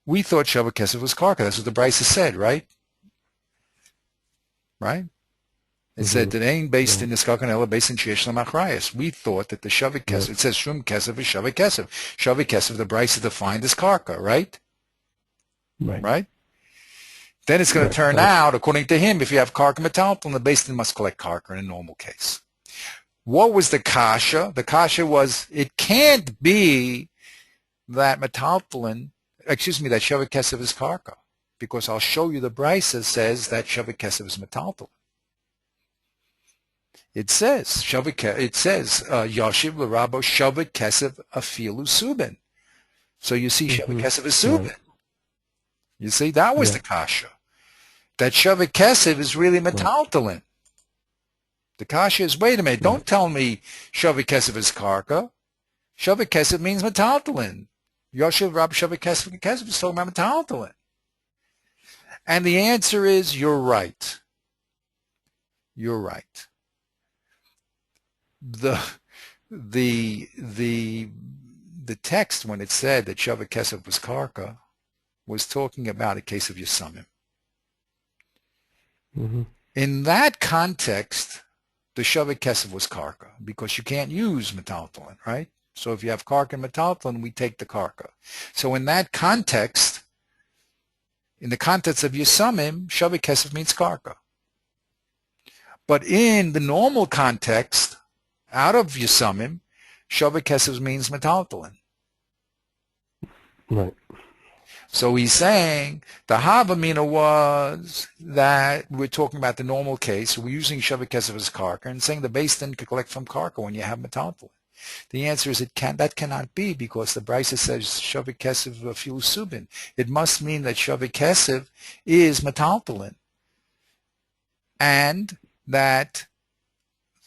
We thought Shavik Kesef was Karka. That's what the Brisa said, right? Right? It said that ain't based in the Skakanella, based in Sheish Lamachrayas. We thought that the Shavik Kesef, it says Shum Kesef is Shavik Kesef. Shavik Kesef, the Brisa is defined as Karka, right? Right? Then it's going to turn out, according to him, if you have Karka metaltalin, the Basin must collect Karka in a normal case. What was the Kasha? The Kasha was, it can't be that metaltalin, that Shavik Kesef is Karka, because I'll show you the Brisa says that Shavik Kesef is metaltalin. It says Yashiv L'Rabo Shavik Kesef Afilu Subin. So you see Shavik Kesef is Subin. You see, that was the Kasha. That Shavik Kesef is really metaltalin. The Kasha is, wait a minute, don't tell me Shavik Kesef is Karka. Shavik Kesef means metaltalin. Yashiv Rab Shavik Kesef is talking about metaltalin. And the answer is, you're right. You're right. The text, when it said that Shavik Kesef was Karka, was talking about a case of Yasamim. In that context, the Shavik Kesef was Karka, because you can't use metaltalin, right? So if you have Karka and metaltalin, we take the Karka. So in that context, in the context of Yasamim, Shavik Kesef means Karka. But in the normal context, out of Yasamim, Shavik Kesef means metaltalin. Right. So he's saying the Havamina was that we're talking about the normal case. We're using Shavik Kesef as Karka and saying the base then could collect from Karka when you have metaltalin. The answer is that cannot be, because the Brisa says Shavik Kesef Afilu Subin. It must mean that Shavik Kesef is metaltalin, and that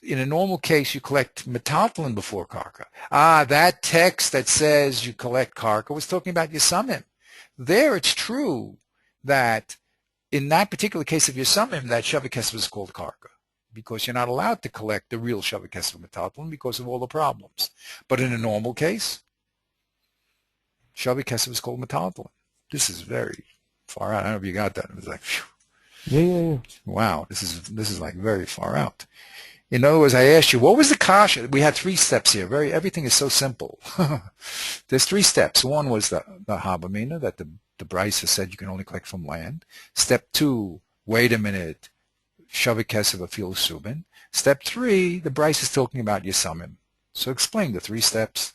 in a normal case, you collect metaltalin before karka. Ah, that text that says you collect karka was talking about yasumim. There it's true that in that particular case of yasumim, that shavakesef is called karka, because you're not allowed to collect the real shavakesef metaltalin because of all the problems. But in a normal case, shavakesef is called metaltalin. This is very far out. I don't know if you got that. It was like, phew. Yeah. Wow, this is like very far out. In other words, I asked you, what was the kasha? We had 3 steps here. Everything is so simple. There's 3 steps. One was the habamina, that the Brisa said you can only collect from land. Step 2, wait a minute, shavakesef afil subin. Step 3, the Brisa is talking about yasamim. So explain the 3 steps.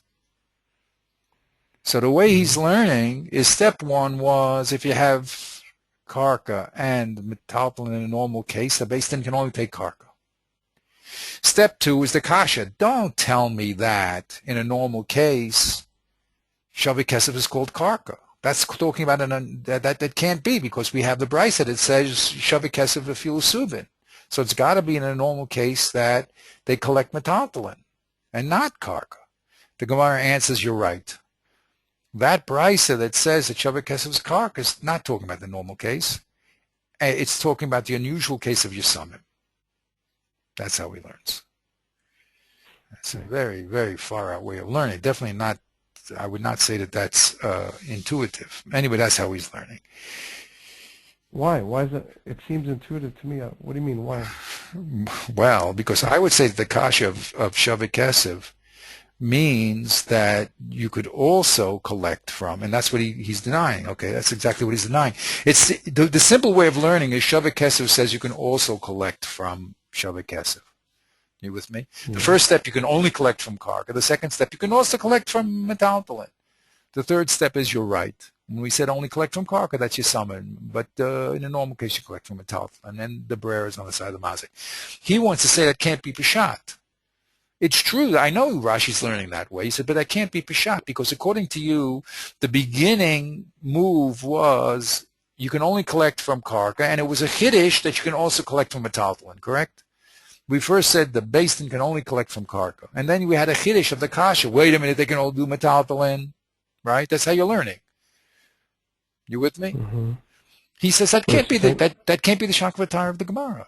So the way he's learning is step 1 was if you have karka and metaltalin in a normal case, the beis din can only take karka. Step 2 is the kasha. Don't tell me that in a normal case, shavakesef is called karka. That's talking about that can't be, because we have the brisa that says shavakesef afil subin. So it's got to be in a normal case that they collect metaltalin and not karka. The Gemara answers, you're right. That brisa that says that shavakesef is karka is not talking about the normal case. It's talking about the unusual case of yasamim. That's how he learns. That's a very, very far out way of learning. Definitely not, I would not say that that's intuitive. Anyway, that's how he's learning. Why? Why is it? It seems intuitive to me. What do you mean, why? Well, because I would say that the kasha of shavakesef means that you could also collect from, and that's what he's denying. Okay, that's exactly what he's denying. It's the simple way of learning is shavakesef says you can also collect from shavakesef. You with me? Yeah. The first step you can only collect from karka. The second step you can also collect from metaltalin. The third step is you're right. When we said only collect from karka, that's yasamim. But in a normal case you collect from metaltalin. And then the brer is on the side of the mazik. He wants to say that can't be peshat. It's true. I know Rashi's learning that way. He said, but that can't be peshat, because according to you, the beginning move was you can only collect from karka, and it was a chiddush that you can also collect from metaltalin, correct? We first said the beis din can only collect from karka, and then we had a chiddush of the kasha. Wait a minute, they can all do metaltalin, right? That's how you're learning. You with me? Mm-hmm. He says that can't be that can't be the shakvatar of the Gemara.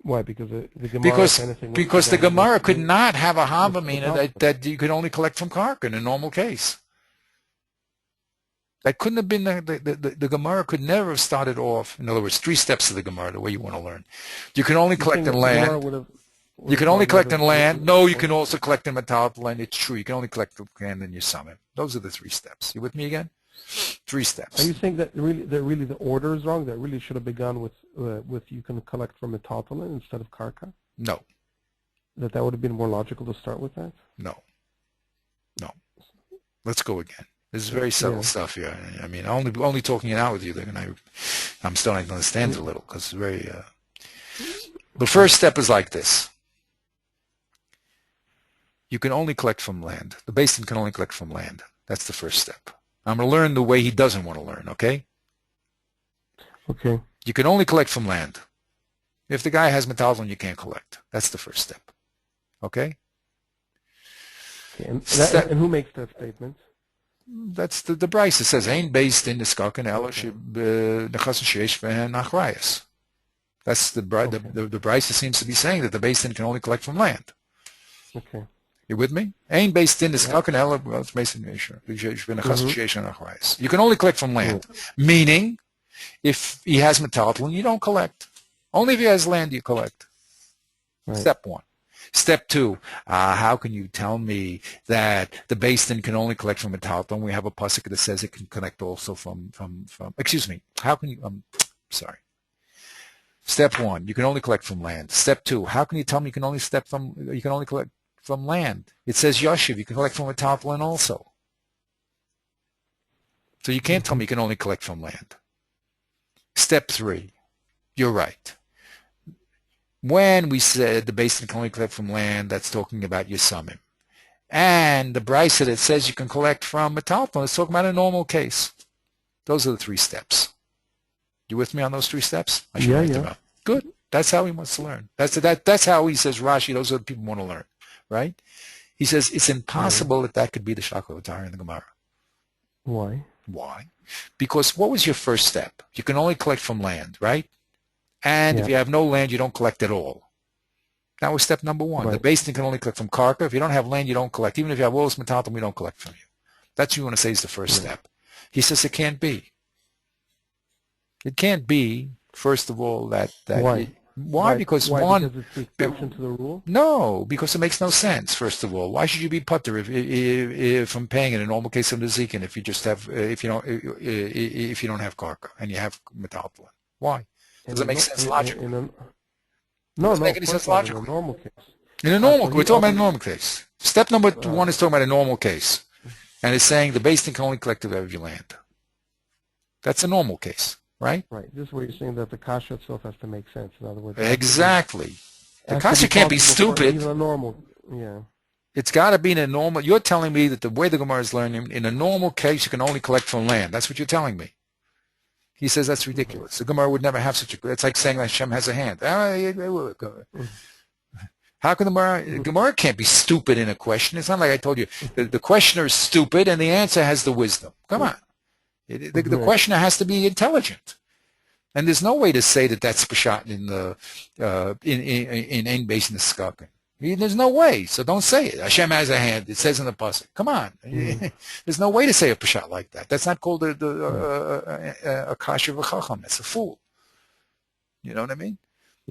Why? Because the Gemara. Because the Gemara could not have a havamina that you could only collect from karka in a normal case. That couldn't have been the Gemara could never have started off. In other words, 3 steps of the Gemara, the way you want to learn. You can only collect in land. You can only collect in land. No, you can also collect in metaltalin. It's true. You can only collect in land in yasamim. Those are the 3 steps. You with me again? 3 steps. Are you saying that really the order is wrong? That really should have begun with you can collect from metaltalin instead of karka? No. That would have been more logical to start with that? No. Let's go again. This is very subtle stuff here. I mean, only talking it out with you, I'm starting to understand it a little, because it's very. The first step is like this. You can only collect from land. The beis din can only collect from land. That's the first step. I'm going to learn the way he doesn't want to learn, okay? Okay. You can only collect from land. If the guy has metaltalin, you can't collect. That's the first step. Okay? And who makes that statement? That's the brisa. It says, "Ein beis din niskaken elo nechasen sheish v'hen achrayas." That's the brisa seems to be saying that the beis din can only collect from land. Okay. You with me? Ein beis din niskaken elo nechasen sheish v'hen achrayas. You can only collect from land. Meaning, if he has metaltalin, you don't collect. Only if he has land, you collect. Right. Step 1. Step 2, how can you tell me that the beis din can only collect from metaltalin? We have a pasuk that says it can collect also from excuse me, how can you, sorry. Step 1, you can only collect from land. Step 2, how can you tell me you can only collect from land? It says yashiv, you can collect from metaltalin also. So you can't tell me you can only collect from land. Step 3, you're right. When we said the beis din can only collect from land, that's talking about yasamim. And the brisa that says you can collect from metaltalin is talking about a normal case. Those are the 3 steps. You with me on those 3 steps? I should write them out. Good. That's how he wants to learn. That's how he says, Rashi, those are the people who want to learn, right? He says it's impossible that could be the Shakla in the Gemara. Why? Why? Because what was your first step? You can only collect from land, right? And if you have no land, you don't collect at all. That was step number one. Right. The Beis Din can only collect from karka. If you don't have land, you don't collect. Even if you have olos metatom, we don't collect from you. That's what you want to say is the first step. He says it can't be. It can't be, first of all, that Why? Why? Because Why? one. Because it's the exception to the rule? No, because it makes no sense. First of all, why should you be putter if from paying in a normal case of the zikin if you just have if you don't have karka and you have metalplan? Why? Does it make sense logically? No, make any sense logically. In a normal case. In a normal, we're talking about a normal case. Step number one is talking about a normal case, and it's saying the Beis Din can only collect of your land. That's a normal case, right? Right. This is where you're saying that the kasha itself has to make sense. In other words, exactly. The kasha can't be stupid. Even a normal, yeah. It's got to be in a normal. You're telling me that the way the Gemara is learning, in a normal case, you can only collect from land. That's what you're telling me. He says that's ridiculous. The Gemara would never have such a. It's like saying that Hashem has a hand. How can the Gemara can't be stupid in a question? It's not like I told you. The questioner is stupid and the answer has the wisdom. Come on. The questioner has to be intelligent. And there's no way to say that that's Peshat in the in Ein Beis Niskakin. There's no way, so don't say it. Hashem has a hand. It says in the pasuk. Come on, there's no way to say a peshat like that. That's not called a kasher v'chacham. It's a fool. You know what I mean?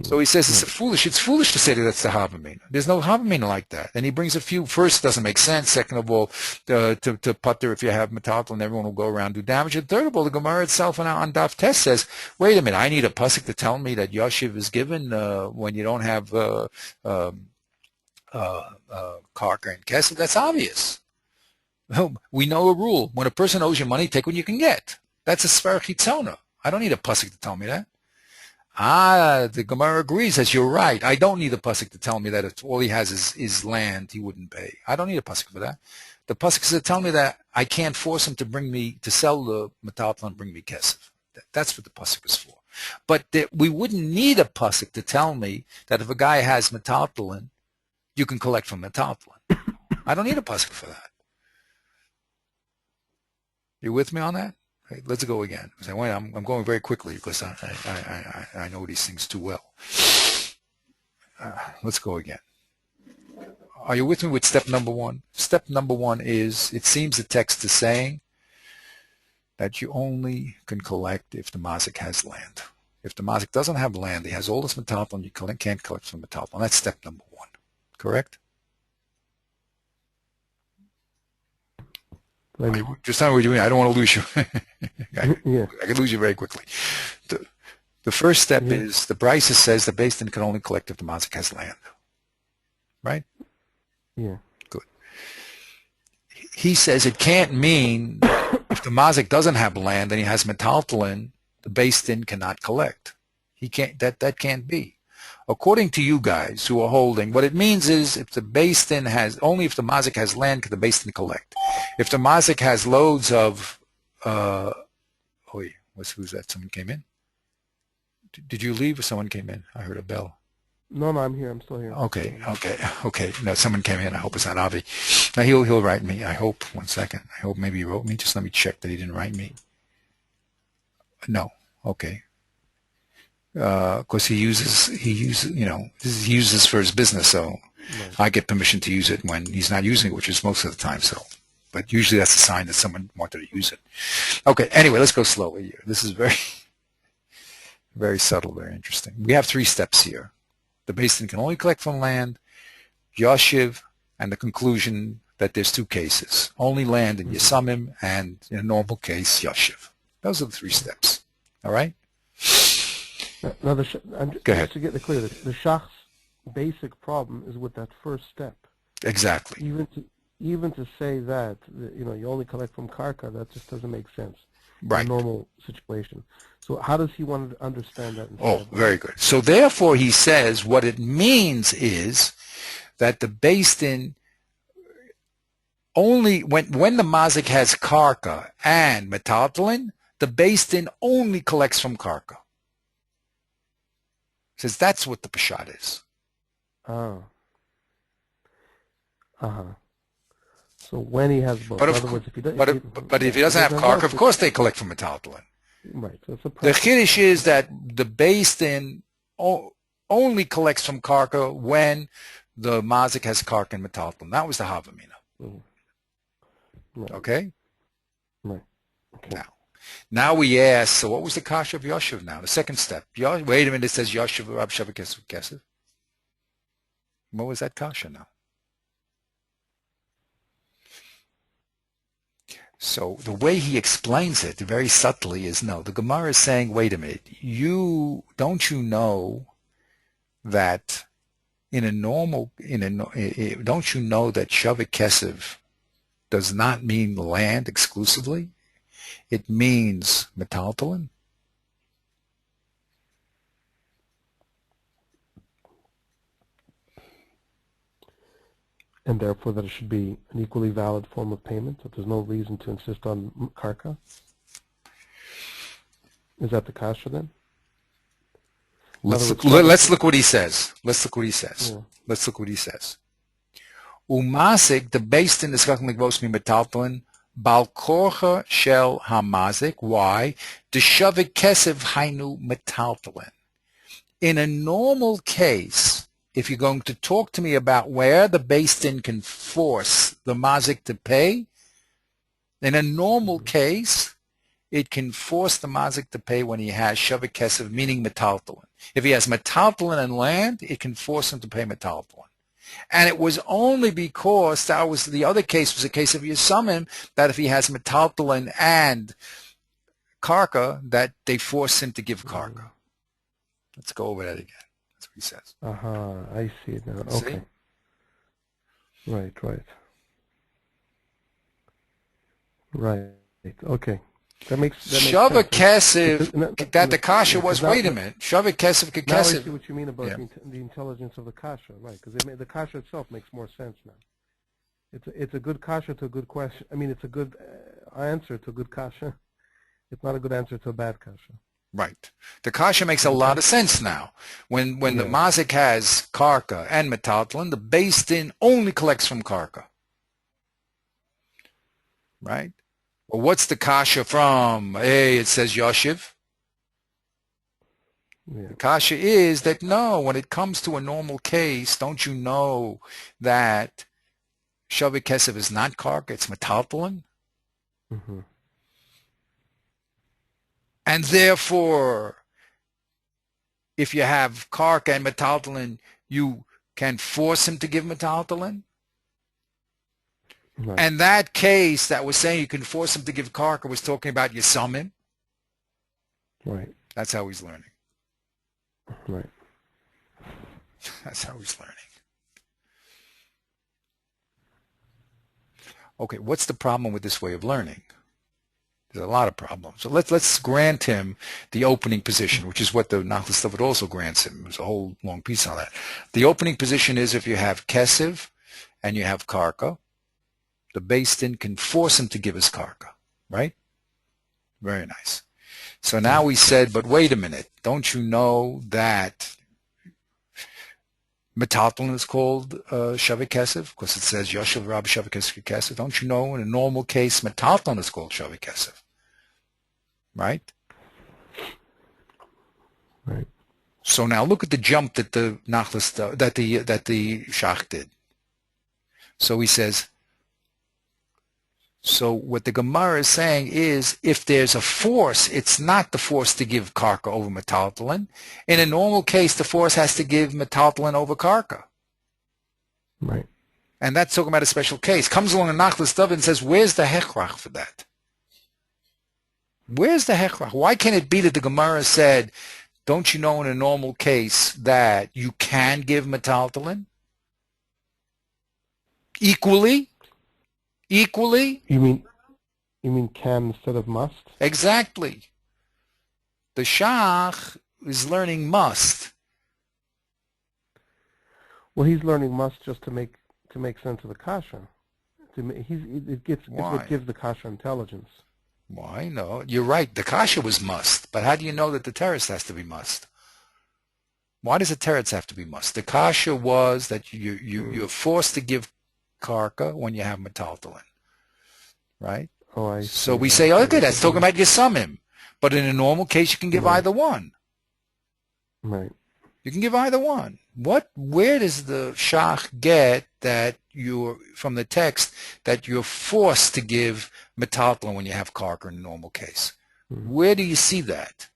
So he says it's foolish. It's foolish to say that that's the havamina. There's no havamina like that. And he brings a few. First, it doesn't make sense. Second of all, to putter if you have metaltal and everyone will go around and do damage. And third of all, the Gemara itself on Daf Tes says, wait a minute, I need a pasuk to tell me that Yashiv is given when you don't have karka and kesef. That's obvious. We know a rule. When a person owes you money, take what you can get. That's a sfer chitzona. I don't need a pasuk to tell me that. The Gemara agrees that you're right. I don't need a pasuk to tell me that if all he has is land, he wouldn't pay. I don't need a pasuk for that. The pasuk is to tell me that I can't force him to sell the metalplan and bring me kesef. That's what the pasuk is for. But we wouldn't need a pasuk to tell me that if a guy has metalplan, you can collect from metalplan. I don't need a pasuk for that. You with me on that? Okay, let's go again. I'm going very quickly because I know these things too well. Let's go again. Are you with me with step number one? Step number one is, it seems the text is saying that you only can collect if the mazik has land. If the mazik doesn't have land, he has all this metalplan, you can't collect from metalplan. That's step number one. Correct? Just tell me what you're doing. I don't want to lose you. I can lose you very quickly. The first step is the Brisa says the Beis Din can only collect if the mazik has land. Right? Yeah. Good. He says it can't mean if the mazik doesn't have land and he has metaltalin, the Beis Din cannot collect. He can't. That can't be. According to you guys who are holding, what it means is if the Beis Din has, only if the mazik has land can the Beis Din collect. If the mazik has loads of, who's that? Someone came in? Did you leave or someone came in? I heard a bell. No, I'm here. I'm still here. Okay. No, someone came in. I hope it's not Avi. Now he'll write me. I hope. 1 second. I hope maybe he wrote me. Just let me check that he didn't write me. No. Okay. Because he uses this for his business, so I get permission to use it when he's not using it, which is most of the time. So, but usually that's a sign that someone wanted to use it. Okay. Anyway, let's go slowly here. This is very, very subtle, very interesting. We have 3 steps here. The Beis Din can only collect from land, Yashiv, and the conclusion that there's 2 cases: only land in Yesamim, and in a normal case, Yashiv. Those are the 3 steps. All right. Now, Go ahead. just to get it clear, the shach's basic problem is with that first step. Exactly. Even to say that you only collect from karka, that just doesn't make sense. Right. In a normal situation. So how does he want to understand that? Very good. So therefore, he says what it means is that the Beis Din only when the mazik has karka and metaltalin, the Beis Din only collects from karka. Says that's what the Peshat is. Oh. So when he has both, But in other words, if he does, but if he doesn't have karka, of course they collect from metaltalin. Right. So it's a The chiddush is that the beis din only collects from karka when the mazik has karka and metaltalin. That was the havamina. Right. Okay. Right. Okay. Now we ask. So what was the kasha of Yoshev? Now the second step. Wait a minute. It says Yoshev Rab Sheva Kesef. What was that kasha now? So the way he explains it very subtly is no. The Gemara is saying, wait a minute. Don't you know that don't you know that Sheva Kesef does not mean land exclusively? It means metaltalin. And therefore that it should be an equally valid form of payment, that there's no reason to insist on karka? Is that the kasha then? Let's look what he says. Let's look what he says. Umasik, the beis din is chacham legvos mi metaltalin, bal korcha shel hamazik. Why? The shavik kesef hainu metaltalin. In a normal case, if you're going to talk to me about where the beis din can force the mazik to pay, in a normal case, it can force the mazik to pay when he has shavik kesef, meaning metaltalin. If he has metaltalin and land, it can force him to pay metaltalin. And it was only because the other case was a case of Yisumim, that if he has metaltalin and karka, that they force him to give karka. Let's go over that again. That's what he says. I see it now. Okay. See? Right. Okay. That makes Shava Kesef, that the kasha was, wait a minute, Shava Kesef Kesef. Now I see what you mean about the intelligence of the kasha, right? Because the kasha itself makes more sense now. It's a good kasha to a good question. I mean, it's a good answer to a good kasha. It's not a good answer to a bad kasha. Right. The kasha makes a lot of sense now. When the mazik has karka and metaltalin, the beis din only collects from karka. Right? Well, what's the kasha from? Hey, it says Yoshev. The kasha is that no, when it comes to a normal case, don't you know that Shavik Kesef is not karka, it's metaltalin? Mm-hmm. And therefore, if you have karka and metaltalin, you can force him to give metaltalin? Right. And that case that was saying you can force him to give karka was talking about Yisumim. Right. That's how he's learning. Right. That's how he's learning. Okay, what's the problem with this way of learning? There's a lot of problems. So let's grant him the opening position, which is what the Nachlas David also grants him. There's a whole long piece on that. The opening position is if you have Kesef and you have karka, the beis din can force him to give his karka, right? Very nice. So now we said, but wait a minute, don't you know that metaltalin is called Shavik Kesef? Because it says Yoshev Rab Shavik Kesef. Don't you know in a normal case metaltalin is called Shavik Kesef? Right? Right. So now look at the jump that the Nachlas that the Shach did. So he says, so what the Gemara is saying is, if there's a force, it's not the force to give karka over metaltalin. In a normal case, the force has to give metaltalin over karka. Right. And that's talking about a special case. Comes along a Nachlas David and says, where's the hechrach for that? Where's the hechrach? Why can't it be that the Gemara said, don't you know in a normal case that you can give metaltalin? Equally? You mean can instead of must? Exactly. The Shach is learning must. Well, he's learning must just to make sense of the kasha. It gives the kasha intelligence. Why? No, you're right. The kasha was must, but how do you know that the teres has to be must? Why does a teretz have to be must? The kasha was that you're forced to give karka when you have metaltalin, right? Oh, I So see. we I say, see. okay, that's talking about Yesamim. But in a normal case, you can give Right. either one. Right. You can give either one. Where does the shach get that you're, from the text, that you're forced to give metaltalin when you have karka in a normal case? Mm. Where do you see that?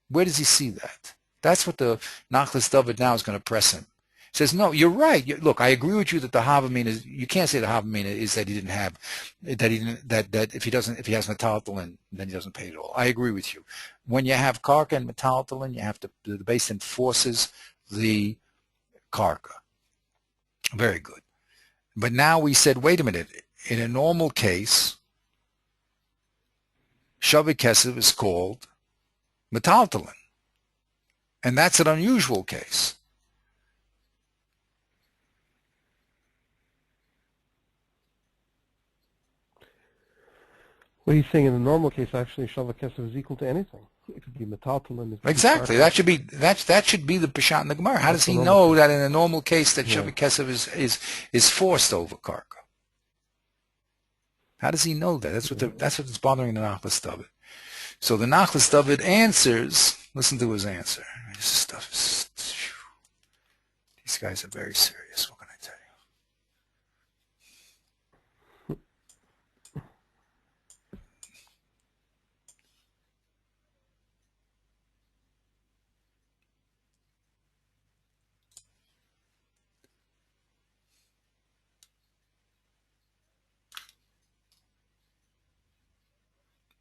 Where does he see that? That's what the Nachlas David now is going to press him. He says, no, you're right. Look, I agree with you that the Havamina is, you can't say the Havamina is that he didn't have, that he didn't, that if he has metaltalin, then he doesn't pay it all. I agree with you. When you have karka and metaltalin, you have to, the base enforces the karka. Very good. But now we said, wait a minute, in a normal case, Shavik Kesef is called metaltalin. And that's an unusual case. Well, he's saying in the normal case, actually, Shavak Kesef is equal to anything. It could be metaltalin. It could Exactly. be That should be the Peshat in the Gemara. How does That's the he normal know case. that in a normal case that Yeah. Shavik Kesef is forced over karka? How does he know that? That's what's bothering the Nachlas David. So the Nachlas David answers. Listen to his answer. This stuff is. These guys are very serious. What can I tell you?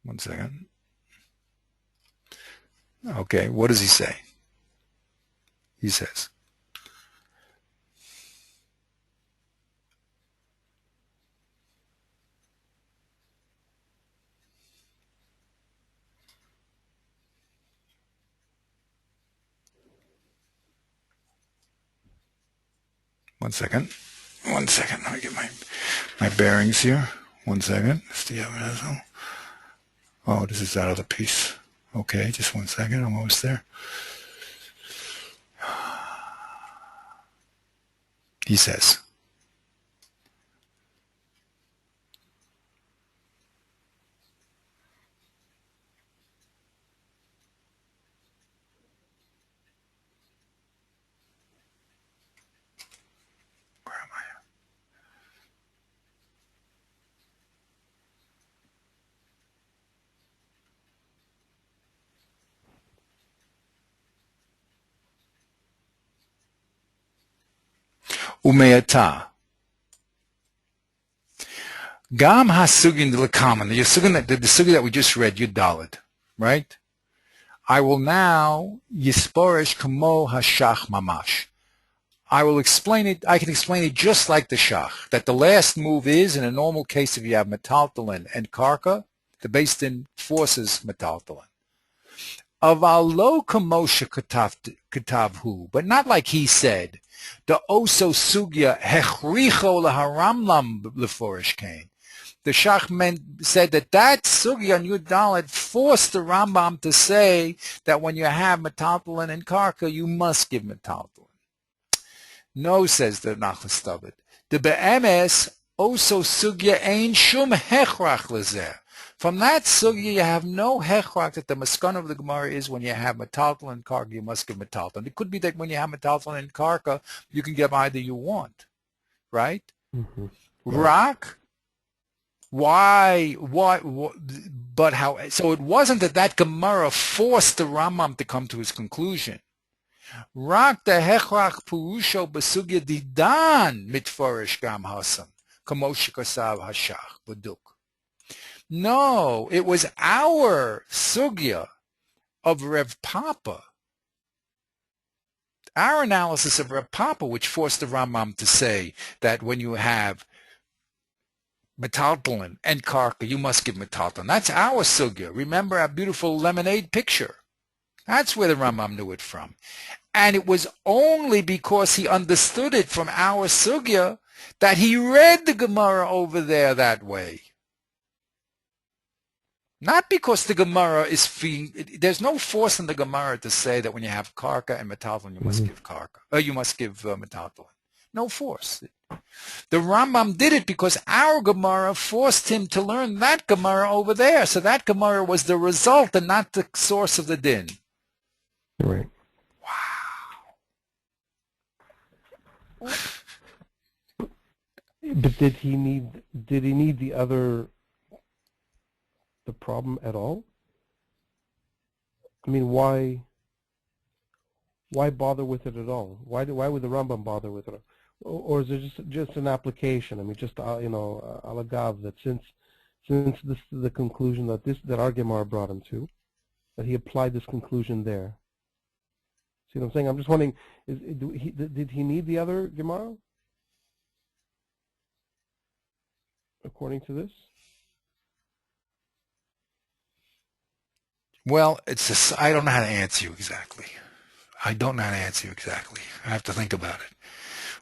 One second. Okay, what does he say? He says, one second. One second. Let me get my bearings here. One second. Oh, this is that other piece. Okay, just one second. I'm almost there. He says, where am I? Umeata. Gam hasugin l'kaman. The sugi that we just read, Yudalid, right? I will now yisporish kamo hashach mamash. I will explain it. I can explain it just like the shach. That the last move is, in a normal case, if you have metaltalin and karka, the Beis Din forces metaltalin. Avalo kamosha katavhu, but not like he said. The oso sugya hechricho laharamlam leforish kain. The Shach said that sugya on Yud Dalet forced the Rambam to say that when you have metaltalin and karka, you must give metaltalin. No, says the Nachlas David. The be'emes oso sugya ein shum hechrach lezeh. From that sugya, you have no hechrach that the maskana of the Gemara is when you have metaltalin and karka, you must give metaltalin. It could be that when you have metaltalin and karka, you can give either you want, right? Mm-hmm. Rak. Why? But how? So it wasn't that Gemara forced the Rambam to come to his conclusion. Rak the hechrach purusho besugya didan mitforish gam hasam kamosh kasav hashach baduk. No, it was our sugya of Rev Papa, our analysis of Rev Papa, which forced the Rambam to say that when you have metaltalin and karka, you must give metaltalin. That's our sugya. Remember our beautiful lemonade picture. That's where the Rambam knew it from. And it was only because he understood it from our sugya that he read the Gemara over there that way. Not because the Gemara is there's no force in the Gemara to say that when you have karka and metaltalin, you must give karka, or you must give metaltalin. No force. The Rambam did it because our Gemara forced him to learn that Gemara over there. So that Gemara was the result and not the source of the din. Right. Wow. But did he need the problem at all? I mean, why bother with it at all? Why would the Rambam bother with it? Or is it just an application? I mean, just alagav, that since this is the conclusion that our Gemara brought him to, that he applied this conclusion there. See what I'm saying? I'm just wondering, did he need the other Gemara? According to this? Well, I don't know how to answer you exactly. I don't know how to answer you exactly. I have to think about it.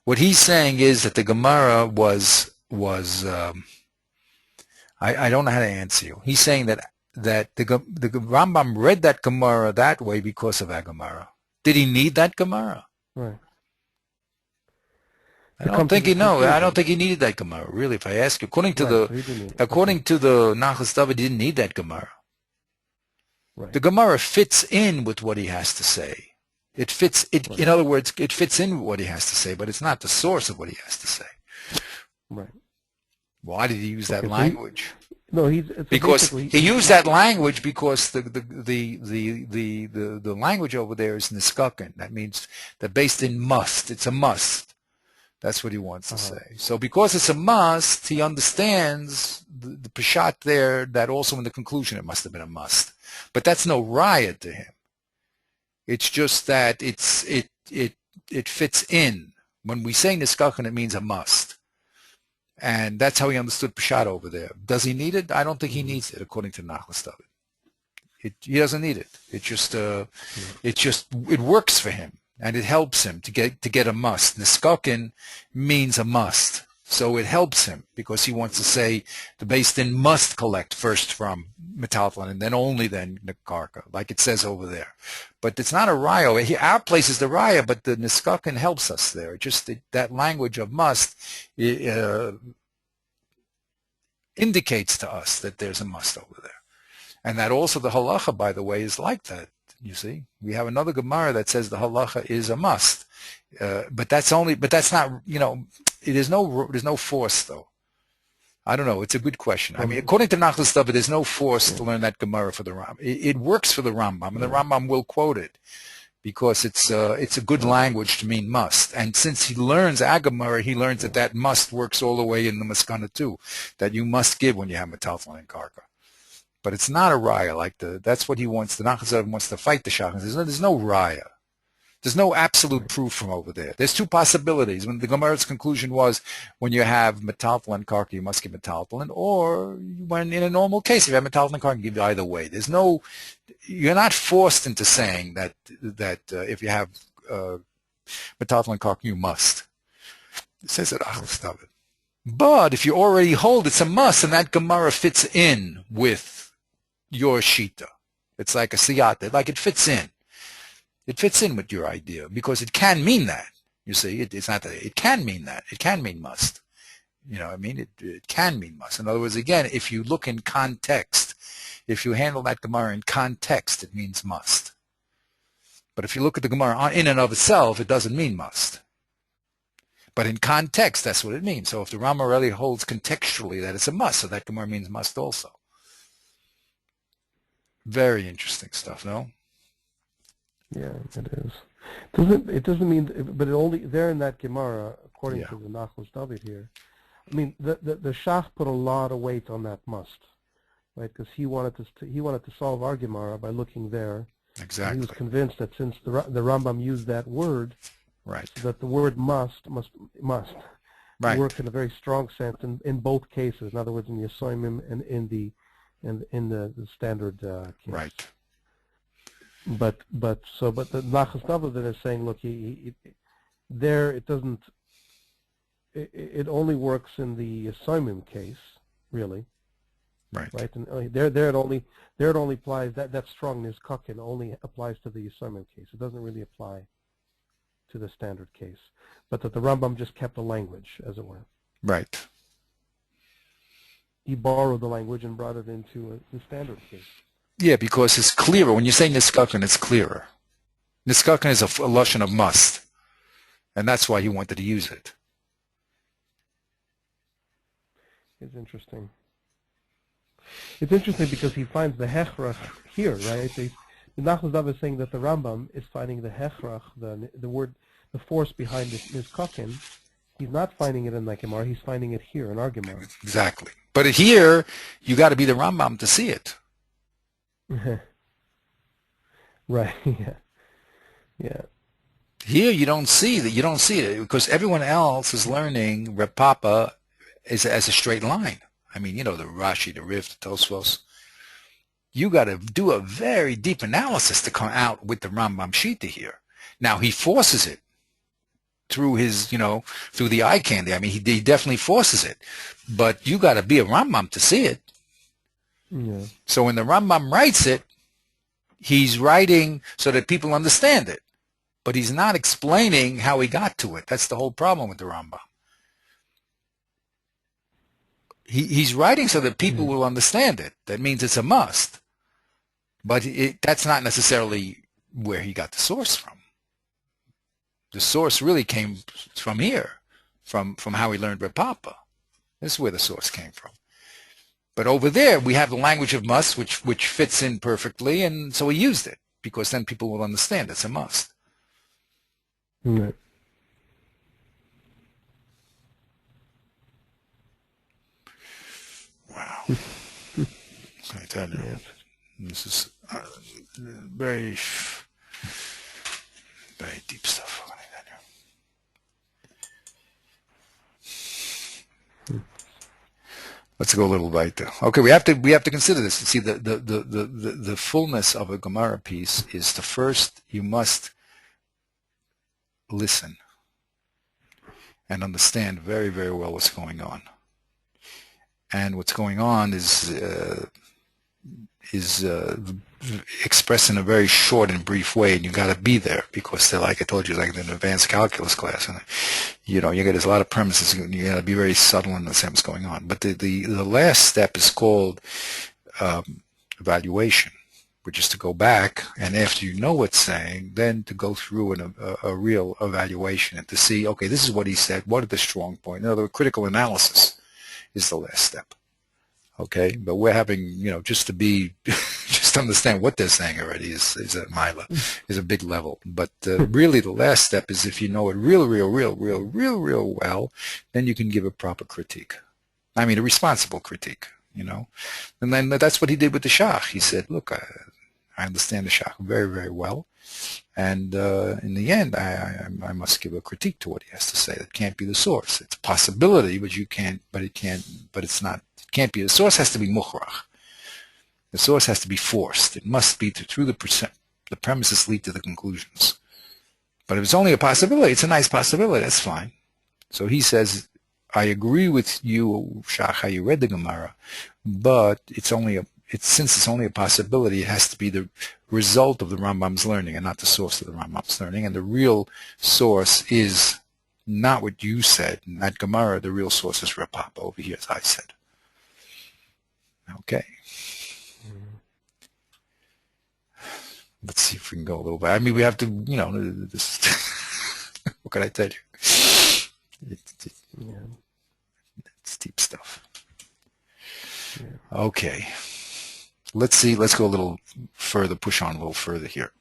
What he's saying is that the Gemara was I don't know how to answer you. He's saying that the Rambam read that Gemara that way because of that Gemara. Did he need that Gemara? Right. I don't think he needed that Gemara. Really, if I ask you, according to the Nachas David, he didn't need that Gemara. Right. The Gemara fits in with what he has to say. It fits. Right. In other words, it fits in with what he has to say, but it's not the source of what he has to say. Right. Why did he use that language? Because he used that language because the language over there is niskaken. That means that based in must. It's a must. That's what he wants to say. So because it's a must, he understands the peshat there that also in the conclusion it must have been a must. But that's no riot to him. It's just that it fits in. When we say niskaken, it means a must. And that's how he understood peshat over there. Does he need it? I don't think he needs it, according to Nachlas David. He doesn't need it. It works for him, and it helps him to get a must. Niskaken means a must, so it helps him because he wants to say the Beis Din must collect first from metaltalin and then only then the karka, like it says over there. But it's not a raya. Our place is the raya, but the niskaken helps us there. That language of must indicates to us that there's a must over there. And that also the halacha, by the way, is like that. You see, we have another Gemara that says the halacha is a must, but that's not. There's no force though. I don't know. It's a good question. I mean, according to Nachlas David, there's no force to learn that Gemara for the Rambam. It works for the Rambam, and the Rambam will quote it because it's a good language to mean must. And since he learns Gemara, he learns that must works all the way in the Maskana too, that you must give when you have metaltalin and karka. But it's not a raya that's what he wants. The Nachas David wants to fight the Shach. There's no raya. There's no absolute proof from over there. There's two possibilities. When the Gemara's conclusion was when you have metaltalin and karka, you must give metaltalin, or when in a normal case, if you have metaltalin and karka, you give either way. You're not forced into saying that if you have metaltalin and karka, you must. It says it Achas David. But if you already hold it's a must, and that Gemara fits in with your shita, it's like a siyata, like it fits in. It fits in with your idea because it can mean that. You see, it's not that it can mean that. It can mean must. You know what I mean? It can mean must. In other words, again, if you look in context, if you handle that Gemara in context, it means must. But if you look at the Gemara in and of itself, it doesn't mean must. But in context, that's what it means. So if the Rama really holds contextually that it's a must, so that Gemara means must also. Very interesting stuff, no? Yeah, it is. It doesn't mean, but it only there in that Gemara, according to the Nachlas David here. I mean, the Shach put a lot of weight on that must, right? Because he wanted to solve our Gemara by looking there. Exactly. He was convinced that since the Rambam used that word, right, that the word must right, work in a very strong sense in both cases. In other words, in the Yosoimim and in the standard case. right. But the Nachas David then is saying, look, there it doesn't. It only works in the Yosoimim case, really, Right. right? And there it only applies, that strong nizkakin only applies to the Yisrael case. It doesn't really apply to the standard case. But that the Rambam just kept the language, as it were. Right. He borrowed the language and brought it into the standard case. Yeah, because it's clearer. When you say niskakin, it's clearer. Niskakin is a lashon of must, and that's why he wanted to use it. It's interesting. It's interesting because he finds the hechrach here, right? The Nachman Dav is saying that the Rambam is finding the hechrach, the word, the force behind this nizkakin. He's not finding it in the Gemara. He's finding it here in our Gemara. Exactly. But here, you got to be the Rambam to see it. Right. Yeah. Yeah. Here, you don't see that. You don't see it because everyone else is learning Reb Papa as a straight line. I mean, the Rashi, the Rif, the Tosfos. You got to do a very deep analysis to come out with the Rambam Shita here. Now he forces it through his, through the eye candy. I mean, he definitely forces it, but you got to be a Rambam to see it. Yeah. So when the Rambam writes it, he's writing so that people understand it, but he's not explaining how he got to it. That's the whole problem with the Rambam. He's writing so that people will understand it. That means it's a must, but that's not necessarily where he got the source from. The source really came from here, from how he learned Reb Papa. This is where the source came from. But over there, we have the language of must, which fits in perfectly, and so he used it, because then people will understand it's a must. Right. Wow. I tell you, this is very, very deep stuff. Let's go a little weiter. Okay, we have to consider this. See, the fullness of a Gemara piece is you must listen and understand very, very well what's going on. And what's going on is expressed in a very short and brief way, and you got to be there because they're, like I told you, like in an advanced calculus class, and there's a lot of premises. You got to be very subtle in the sense what's going on. But the last step is called evaluation, which is to go back, and after you know what's saying, then to go through a real evaluation and to see, okay, this is what he said. What are the strong points? In other words, critical analysis is the last step. Okay, but we're having, just to understand what they're saying already is a mila, is a big level. But really the last step is if you know it real well, then you can give a proper critique. I mean, a responsible critique, And then that's what he did with the Shach. He said, look, I understand the Shach very, very well. And in the end, I must give a critique to what he has to say. That can't be the source. It's a possibility, but it's not. It can't be. The source has to be mukhrach. The source has to be forced. It must be through the premises lead to the conclusions. But if it's only a possibility, it's a nice possibility. That's fine. So he says, I agree with you, Shach, how you read the Gemara, but since it's only a possibility, it has to be the result of the Rambam's learning and not the source of the Rambam's learning. And the real source is not what you said. In that Gemara, the real source is Reb Papa over here, as I said. Okay. Let's see if we can go a little bit. I mean, we have to, what can I tell you? It's deep stuff. Yeah. Okay. Let's see. Let's go a little further, push on a little further here.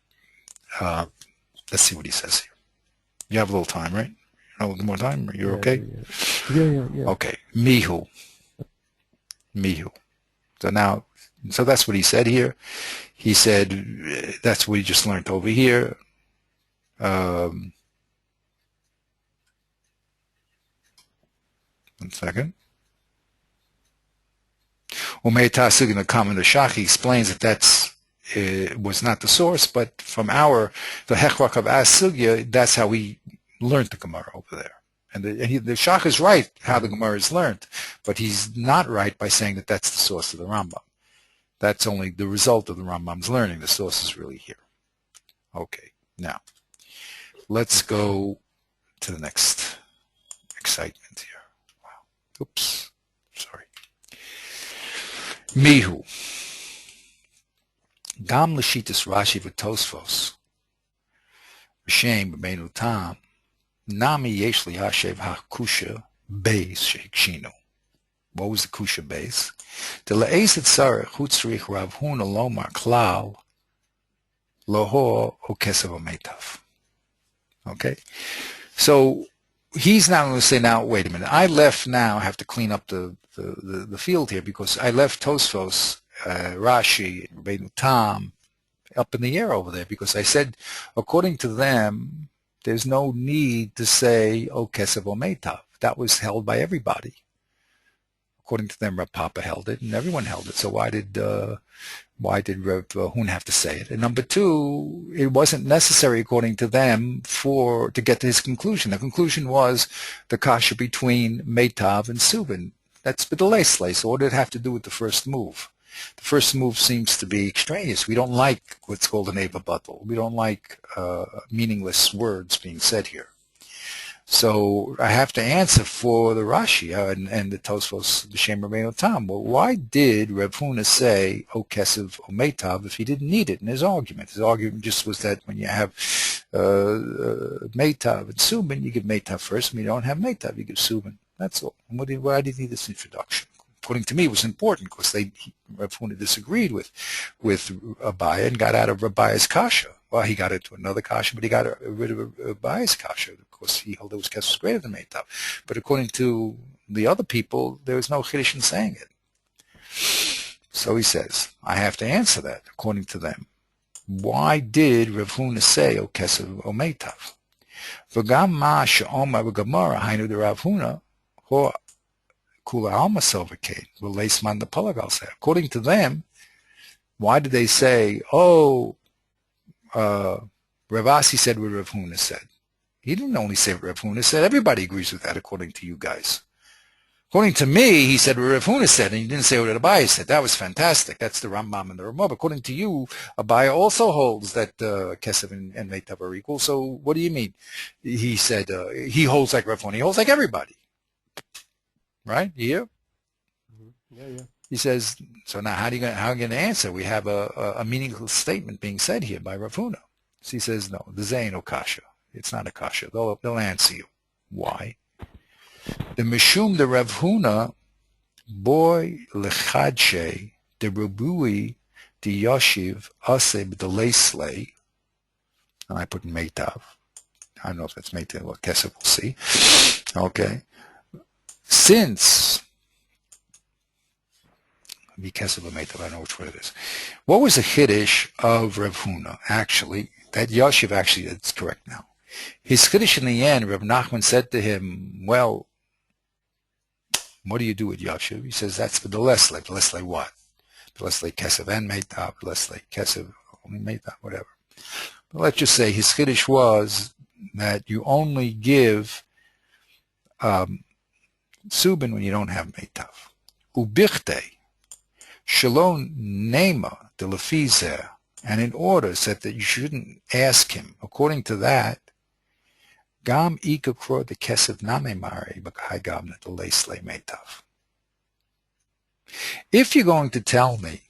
Let's see what he says here. You have a little time, right? A little more time? You're okay? Yeah. Okay. Mihu. So that's what he said here. He said, that's what he just learned over here. 1 second. Umeita Sugin, the comment of Shachi, explains that was not the source, but from the Hechrach of As Sugya, that's how we learned the Gemara over there. And the Shach is right how the Gemara is learned, but he's not right by saying that that's the source of the Rambam. That's only the result of the Rambam's learning. The source is really here. Okay, now let's go to the next excitement here. Wow. Oops. Sorry. Mihu. Gam l'shitas Rashi v'Tosfos. B'shem b'meinu tam. Nami yesh li hashev ha'kusha beis shehikshinu. What was the kusha base? The la'es et tzarech hu tzrich Rav Huna lomar klal loho o kesav omeitav. Okay? So he's now going to say, now, wait a minute. I left now, I have to clean up the field here because I left Tosfos, Rashi, Rabbeinu Tam up in the air over there because I said, according to them, there's no need to say, O Kesav O Meitav. That was held by everybody. According to them, Rav Papa held it, and everyone held it. So why did Rav Hun have to say it? And number two, it wasn't necessary, according to them, to get to his conclusion. The conclusion was the kasha between Meitav and Subin. That's B'delesle. So what did it have to do with the first move? The first move seems to be extraneous. We don't like what's called an Eva Buttel. We don't like meaningless words being said here. So I have to answer for the Rashi and the Tosfos B'Shem Rabbeinu Tam. Well, why did Reb Huna say O Kesav O Meitav if he didn't need it in his argument? His argument just was that when you have Meitav and Subin, you give Meitav first. When you don't have Meitav, you give Subin. That's all. And why did he need this introduction? According to me, it was important because Reb Huna disagreed with Abaya and got out of Abaya's kasha. Well, he got into another kasha, but he got rid of Abaya's kasha. Of course, he held that was Kesef was greater than Meitav. But according to the other people, there was no chiddush in saying it. So he says, I have to answer that, according to them. Why did Rav Huna say, O Kesef O Meitav? V'gam ma she'omar v'gamara hainu de Rav Huna ho kula alma silvercade v'leisman the palagal said. According to them, why did they say, oh, Ravasi said what Rav Huna said? He didn't only say what Rav Huna said. Everybody agrees with that, according to you guys. According to me, he said what Rav Huna said, and he didn't say what Abaya said. That was fantastic. That's the Rambam and the Ramah. According to you, Abaya also holds that Kesef and Meitav are equal. So what do you mean? He said he holds like Rav Huna. He holds like everybody. Right? You hear? Mm-hmm. Yeah. He says, so now how are you going to answer? We have a meaningful statement being said here by Rav Huna. So he says, no, the Zayin no kasha. It's not a kasha. They'll answer you. Why? The Mishum the Rav Huna, boy lechadshe, the Rabui, the Yoshiv, Aseb, the Leisle, and I put Meitav. I don't know if that's Meitav or Kesef, we'll see. Okay. Since Kesef or Meitav, I don't know which one it is. What was the chiddush of Rav Huna? Actually, that Yoshiv actually, it's correct now. His chiddush in the end, Rav Nachman said to him, well, what do you do with Yoshiv? He says, that's for the Leslie. The Leslie what? The Leslie Kesef and Meitav, the Leslie Kesef, only Meitav, whatever. But let's just say his chiddush was that you only give Subin when you don't have Meitav. Ubichte, Shalom Nema de Lefizer, and in order said that you shouldn't ask him. According to that, Gam ikakro the Kesef name mari b'kai gam the leisle Meitav. If you're going to tell me,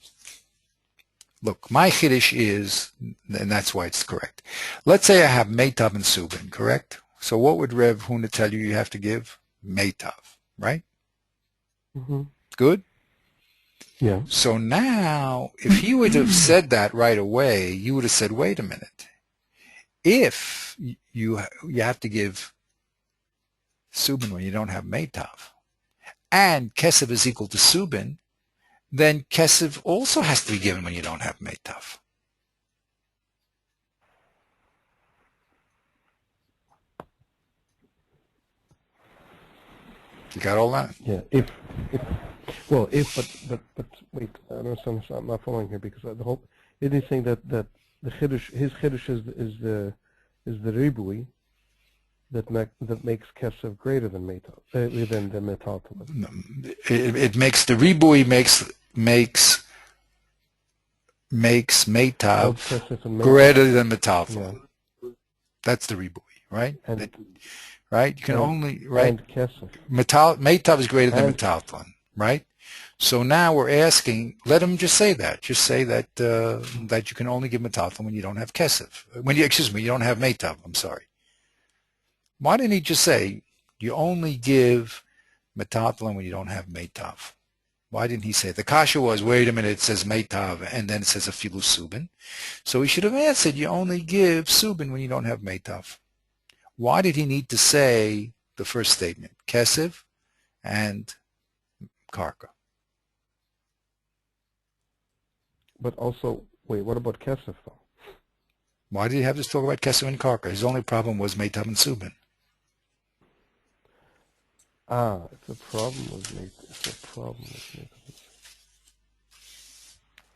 look, my chiddush is, and that's why it's correct. Let's say I have Meitav and Subin, correct? So what would Rev Huna tell you have to give? Meitav, right? Mm-hmm. Good? Yeah. So now, if he would have said that right away, you would have said, wait a minute. If you have to give Subin when you don't have Meitav, and Kesef is equal to Subin, then Kesef also has to be given when you don't have Meitav. You got all that? Yeah. But wait, I don't understand. I'm not following here because the whole isn't he saying that the chiddush, his chiddush is the ribui, that makes kesef greater than metaltalin. It makes the ribui makes meitav Of kesef and greater than metaltalin. Yeah. That's the ribui, right? And, right? You can only, right? And kesef. Meitav is greater than And- metaltalin, right? So now we're asking, let him just say that. Just say that that you can only give metaltalin when you don't have kesef. You don't have meitav, I'm sorry. Why didn't he just say you only give metaltalin when you don't have meitav? Why didn't he say it? The kasha was, wait a minute, it says meitav, and then it says afilu subin. So he should have answered, you only give subin when you don't have meitav. Why did he need to say the first statement, kesef and karka? But also, wait, what about kesef though? Why did he have to talk about kesef and karka? His only problem was meitav and subin. It's a problem with meitav.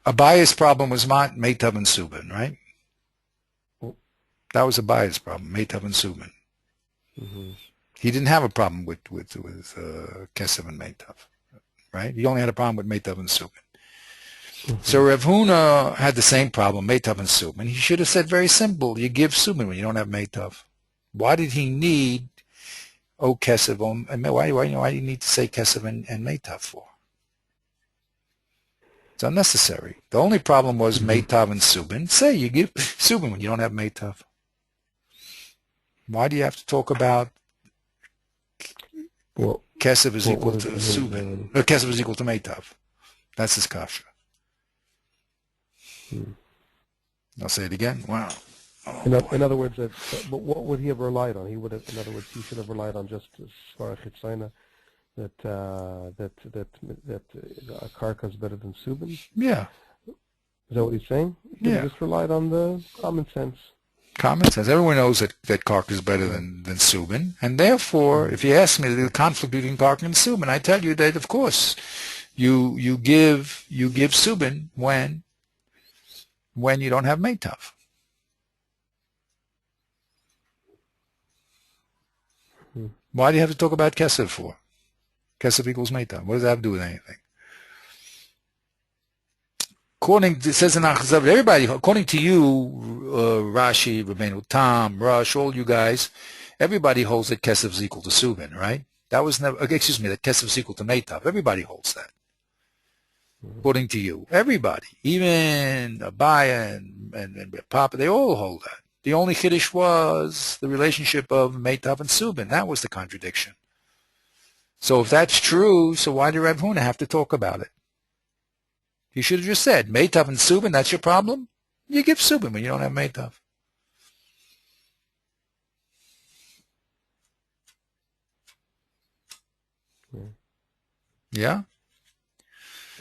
Abaya's problem was meitav and subin, right? Oh. That was Abaya's problem, meitav and subin. Mm-hmm. He didn't have a problem with kesef and meitav, right? He only had a problem with meitav and subin. Mm-hmm. So Rav Huna had the same problem, meitav and subin. He should have said very simple, you give subin when you don't have meitav. Why did he need kesef? Why do you need to say kesef and meitav for? It's unnecessary. The only problem was meitav and subin. Say you give subin when you don't have meitav. Why do you have to talk about kesef is equal to subin? Kesef is equal to meitav. That's his kasha. I'll say it again. Wow. In other words, but what would he have relied on? He would have, in other words, he should have relied on just svara chitzayna that karka is better than subin. Yeah. Is that what he's saying? He just relied on the common sense. Common sense. Everyone knows that karka is better than subin, and therefore, if you ask me the conflict between karka and subin, I tell you that of course you give subin when you don't have meitav. Why do you have to talk about kesef for? Kesef equals meitav. What does that have to do with anything? It says in Achazav, everybody, according to you, Rashi, Rabbeinu Tam, Rush, all you guys, everybody holds that kesef is equal to subin, right? That was never, that kesef is equal to meitav. Everybody holds that. According to you. Everybody. Even Abaya and Papa, they all hold that. The only chiddush was the relationship of meitav and subin. That was the contradiction. So if that's true, so why did Rav Huna have to talk about it? You should have just said, meitav and subin, that's your problem? You give subin when you don't have meitav. Yeah?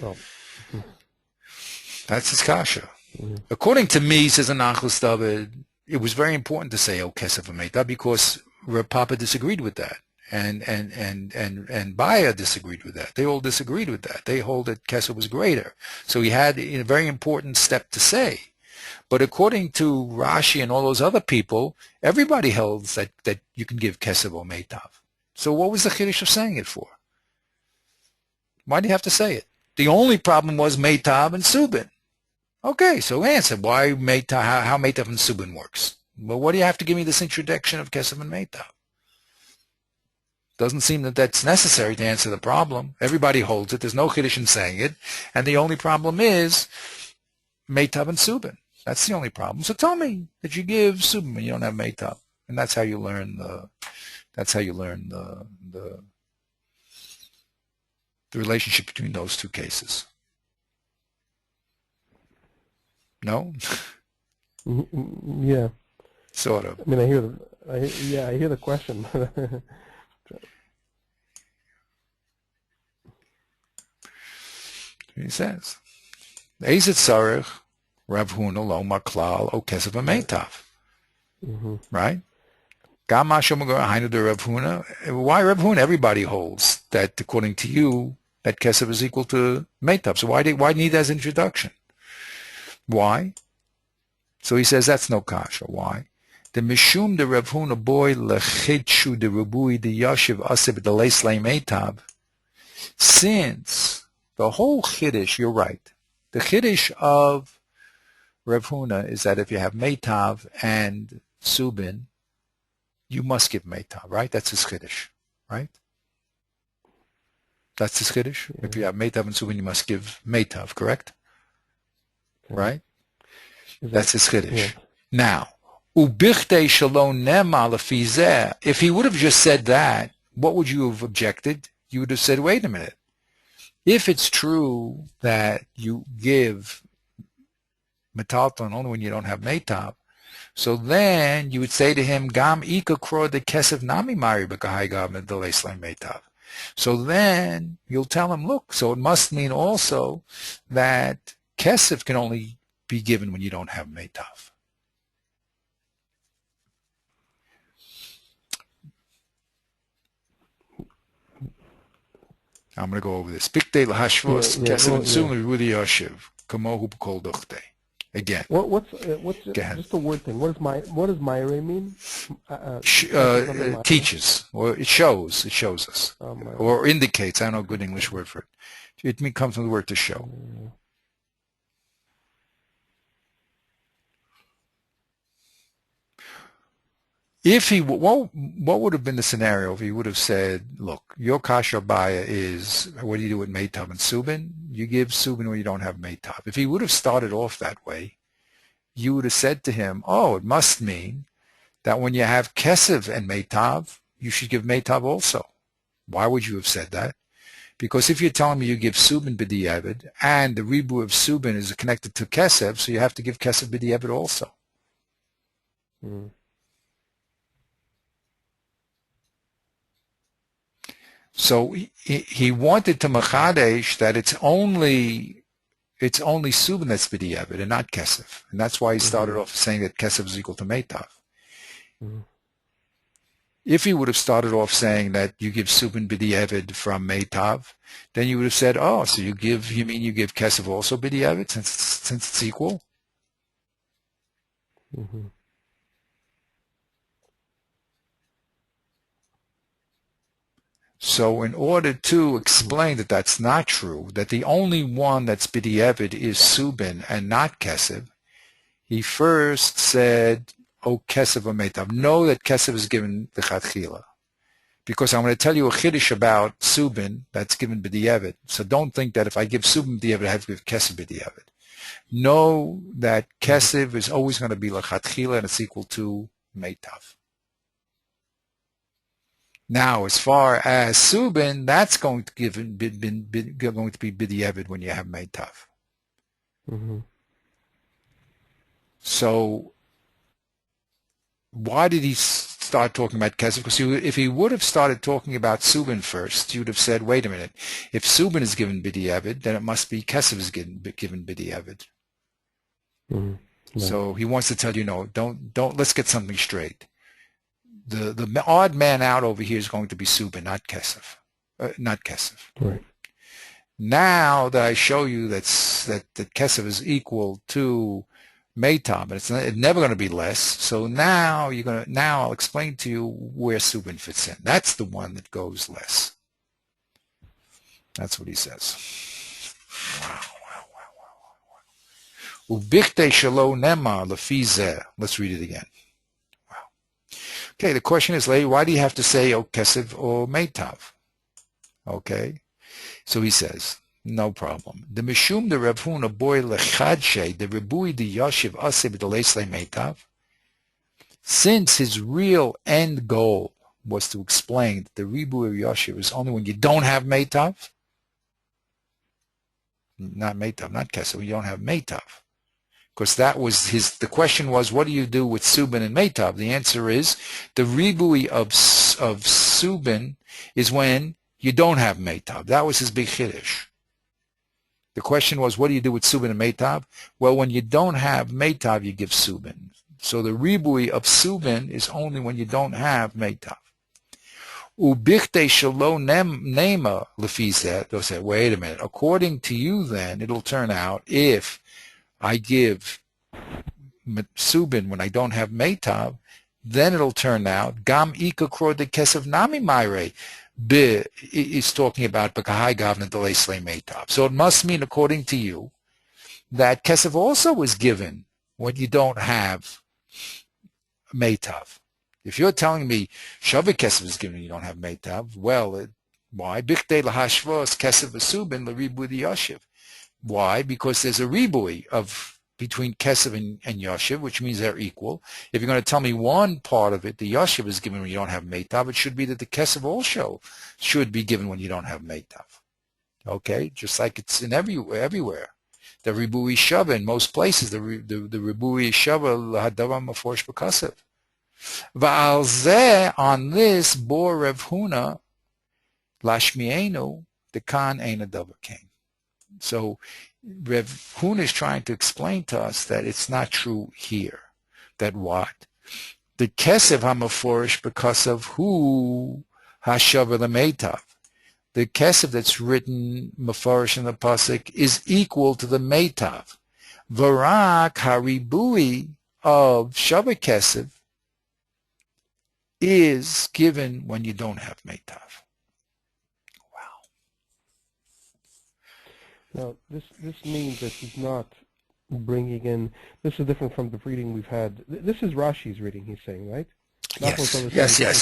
Well, that's his kasha. According to me, says Anachos David, it was very important to say kesef and meitav because Rav Papa disagreed with that. And Baya disagreed with that. They all disagreed with that. They hold that kesef was greater. So he had a very important step to say. But according to Rashi and all those other people, everybody holds that you can give kesef or meitav. So what was the chiddush of saying it for? Why do you have to say it? The only problem was meitav and subin. Okay, so answer why meitav, how meitav and subin works. Well, what do you have to give me this introduction of kesef and meitav? Doesn't seem that that's necessary to answer the problem. Everybody holds it. There's no chiddush in saying it. And the only problem is meitav and subin. That's the only problem. So tell me that you give subin when you don't have meitav. And that's how you learn the relationship between those two cases. No? Yeah. Sort of. I mean, I hear the question. He says, "Eizet sarich Rav Huna lo maklal o kesef meitav." Right? Gama shomagar hainu de Rav Huna. Why Rav Huna? Everybody holds that, according to you, that kesef is equal to meitav. So why need that as introduction? Why? So he says that's no kasha. Why? The mishum de Rav Huna boy lechidshu de rubui de yashiv asib de leislei meitav. Since the whole chiddush, you're right. The chiddush of Rav Huna is that if you have meitav and subin, you must give meitav, right? That's his chiddush, right? That's his chiddush. Yeah. If you have meitav and subin, you must give meitav, correct? Okay. Right? That's his chiddush. Yeah. Now, ubichte shalom nema lefi zeh. If he would have just said that, what would you have objected? You would have said, wait a minute. If it's true that you give metalton only when you don't have meitav, so then you would say to him, Gam ika kro de kesef nami mari b'kahai gav medaleslay meitav. So then you'll tell him, look, so it must mean also that kesef can only be given when you don't have meitav. I'm going to go over this. Bikte lahashvos kesef and sum really yashiv kamohu b'kol duchte. Again. What's just a word thing? What does Myre mean? Teaches, or it shows us, or indicates. I don't know a good English word for it. It comes from the word to show. If he, what would have been the scenario if he would have said, look, your kasha baya is, what do you do with meitav and subin? You give subin when you don't have meitav. If he would have started off that way, you would have said to him, oh, it must mean that when you have kesef and meitav, you should give meitav also. Why would you have said that? Because if you're telling me you give subin b'diavad, and the ribu of subin is connected to kesef, so you have to give kesef b'diavad also. Mm. So he wanted to machadesh that it's only subin that's b'diavad and not kesef, and that's why he started off saying that kesef is equal to meitav. Mm-hmm. If he would have started off saying that you give subin b'diavad from meitav, then you would have said, oh, so you mean you give kesef also b'diavad since it's equal? Mm-hmm. So in order to explain that that's not true, that the only one that's b'diavad is subin and not kesef, he first said, oh, kesef or meitav. Know that kesef is given l'chatchila. Because I'm going to tell you a chiddush about subin that's given b'diavad. So don't think that if I give subin b'diavad, I have to give kesef b'diavad. Know that kesef is always going to be l'chatchila and it's equal to meitav. Now, as far as subin, that's going to be b'diavad when you have meitav. Mm-hmm. So, why did he start talking about kesef? Because if he would have started talking about subin first, you would have said, wait a minute, if subin is given b'diavad, then it must be kesef is given b'diavad. Mm-hmm. Yeah. So he wants to tell you, no, don't. Let's get something straight. The odd man out over here is going to be subin, not kesef, not kesef. Right. Now that I show you that kesef is equal to meitav, but it's never going to be less. So now I'll explain to you where subin fits in. That's the one that goes less. That's what he says. Wow. Ubichte shelo nema lefi zeh. Let's read it again. Okay, the question is, why do you have to say, oh, kesef or meitav? Okay, so he says, no problem. The mishum de Rav Huna boy lechadshe the ribui de yashiv asib de leislei meitav. Since his real end goal was to explain that the ribui of yashiv is only when you don't have meitav, not meitav, not kesef, when you don't have meitav. Because that was the question was, what do you do with subin and meitav? The answer is, the ribui of subin is when you don't have meitav. That was his big chiddush. The question was, what do you do with subin and meitav? Well, when you don't have meitav, you give subin. So the ribui of subin is only when you don't have meitav. Ubichte shelo nema lefi zeh. They'll say, wait a minute. According to you, then, it'll turn out if I give subin when I don't have meitav, then it'll turn out Gam Ika Kro de Kesef Nami Maire is talking about Bakahai Gavna Delesle Metab. So it must mean, according to you, that Kesef also is given when you don't have Meitav. If you're telling me Shavik Kesef is given when you don't have Meitav, well, why? Bichtei lahashvos Kesef Asubin l'ribu di Yashiv. Why? Because there's a ribui of between Kesef and Yashiv, which means they're equal. If you're going to tell me one part of it, the Yashiv is given when you don't have Meitav, it should be that the Kesef also should be given when you don't have Meitav. Okay? Just like it's in everywhere. The ribui shava in most places, the ribui shava lahadavam aforsh b'kasev. Va'al zeh, on this, bor Rev Huna lashmienu dekan ein adavar kain. So Rev Huna is trying to explain to us that it's not true here. That what? The kesef hamaforish because of who hashava lemeitav. The kesef that's written mafarish in the pasuk is equal to the meitav. Varak haribui of shava kesef is given when you don't have meitav. Now, this means that he's not bringing in. This is different from the reading we've had. This is Rashi's reading. He's saying, right? Yes.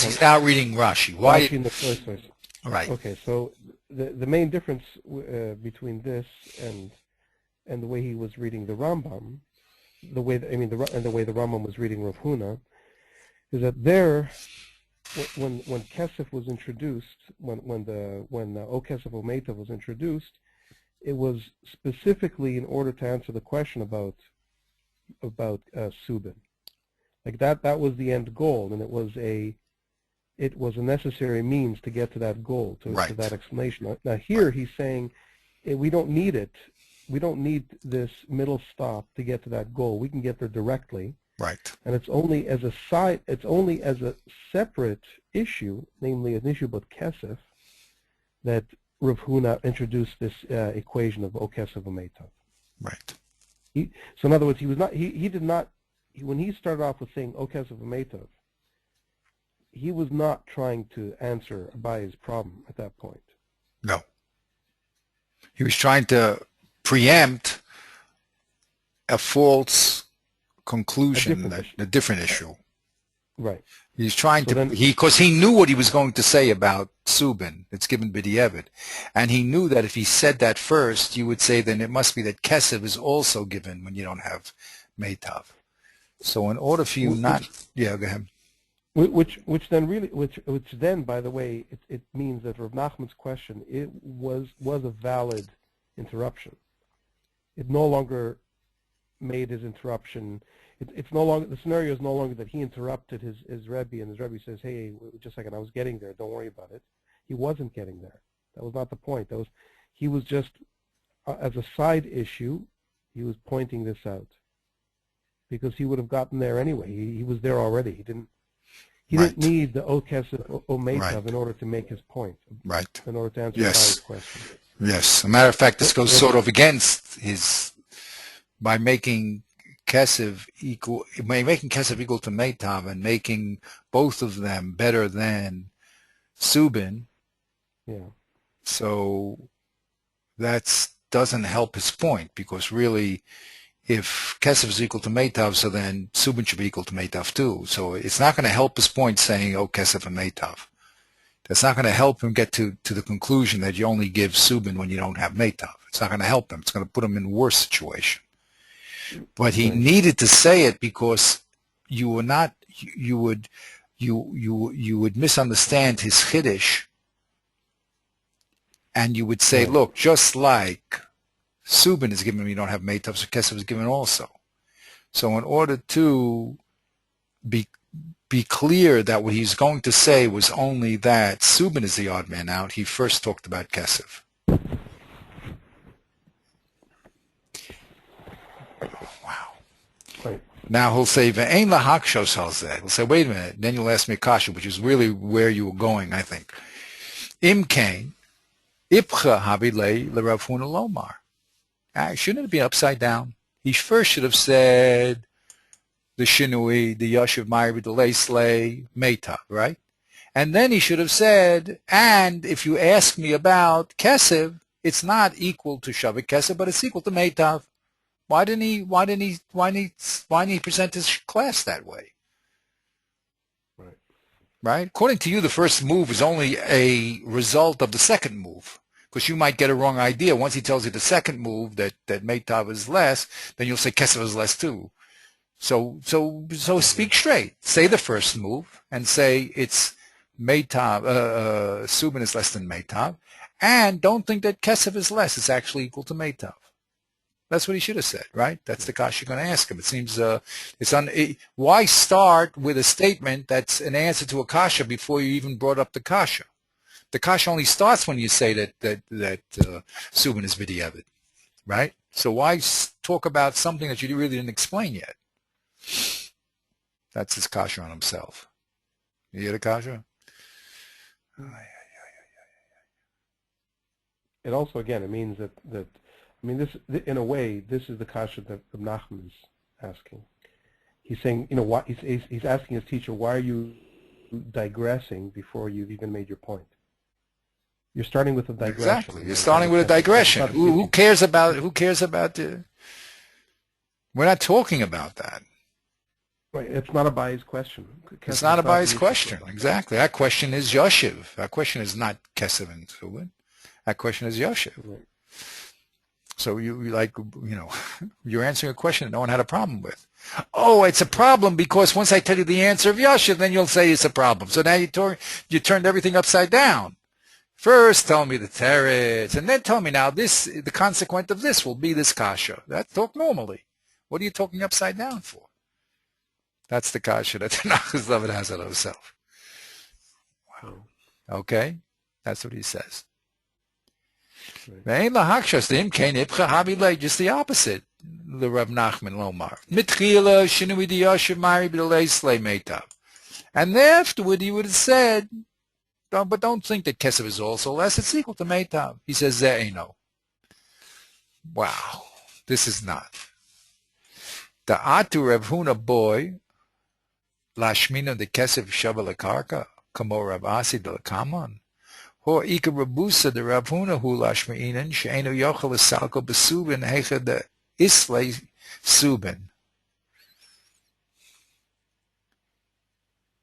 He's now reading Rashi. Why? Rashi in the first place. Right. Okay. So the main difference between this and the way he was reading the Rambam, the way the Rambam was reading Rav Huna, is that there, when Kesef was introduced, when O Kesef O Meitav was introduced, it was specifically in order to answer the question about Subin. Like that was the end goal, and it was a necessary means to get to that goal, to that explanation. Now here he's saying we don't need it. We don't need this middle stop to get to that goal. We can get there directly. Right. And it's only as a separate issue, namely an issue about Kesef, that Rav Huna introduced this equation of O Kesef Meitav. Right. So in other words, he did not, when he started off with saying O Kesef Meitav, he was not trying to answer Abaye's problem at that point. No. He was trying to preempt a false conclusion, a different issue. Right. He's trying because he knew what he was going to say about Subin. It's given B'diavad. And he knew that if he said that first, you would say then it must be that Kesef is also given when you don't have Meitav. So in order for you not... Yeah, go ahead. Which then, by the way, it means that Rav Nachman's question, it was a valid interruption. It no longer made his interruption... It's no longer, the scenario is no longer that he interrupted his Rebbe, and his Rebbe says, hey, just a second, I was getting there, don't worry about it. He wasn't getting there. That was not the point. He was just, as a side issue, he was pointing this out. Because he would have gotten there anyway. He was there already. He didn't need the O Kesef O Meitav in order to make his point. Right. In order to answer his question. Yes. As a matter of fact, this goes sort of against by making Kesef equal to Meitav and making both of them better than Subin. Yeah. So that doesn't help his point, because really, if Kesef is equal to Meitav, so then Subin should be equal to Meitav too. So it's not going to help his point saying, oh, Kesef and Meitav. That's not going to help him get to the conclusion that you only give Subin when you don't have Meitav. It's not going to help him. It's going to put him in a worse situation. But he needed to say it because you would misunderstand his chiddush, and you would say, look, just like Subin is given when you don't have Meitav, so Kesef is given also. So in order to be clear that what he's going to say was only that Subin is the odd man out, he first talked about Kesef. Right. Now he'll say, "Ve'ein lahakshos halzeh." He'll say, "Wait a minute." Then you'll ask me a kasha, which is really where you were going, I think. Im kain ipcha habilei l'Rav Huna lomar. Shouldn't it be upside down? He first should have said, the shinui, the yashiv ma'ir b'delei slay meitav, right? And then he should have said, and if you ask me about Kesef, it's not equal to Shavik Kesef, but it's equal to Meitav. Why didn't he present his class that way? Right? According to you, the first move is only a result of the second move. Because you might get a wrong idea. Once he tells you the second move that Meitav is less, then you'll say Kesef is less too. So speak straight. Say the first move and say it's Meitav, Subin is less than Meitav, and don't think that Kesef is less. It's actually equal to Meitav. That's what he should have said, right? That's the kasha you're going to ask him. It seems why start with a statement that's an answer to a kasha before you even brought up the kasha? The kasha only starts when you say that Subin is B'diavad, right? So why talk about something that you really didn't explain yet? That's his kasha on himself. You hear the kasha? It also, again, it means that I mean, this in a way, this is the kasha that Nachman is asking. He's saying, why he's asking his teacher, why are you digressing before you've even made your point? You're starting with a digression. Exactly. You're starting with a digression. Who cares about the? We're not talking about that. Right. It's not a biased question. It's not a biased question. Exactly. That question is Yoshev. That question is not Kesef and Subin. That question is Yoshev. Right. So you're answering a question that no one had a problem with. Oh, it's a problem because once I tell you the answer of Yoshev, then you'll say it's a problem. So now you turned everything upside down. First tell me the teretz, and then tell me now the consequent of this will be this kasha. That talk normally. What are you talking upside down for? That's the kasha that the Nachas David has on himself. Wow. Okay? That's what he says. Right. Just the opposite. The Rav Nachman Lomar. And afterward he would have said, but don't think that Kesef is also less. It's equal to Meitav. He says, Ze'eno. Wow. This is not. The Atu Rav Huna boy, Lashmina de Kesef Shava Lakarka, Kamo Rav Asi de Lakamon. Or Ika Rabusa de Rav Huna hu Lashminan, She'enu Yochel Salko Besubin, Hecha de Islay Subin.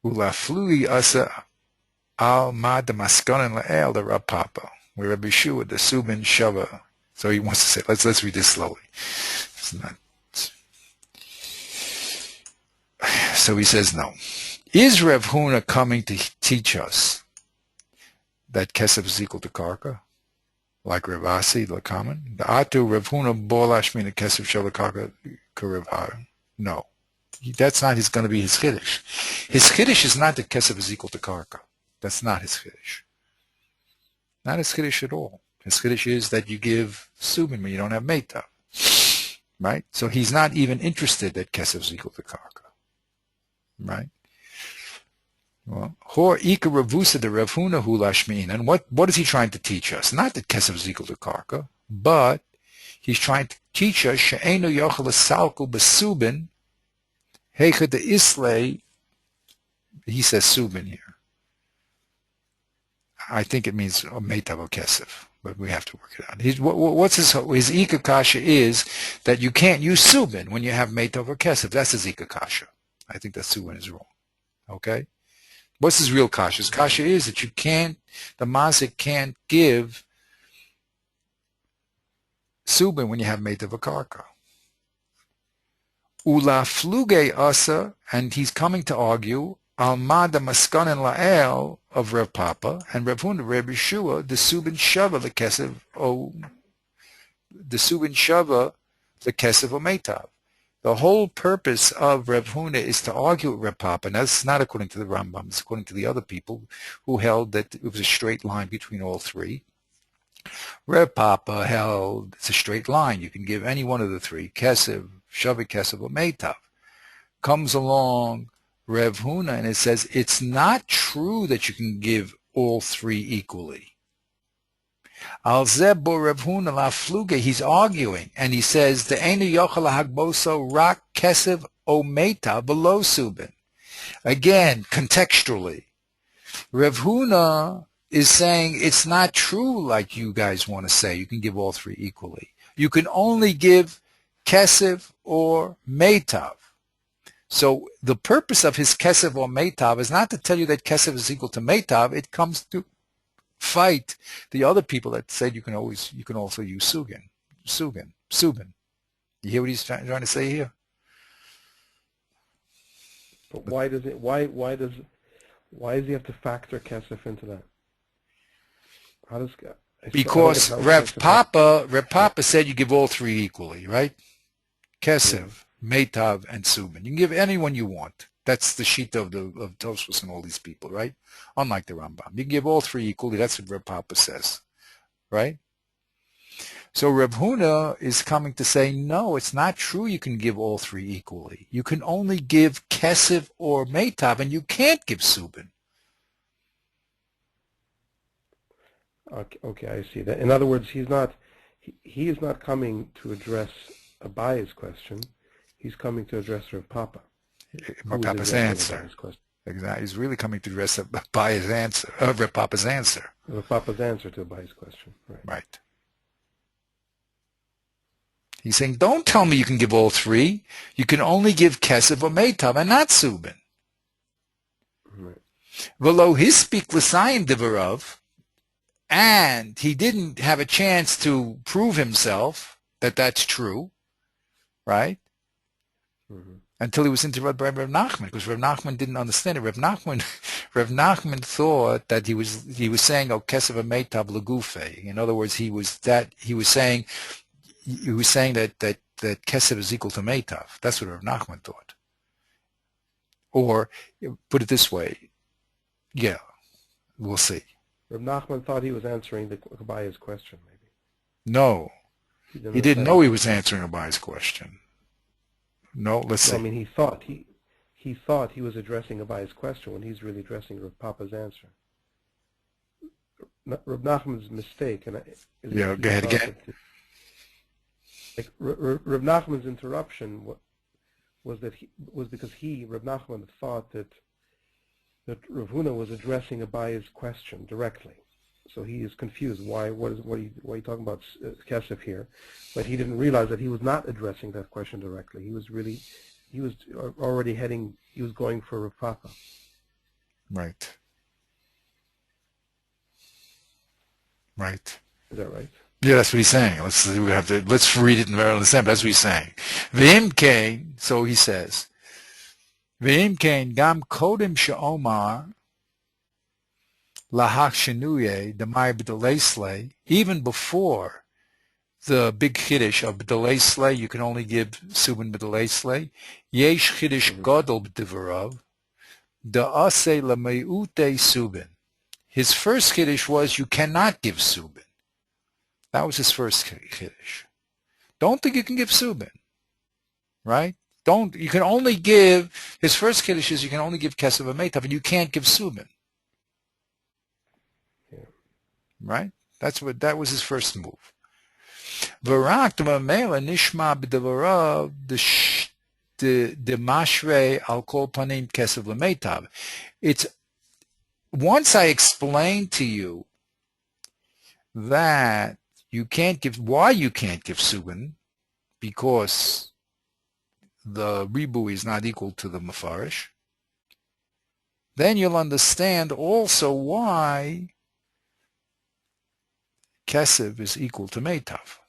Ulaflui Asa Al Ma de Maskonin La'el de Rav Papa. Where Rabbi Shua de Subin Shava. So he wants to say, let's read this slowly. It's not. So he says no. Is Rav Huna coming to teach us that Kesef is equal to Karka? Like Rav Asi, Lakaman? The Atu Rav Huna Bolash mean Kesef Shel Karka Karav. No. That's not going to be his Chiddush. His Chiddush is not that Kesef is equal to Karka. That's not his Chiddush. Not his Chiddush at all. His Chiddush is that you give Subin when you don't have Meitav. Right? So he's not even interested that Kesef is equal to Karka. Right? Well, Hor Ika Ravusa de Rav Huna hu Lashmin. And what is he trying to teach us? Not that Kesef is equal to Karka, but he's trying to teach us She'enu Yochel Salku Besubin Hecha de Islay. He says Subin here. I think it means Meitav or Kesef, but we have to work it out. What's his Ika Kasha is that you can't use Subin when you have Meitav or Kesef. That's his Ika Kasha. I think that Subin is wrong. Okay? What's his real kasha? His kasha is that the mazik can't give subin when you have meitav akarka. Ula fluge asa, and he's coming to argue alma da maskanen la'el of Rav Papa and Rav Huna Rav Yeshua the subin shava the kesev o the subin shava the kesev o meitav. The whole purpose of Rav Huna is to argue with Rav Papa, and that's not according to the Rambam, it's according to the other people who held that it was a straight line between all three. Rav Papa held it's a straight line. You can give any one of the three, Kesev, Shavik Kesev, or Meitav. Comes along Rav Huna, and it says it's not true that you can give all three equally. Al Zebo Rav Huna la fluge, he's arguing, and he says the Einu Yochel Hagboso Rak Kesev o Meitav below Subin. Again, contextually, Rav Huna is saying it's not true like you guys want to say. You can give all three equally. You can only give Kesef or Meitav. So the purpose of his Kesef or Meitav is not to tell you that Kesef is equal to Meitav. It comes to fight the other people that said you can also use Subin. You hear what he's trying to say here? But why does he have to factor Kesef into that? How does Because Rev Papa said you give all three equally, right? Kesef, Meitav, and Subin. You can give anyone you want. That's the sheet of Tosfos and all these people, right? Unlike the Rambam. You can give all three equally. That's what Rev Papa says, right? So Rev Huna is coming to say, no, it's not true you can give all three equally. You can only give Kesef or Meitav, and you can't give Subin. Okay, I see that. In other words, he is not coming to address Abaye's question. He's coming to address Rav Papa. Rav Papa's answer. Exactly. He's really coming to address Abaye's answer, Rav Papa's answer. Rav Papa's answer to Abaye's question. Right. He's saying, don't tell me you can give all three. You can only give Kesef or Meitav and not Subin. Right. V'lo hispik l'sayim divarav, and he didn't have a chance to prove himself that that's true, right? Mm-hmm. Until he was interrupted by Rav Nachman, because Rav Nachman didn't understand it. Rav Nachman thought that he was saying, "Oh, Kesef or Meitav legufe." In other words, he was saying that Kesef is equal to Meitav. That's what Rav Nachman thought. Or, put it this way, yeah, we'll see. Rav Nachman thought he was answering the Abaye's question, maybe. No, he didn't know he was answering Abaye's question. No, let's see. I mean, he thought he was addressing Abaye's question when he's really addressing Rav Papa's answer. Rav Nachman's mistake, and go ahead again. Rav Nachman's interruption was because Rav Nachman thought that Rav Huna was addressing Abaye's question directly. So he is confused. Why are you talking about Kesef here? But he didn't realize that he was not addressing that question directly. He was going for Rav Papa. Right. Right. Is that right? Yeah, that's what he's saying. Let's read it and understand. That's what he's saying. V'im kain, so he says, V'im kain gam kodim she'omar lahach shenuye demai b'delei slay. Even before the big chiddush of b'delei slay, you can only give subin b'delei slay. Yesh chiddush gadol b'divarav da'aseh lameute subin. His first chiddush was you cannot give subin. That was his first chiddush. Don't think you can give subin, right? You can only give, his first chiddush is you can only give kesef and meitav, and you can't give subin. Yeah. Right? That was his first move. V'rak d'mamela nishma b'devarav the mashre al kol panim kesef l'meitav. It's, once I explained to you that why you can't give subin, because the ribu is not equal to the mafarish, then you'll understand also why kesef is equal to meitav.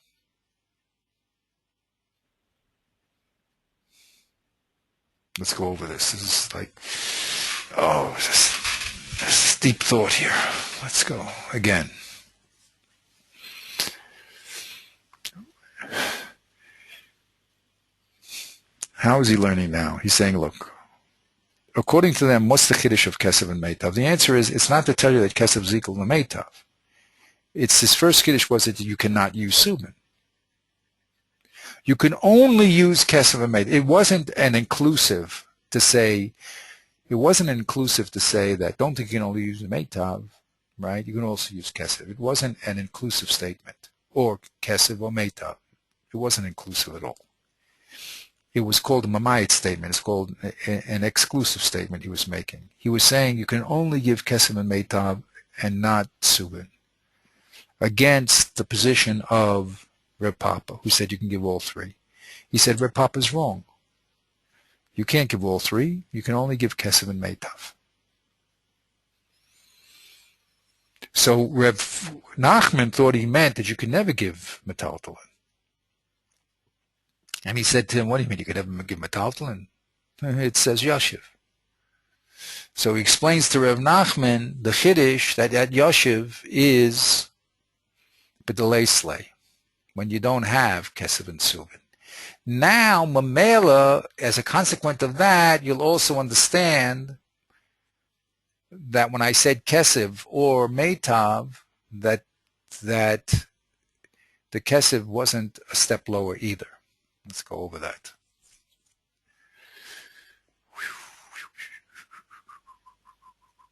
Let's go over this. This is like, this is deep thought here. Let's go again. How is he learning now? He's saying, look, according to them, what's the chiddush of kesef and meitav? The answer is, it's not to tell you that kesef is equal to meitav. It's his first chiddush was that you cannot use subin. You can only use kesef and meitav. It wasn't an inclusive to say that don't think you can only use the meitav, right? You can also use kesef. It wasn't an inclusive statement, or kesef or meitav. It wasn't inclusive at all. it was called a mamayit statement. It's called an exclusive statement he was making. He was saying you can only give kesef and meitav and not subin, against the position of Reb Papa, who said you can give all three. He said Reb Papa's wrong. You can't give all three. You can only give kesef and meitav. So Reb Nachman thought he meant that you could never give metaltalin. And he said to him, what do you mean you could never give metaltalin? It says yashiv. So he explains to Reb Nachman the chiddush that yashiv is b'delay slay, when you don't have kesef and subin. Now, mamela, as a consequence of that, you'll also understand that when I said kesef or meitav, that the kesef wasn't a step lower either. Let's go over that.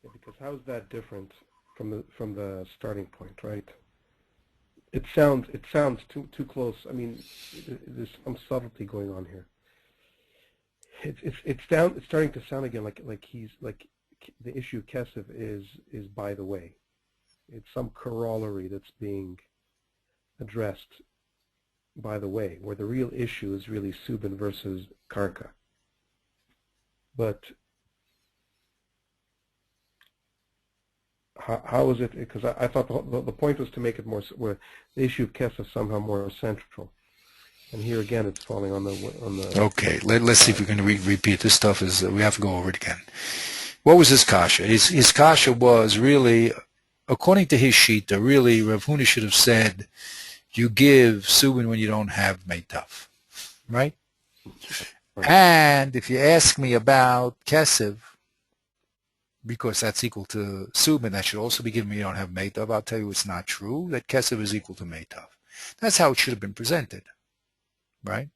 Yeah, because how is that different from the starting point, right? It sounds too close. I mean, there's some subtlety going on here. It's starting to sound again like he's like the issue of kesef is by the way. It's some corollary that's being addressed by the way, where the real issue is really subin versus karka. But how is it? Because I thought the point was to make it more, where the issue of kesef somehow more central, and here again it's falling on the. Okay, let's see if we can repeat this stuff. We have to go over it again. What was his kasha? His kasha was really, according to his shita, really Rav Huna should have said, you give subin when you don't have meitav, right? And if you ask me about kesef, because that's equal to subin, that should also be given when you don't have meitav, I'll tell you it's not true, that kesef is equal to meitav. That's how it should have been presented, right?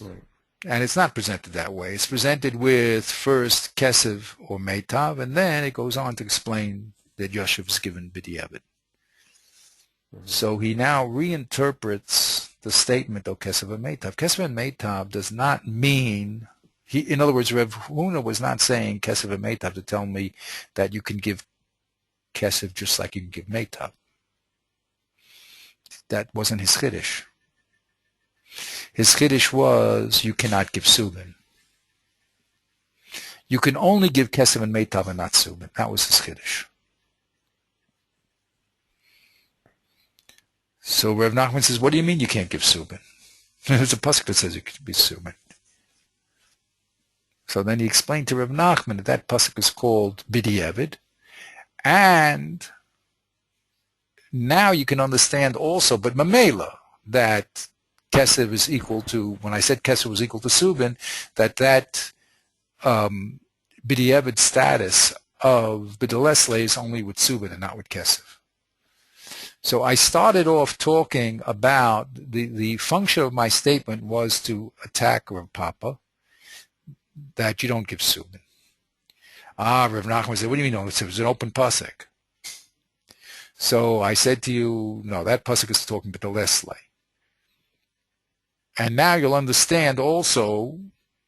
Right. And it's not presented that way. It's presented with first kesef or meitav, and then it goes on to explain that yashiv is given b'diavad. So he now reinterprets the statement of kesef and meitav. Kesef and meitav does not mean, in other words, Rav Huna was not saying kesef and meitav to tell me that you can give kesef just like you can give meitav. That wasn't his chiddush. His chiddush was you cannot give subin. You can only give kesef and meitav and not subin. That was his chiddush. So Rav Nachman says, what do you mean you can't give subin? There's a pasuk that says you can be subin. So then he explained to Rav Nachman that pasuk is called b'diavad, and now you can understand also, but mamela, that kesef is equal to, when I said kesef was equal to subin, that b'diavad status of b'delesle is only with subin and not with kesef. So I started off talking about the function of my statement was to attack Rav Papa, that you don't give subin. Rav Nachman said, what do you mean? It was an open pasuk. So I said to you, no, that pasuk is talking about the lesle. And now you'll understand also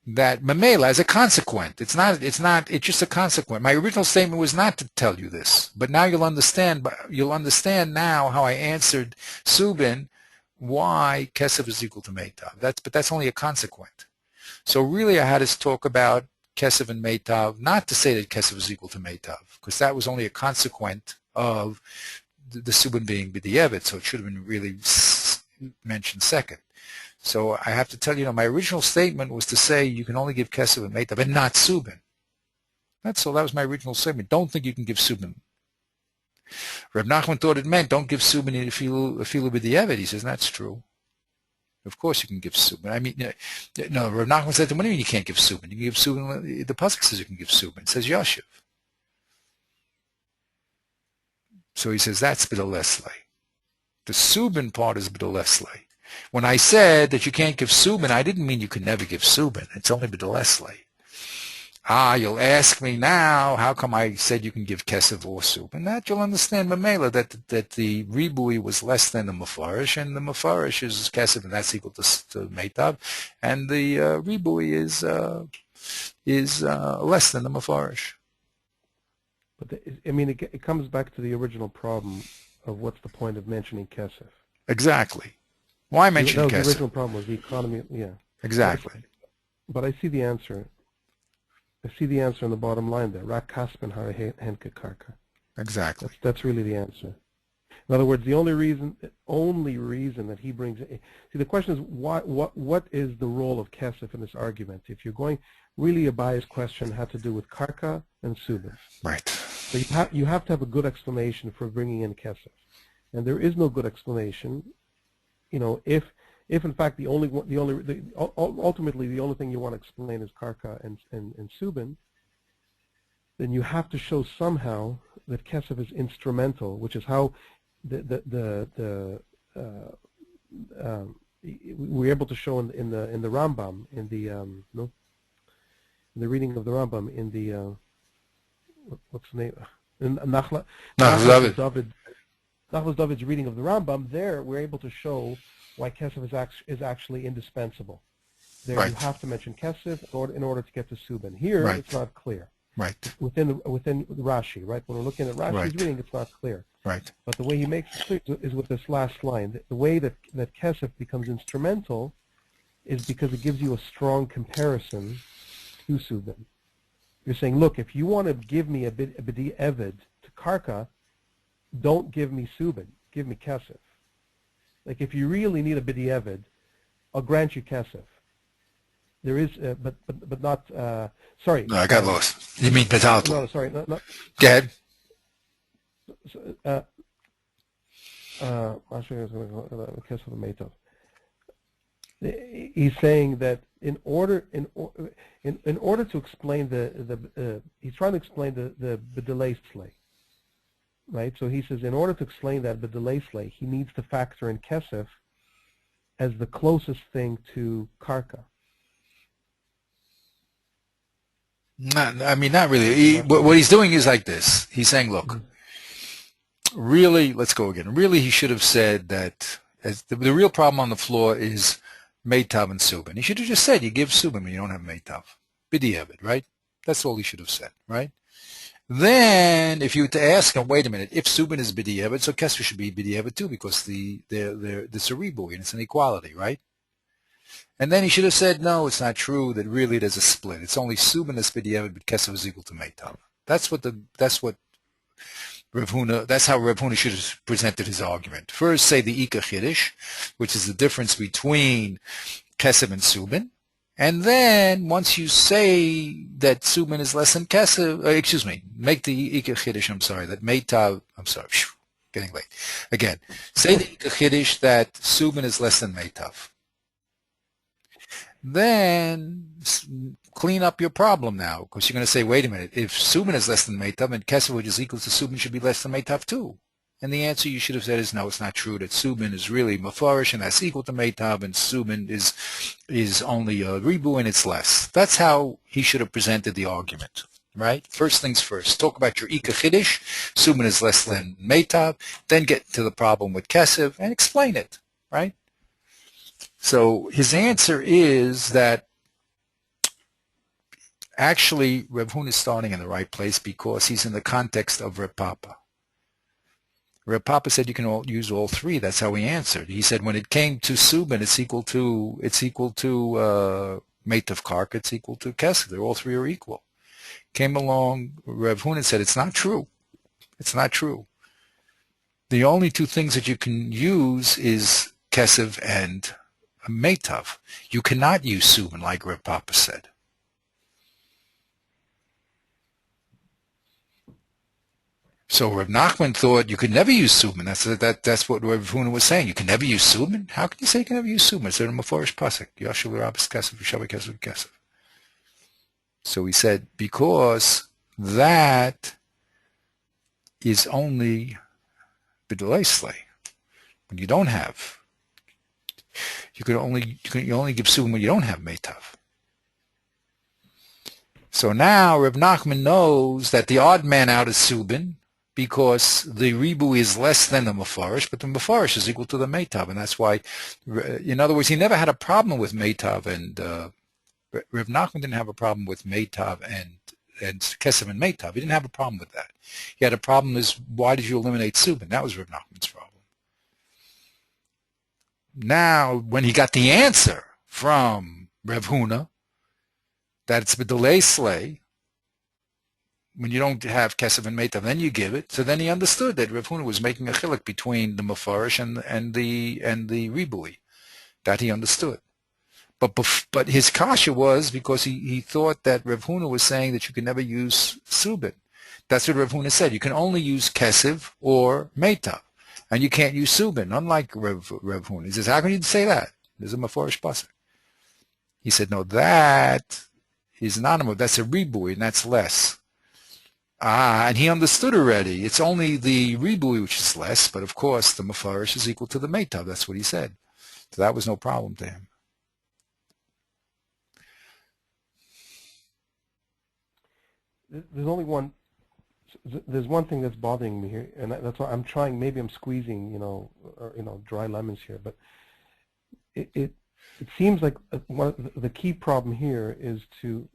that mamela is a consequent. It's just a consequent. My original statement was not to tell you this, but now you'll understand now how I answered subin, why kesef is equal to meitav. But that's only a consequent. So really I had to talk about kesef and meitav, not to say that kesef is equal to meitav, because that was only a consequent of the subin being b'diavad, so it should have been really mentioned second. So I have to tell you, my original statement was to say you can only give kesef and meitav and not subin. That's all. That was my original statement. Don't think you can give subin. Reb Nachman thought it meant don't give subin afilu b'diavad. He says that's true. Of course you can give subin. I mean, no. Reb Nachman said, what do you mean you can't give subin? You can give subin. The pasuk says you can give subin. It says yashiv. So he says that's b'delesle. The subin part is b'delesle. When I said that you can't give subin, I didn't mean you can never give subin. It's only b'delesle. You'll ask me now, how come I said you can give kesef or soup? And that you'll understand, Mamela, that the ribui was less than the mafarish, and the mafarish is kesef, and that's equal to meitav, and the ribui is less than the mafarish. But it comes back to the original problem of what's the point of mentioning kesef. Exactly. Why mention kesef? The original problem was the economy. Yeah. Exactly. But I see the answer. I see the answer in the bottom line there. Rak kaspen hara henke karka. Exactly. That's really the answer. In other words, the only reason that he brings it. See, the question is what is the role of kesef in this argument? If you're going, really a biased question had to do with karka and subin. Right. So you have to have a good explanation for bringing in kesef, and there is no good explanation. If in fact ultimately the only thing you want to explain is karka and subin, then you have to show somehow that kesef is instrumental, which is how we're able to show in the Rambam in the reading of the Rambam in the what's the name in Nachlas David's reading of the Rambam. There we're able to show why kesef is actually indispensable. There right. You have to mention kesef in order to get to subin. Here right. It's not clear. Right. Within Rashi, right? When we're looking at Rashi's right. reading, it's not clear. Right. But the way he makes it clear is with this last line. The way that kesef becomes instrumental is because it gives you a strong comparison to subin. You're saying, look, if you want to give me a b'di eved to karka, don't give me subin. Give me kesef. Like if you really need a b'di eved, I'll grant you kesef. There is, but not. Sorry. No, I got lost. You mean betaltal? No, sorry. No. Go ahead. He's saying that in order to explain he's trying to explain the bedelay slay, right? So he says in order to explain that bedelay slay, he needs to factor in kesef as the closest thing to karka. Not really. What he's doing is like this. He's saying, look, really, let's go again. Really, he should have said that the real problem on the floor is meitav and subin. He should have just said you give subin when you don't have meitav. B'diavad, right? That's all he should have said, right? Then, if you were to ask him, wait a minute, if subin is b'diavad, so kesef should be b'diavad too, because it's a ribui and it's an equality, right? And then he should have said, no, it's not true, that really there's a split. It's only subin that's b'diavad, but kesef is equal to meitav. That's how Rav Huna should have presented his argument. First, say the Ika Chiddush, which is the difference between kesef and subin. And then, once you say that subin is less than kesef, make the Ika Chiddush, that meitav, getting late. Again, say the Ika Chiddush that subin is less than meitav. Then clean up your problem now, because you're going to say, wait a minute, if subin is less than meitav, and kesef, which is equal to subin, should be less than meitav too. And the answer you should have said is, no, it's not true, that subin is really mafarish, and that's equal to meitav, and subin is only a ribu, and it's less. That's how he should have presented the argument, right? First things first, talk about your Ika Chiddush, subin is less than meitav, then get to the problem with kesef, and explain it, right? So his answer is that actually Rav Huna is starting in the right place because he's in the context of Reb Papa. Reb Papa said you can use all three. That's how he answered. He said when it came to subin, it's equal to meitav karka, it's equal to kesef. All three are equal. Came along, Rav Huna said it's not true. It's not true. The only two things that you can use is kesef and meitav. You cannot use subin like Reb Papa said. So Reb Nachman thought you could never use subin. That's what Reb Huna was saying. You can never use subin? How can you say you can never use subin? It's in a mafarish pasuk. Yashul Rabbis Kesef V'Shavah Kesef Kesef. So he said because that is only b'delay slay. When you don't have. You only give subin when you don't have meitav. So now Reb Nachman knows that the odd man out is Subin because the Ribu is less than the Mefarish, but the Mefarish is equal to the Meitav, and that's why, in other words, he never had a problem with Meitav, and Reb Nachman didn't have a problem with Meitav and Kesef and Meitav. He didn't have a problem with that. He had a problem is, why did you eliminate Subin? That was Reb Nachman's problem. Now, when he got the answer from Rev Huna, that it's B'delay Slay, when you don't have Kesef and Meitav, then you give it. So then he understood that Rev Huna was making a chiluk between the Mefarish and the Ribui. That he understood. But his kasha was because he thought that Rev Huna was saying that you can never use Subin. That's what Rev Huna said. You can only use Kesef or Meitav, and you can't use Subin, unlike Rev Huna. He says, how can you say that? There's a Mefarish pasuk. He said, no, that is an animal. That's a Ribui, and that's less. And he understood already. It's only the Ribui which is less, but of course the Mefarish is equal to the Meitav. That's what he said. So that was no problem to him. There's only one. There's one thing that's bothering me here, and that's why I'm trying. Maybe I'm squeezing, dry lemons here. But it seems like one of the key problem here is to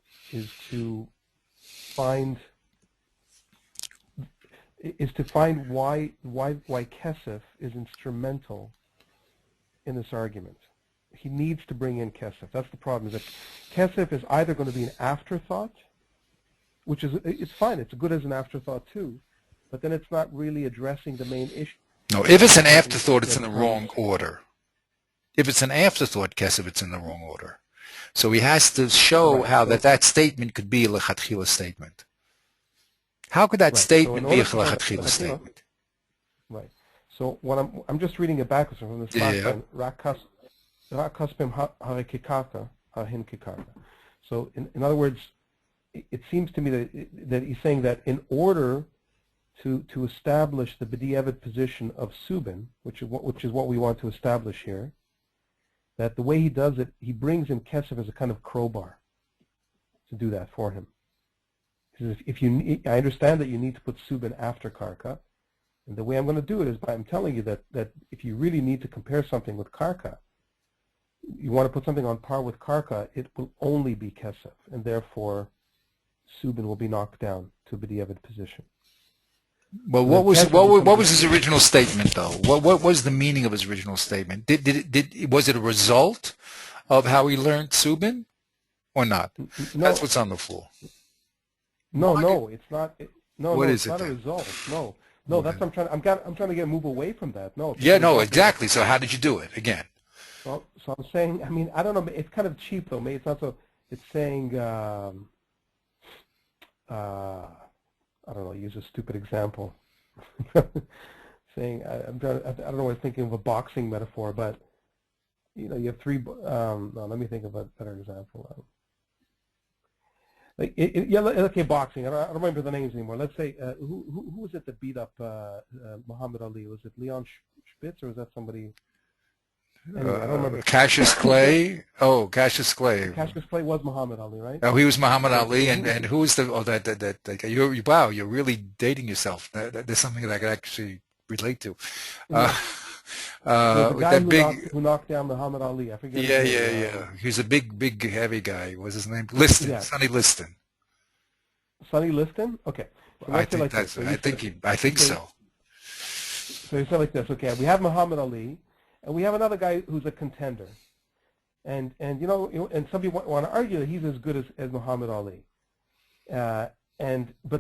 find why Kesef is instrumental in this argument. He needs to bring in Kesef. That's the problem. Is that Kesef is either going to be an afterthought, which is, it's fine, it's good as an afterthought too, but then it's not really addressing the main issue. No, if it's an afterthought, it's in the wrong order. If it's an afterthought, Kesef, it's in the wrong order. So he has to show how that statement could be a lechatchila statement. How could that statement be a lechatchila statement? Right. So what I'm just reading it backwards from this last line. Rakaspim harekikaka hahin kikaka. So in other words, it seems to me that he's saying that in order to establish the b'diavad position of Subin, which is what we want to establish here, that the way he does it, he brings in Kesef as a kind of crowbar to do that for him. He says, I understand that you need to put Subin after Karka, and the way I'm going to do it is by I'm telling you that if you really need to compare something with Karka, you want to put something on par with Karka, it will only be Kesef, and therefore Subin will be knocked down to a b'diavad position. Well, what was his original statement, though? What was the meaning of his original statement? Was it a result of how he learned Subin, or not? No, that's what's on the floor. No, it's not. It's not then? A result. No, that's what I'm trying. I'm trying to move away from that. No. Exactly. So how did you do it again? Well, so I'm saying. I mean, I don't know. It's kind of cheap though. Maybe it's not so. It's saying. I don't know. Use a stupid example. Saying I don't know. I was thinking of a boxing metaphor, but you have three. No, let me think of a better example. Okay, boxing. I don't remember the names anymore. Let's say who was it that beat up Muhammad Ali? Was it Leon Spitz or was that somebody? Anyway, I don't remember. Cassius Clay. Oh, Cassius Clay. Cassius Clay was Muhammad Ali, right? Oh, he was Muhammad Ali, and who was the? Oh, wow, you're really dating yourself. There's something that I could actually relate to. The guy who knocked down Muhammad Ali. I forget. Yeah. He's a big, heavy guy. What's his name? Liston. Yeah. Sonny Liston. Sonny Liston. Okay. So I think so. So he said like this. Okay, we have Muhammad Ali. And we have another guy who's a contender, and some people want to argue that he's as good as Muhammad Ali, but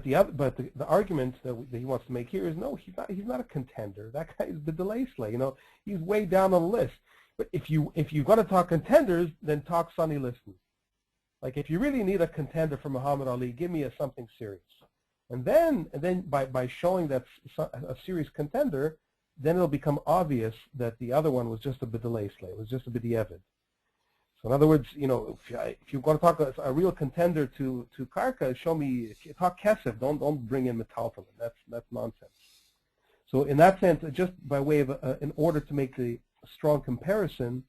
the argument that he wants to make here is no, he's not a contender. That guy is the delay slay. He's way down on the list. But if you're going to talk contenders, then talk Sonny Liston. Like if you really need a contender for Muhammad Ali, give me something serious, and then by showing that a serious contender, then it'll become obvious that the other one was just a b'delay slay. It was just a b'diavad. So in other words, if you're going to talk a real contender to Karka, talk Kesef. Don't bring in Metaltalin. That's nonsense. So in that sense, just by way of in order to make the strong comparison,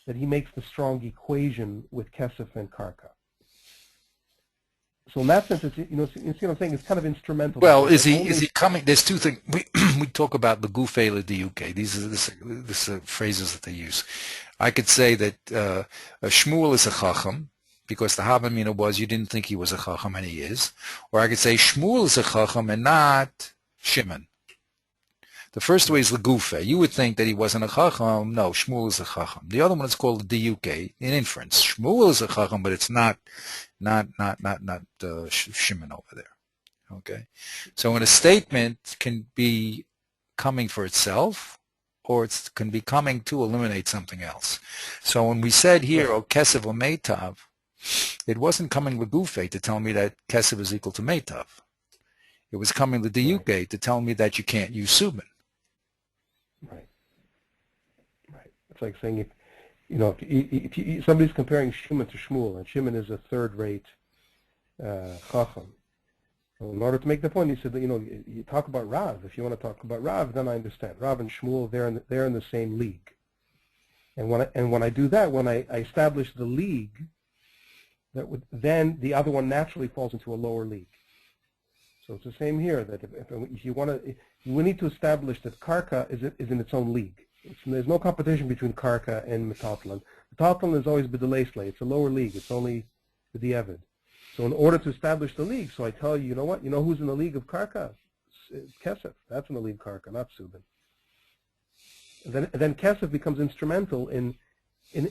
that he makes the strong equation with Kesef and Karka. So in that sense, it's, you see what I'm saying? It's kind of instrumental. Well, Because is he coming? There's two things. We talk about the gufe le diuke. These are phrases that they use. I could say that Shmuel is a chacham because the Havamina was you didn't think he was a chacham and he is, or I could say Shmuel is a chacham and not Shimon. The first way is legufe. You would think that he wasn't a chacham. No, Shmuel is a chacham. The other one is called the diuke, in inference. Shmuel is a chacham, but it's not Shimon over there. Okay, so when a statement can be coming for itself, or it can be coming to eliminate something else. So when we said here, "O kesev or meitav," it wasn't coming legufe to tell me that kesev is equal to meitav. It was coming the diuke to tell me that you can't use subin. Right. It's like saying if somebody's comparing Shimon to Shmuel, and Shimon is a third-rate chacham. So in order to make the point, he said that you talk about Rav. If you want to talk about Rav, then I understand. Rav and Shmuel, they're in the same league. And when I do that, when I establish the league, then the other one naturally falls into a lower league. So it's the same here, that if you want to, we need to establish that karka is in its own league. There's no competition between karka and metatlan. Metatlan is always b'deleisle. It's a lower league. It's only b'diavad. So in order to establish the league, so I tell you, you know what? You know who's in the league of karka? It's kesef. That's in the league of karka, not subin. And then kesef becomes instrumental in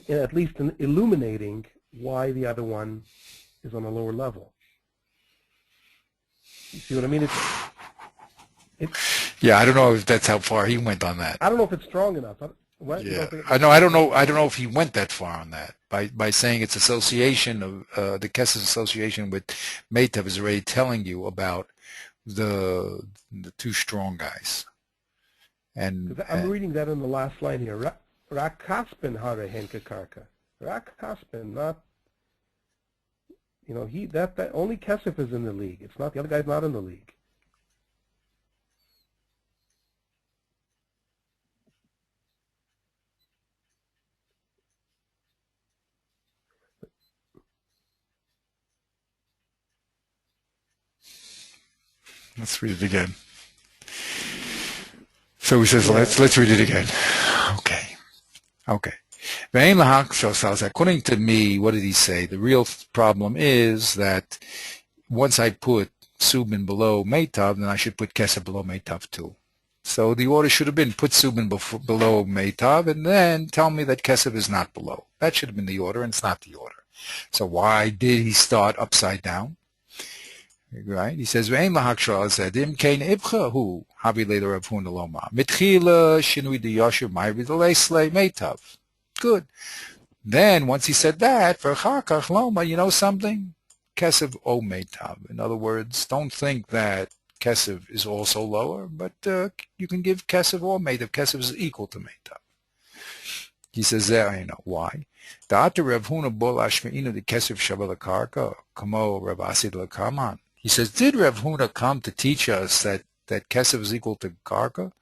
at least in illuminating why the other one is on a lower level. You see what I mean? Yeah, I don't know if that's how far he went on that. I don't know if it's strong enough. What? Yeah, I don't know if he went that far on that by saying its association of the Kesef association with Meitav is already telling you about the two strong guys. And I'm reading that in the last line here. Rak kaspin hare henke karka. Rak kaspin, not. That only Kesef is in the league. It's not, the other guy's not in the league. Let's read it again. So he says, let's read it again. Okay. According to me, what did he say? The real problem is that once I put subin below meitav, then I should put kesef below meitav too. So the order should have been put subin below meitav and then tell me that kesef is not below. That should have been the order, and it's not the order. So why did he start upside down? Right? He says, "Ve'en lahakshal zedim kein ibcha hu habi leila Rav Huna loma mitchila shinui diyashu ma'iri d'leislei meitav." Good. Then once he said that, for chakach loma, you know something? Kesef o meitav. In other words, don't think that kesef is also lower, but you can give kesef or meitav. Kesef is equal to meitav. He says there, you know why? Da'ata Rav Huna bol ashmeinu the kesef shava lekarka kamo Rav Asi lekaman. He says, did Rav Huna come to teach us that kesef is equal to karka,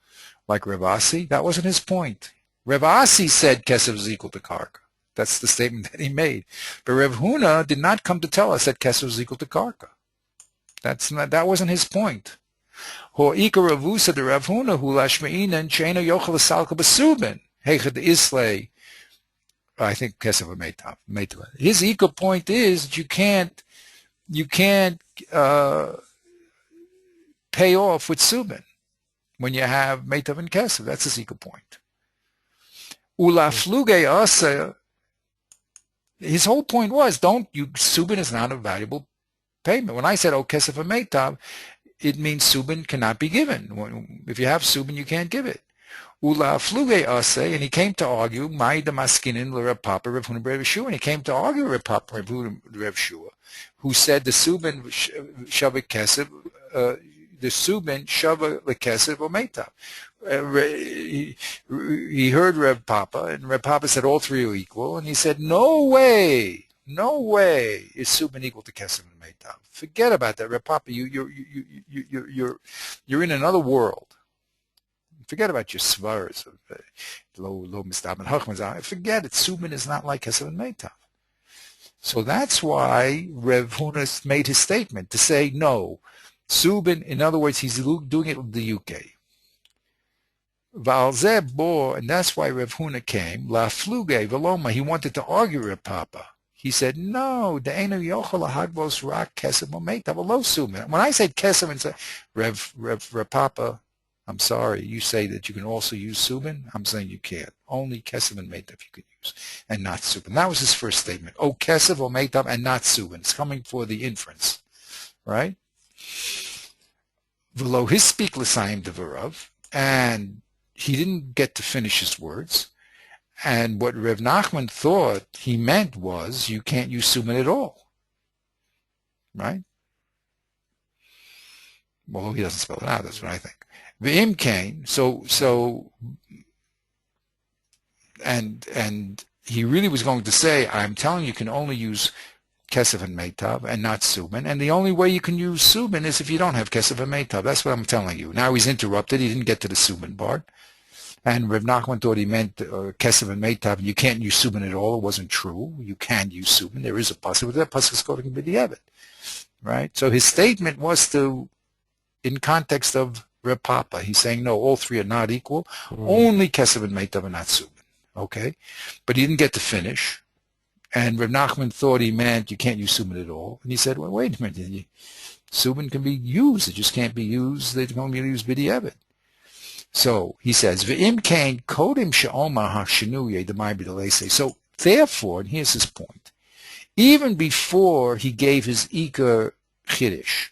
like Rav Asi? That wasn't his point. Rav Asi said kesef is equal to karka. That's the statement that he made. But Rav Huna did not come to tell us that kesef is equal to karka. That wasn't his point. Ho'ika ravusa de Rav Huna hu lashmeina and sheina yochel salka basubin heichad islay. I think kesef meitav. His ika point is that you can't pay off with subin when you have meitav and kesef. That's his ika point. Ula fluge asa. His whole point was, subin is not a valuable payment. When I said, kesef and meitav, it means subin cannot be given. If you have subin, you can't give it. Ula fluge asa, and he came to argue, Mai damaskinin l'Reb Papa, Rav Huna Rav Shua, and he came to argue Rav Papa, Rav Huna Rav Shua, who said the subin shava kesef, the subin shava lekesef or meitav. He heard Reb Papa, and Reb Papa said all three are equal, and he said, no way is subin equal to kesef and meitav. Forget about that, Reb Papa. You're in another world. Forget about your svars of low mistab and hachmaz. Forget it. Subin is not like kesef and meitav. So that's why Rev Huna made his statement to say no. Subin, in other words, he's doing it with the UK. Valzeh bo, and that's why Rev Huna came. La fluge veloma. He wanted to argue Reb Papa. He said, "No, de'enu yochel hagbos rak kesef mometa v'lo subin." When I said kesef and say Reb Papa, I'm sorry, you say that you can also use subin. I'm saying you can't. Only kesef and metav you can use, and not subin. That was his first statement. Oh, kesef or metav and not subin. It's coming for the inference, right? V'lo his speak l'sayim devarav, and he didn't get to finish his words. And what Rev Nachman thought he meant was you can't use subin at all, right? Well, he doesn't spell it out. That's what I think. V'im kain, and he really was going to say, I'm telling you can only use kesef and meitav and not subin, and the only way you can use subin is if you don't have kesef and meitav. That's what I'm telling you. Now he's interrupted. He didn't get to the subin part. And Rav Nachman thought he meant kesef and meitav, and you can't use subin at all. It wasn't true. You can use subin. There is a pasuk, but that pasuk is called a b'diavad, right? So his statement was in context of Reb Papa. He's saying, no, all three are not equal. Only kesef and meitav are not subin. Okay? But he didn't get to finish. And Reb Nachman thought he meant you can't use subin at all. And he said, well, wait a minute. Subin can be used. It just can't be used. They can only use b'diavad. So he says, "V'im kain kodim she'omar ha'shinuye demai b'delese." So therefore, and here's his point, even before he gave his Iker Chiddush,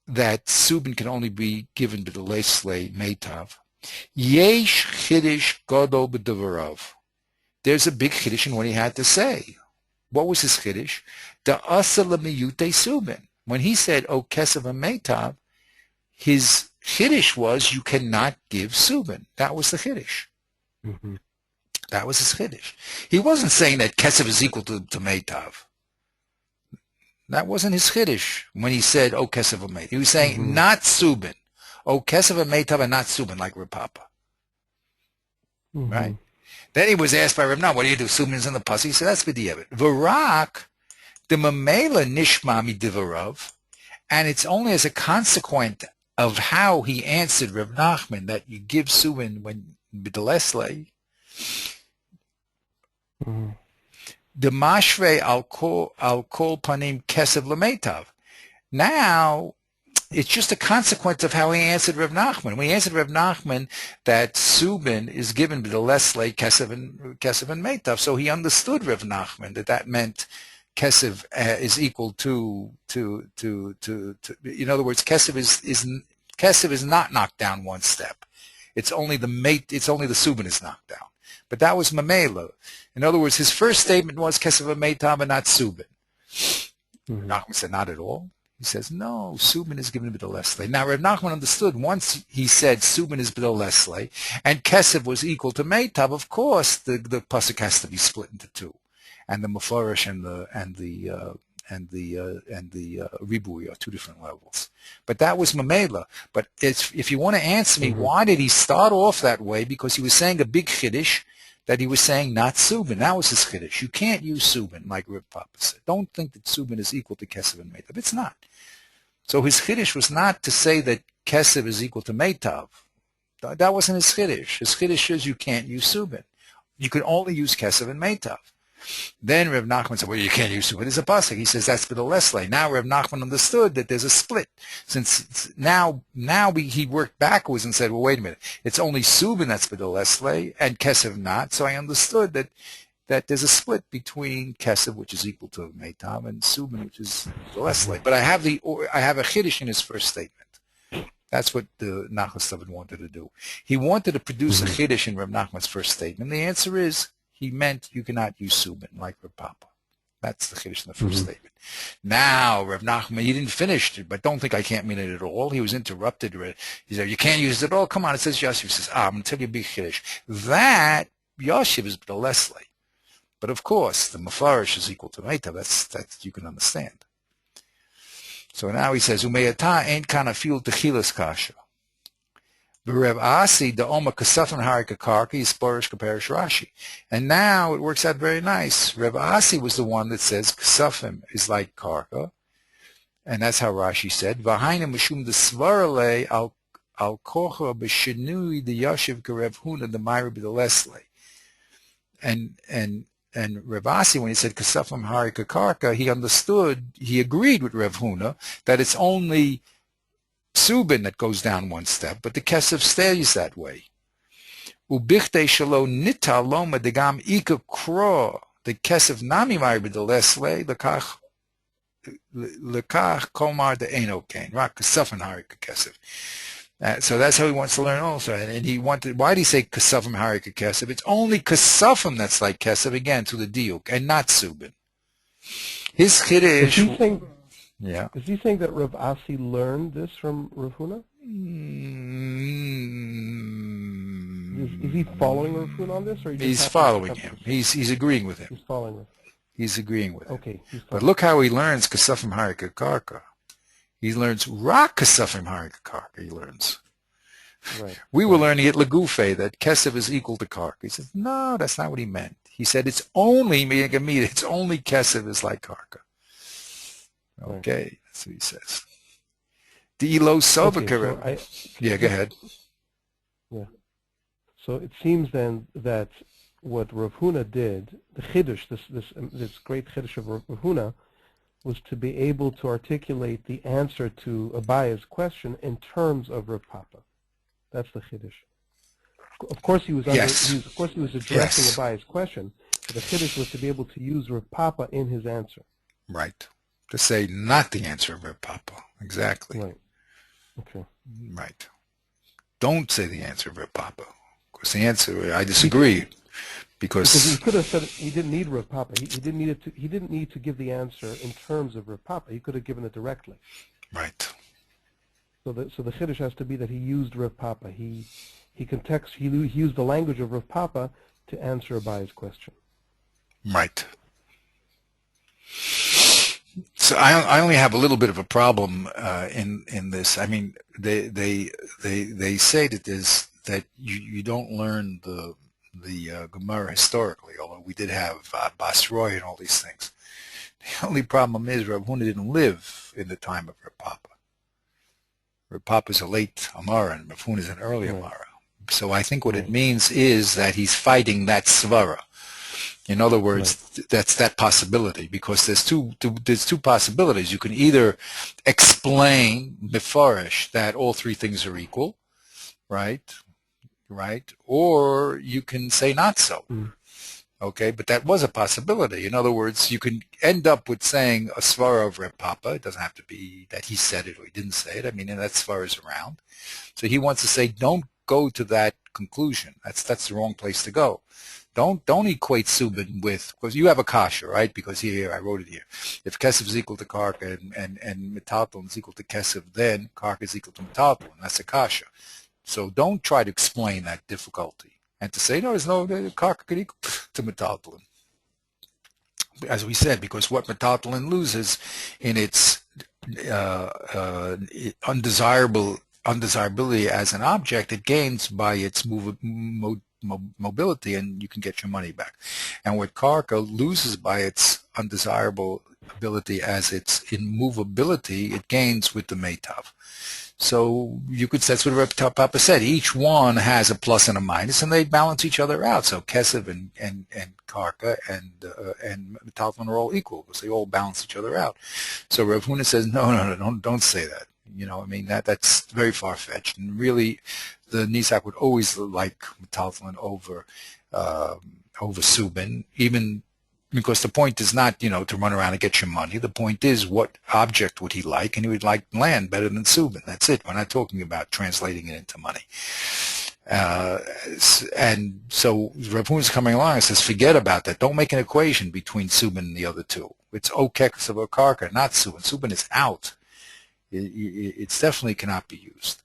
that subin can only be given b'delese meitav, yesh Chiddush gadol b'devarav. There's a big Chiddush in what he had to say. What was his Chiddush? Da'asa lemiyute subin. When he said, "O kesef meitav," his Chiddush was you cannot give subin. That was the Chiddush. Mm-hmm. That was his Chiddush. He wasn't saying that kesef is equal to meitav. That wasn't his Chiddush when he said, "Oh, kesef or meitav." He was saying not subin. "Oh, kesef and meitav and not subin," like Reb Papa. Right? Then he was asked by Reb Nachman, "What do you do? Subin is in the pasuk." He said, "That's b'diavad." V'rak the mamela nishma midivarav, and it's only as a consequence of how he answered Reb Nachman that you give subin when b'delesle. The mashve al kol panim kesef lemeitav. Now it's just a consequence of how he answered Reb Nachman. When he answered Reb Nachman that subin is given b'delesle kesef and meitav, so he understood Reb Nachman that meant kesef is equal to. In other words, kesef is not knocked down one step. It's only the subin is knocked down. But that was mamela. In other words, his first statement was kesef and meitav and not subin. Nachman said not at all. He says no, subin is given b'delesle. Now Reb Nachman understood once he said subin is b'delesle and kesef was equal to meitav. Of course, the pasuk has to be split into two. And the mafarish and the ribui are two different levels. But that was mamela. But if you want to answer me, why did he start off that way? Because he was saying a big chiddush that he was saying not subin. That was his chiddush. You can't use subin, like Reb Papa said. Don't think that subin is equal to kesef and meitav. It's not. So his chiddush was not to say that kesef is equal to meitav. That wasn't his chiddush. His chiddush is you can't use subin. You can only use kesef and meitav. Then Reb Nachman said, well, you can't use subin. There's a pasuk. He says that's b'delesle. Now Reb Nachman understood that there's a split. Since now he worked backwards and said, well, wait a minute. It's only subin that's b'delesle and kesef not. So I understood that there's a split between kesef, which is equal to meitav, and subin, which is b'delesle. But I have a chiddush in his first statement. That's what the Nachman wanted to do. He wanted to produce a chiddush in Reb Nachman's first statement. The answer is, he meant you cannot use subin like Reb Papa. That's the chiddush in the first statement. Now, Reb Nachman, he didn't finish it, but don't think I can't mean it at all. He was interrupted. He said, you can't use it at all? Come on, it says Yosef. He says, I'm going to tell you a big chiddush. That, Yosef is b'delesle. But of course, the mafarish is equal to meitav. That's you can understand. So now he says, Umeyata ain't kana fil techilas kasha. Rev Asi the Oma Kasafim Harika Karka is Sporish Kaparish Rashi. And now it works out very nice. Rev Asi was the one that says Kasafim is like Karka. And that's how Rashi said. V'haina mishum the svarale al kocha b'shinui the yashiv karev huna the myra b'delesle. And Rev Asi, when he said Kasafim Harika Karka, he understood, he agreed with Rev Huna that it's only Subin that goes down one step, but the Kesef stays that way. Ubichte shalo nita loma degam ika kro, the Kesef nami myra b'delesle, lekach komar de eno kain, right? Kasafim Harika Kesef. So that's how he wants to learn also. And he wanted, why did he say Kasafim Harika Kesef? It's only Kasafim that's like Kesef, again, to the Diuk, and not Subin. His Kiddush... Yeah. Is he saying that Rav Asi learned this from Rav Huna? Is he following Rav Huna on this? Or he's following him. He's agreeing with him. He's following him. He's agreeing with him. Okay. But look how he learns Kasafim Harika Karka. He learns Rak Kasafim Harika Karka. He learns. Right. We were learning at Lagufe that Kesef is equal to Karka. He said, no, that's not what he meant. He said it's only Kesef is like Karka. Okay, that's what he says. The Elo Sobakarim. Yeah, go ahead. Yeah. So it seems then that what Rav Huna did, the Chiddush, this great Chiddush of Rav Huna, was to be able to articulate the answer to Abaya's question in terms of Rav Papa. That's the Chiddush. Of course, he was addressing Abaya's question, but the Chiddush was to be able to use Rav Papa in his answer. Right. To say not the answer of Rav Papa. Exactly. Right. Okay. Right. Don't say the answer of Rav Papa. Because the answer, I disagree. Because he could have said he didn't need Rav Papa. He didn't need to give the answer in terms of Rav Papa. He could have given it directly. Right. So the Chiddush has to be that he used Rav Papa. He used the language of Rav Papa to answer Abaya's question. Right. So I only have a little bit of a problem in this. I mean, they say that you don't learn the Gemara historically, although we did have Basroy and all these things. The only problem is Rav Huna didn't live in the time of Rav Papa. Rav Papa is a late Amara and Rav Huna is an early Amara. So I think what it means is that he's fighting that svara. In other words, that's that possibility, because there's two possibilities. You can either explain mefarish that all three things are equal, right, or you can say not so. Okay, but that was a possibility. In other words, you can end up with saying a svara of Reb Papa. It doesn't have to be that he said it or he didn't say it. I mean, and that svara is around. So he wants to say, don't go to that conclusion. That's the wrong place to go. Don't equate Subin with, because you have a kasha, right? Because here, I wrote it here. If Kesef is equal to Karka and Metalton is equal to Kesef, then Karka is equal to Metalton. That's a kasha. So don't try to explain that difficulty. And to say, no, there's no, Karka could equal to Metalton. As we said, because what Metalton loses in its undesirability as an object, it gains by its mobility, and you can get your money back. And what Karka loses by its undesirable ability as its immovability, it gains with the Meitav. So you could, that's what Reb Papa said. Each one has a plus and a minus, and they balance each other out. So Kesef and Karka and Metalton are all equal because they all balance each other out. So Rav Huna says, no, don't say that. You know, I mean, that's very far-fetched. And really, the Nizak would always like Metalton over Subin, even because the point is not, to run around and get your money. The point is, what object would he like? And he would like land better than Subin. That's it. We're not talking about translating it into money. And so Rav Huna's coming along and says, forget about that. Don't make an equation between Subin and the other two. It's Okek of Karka, not Subin. Subin is out. It definitely cannot be used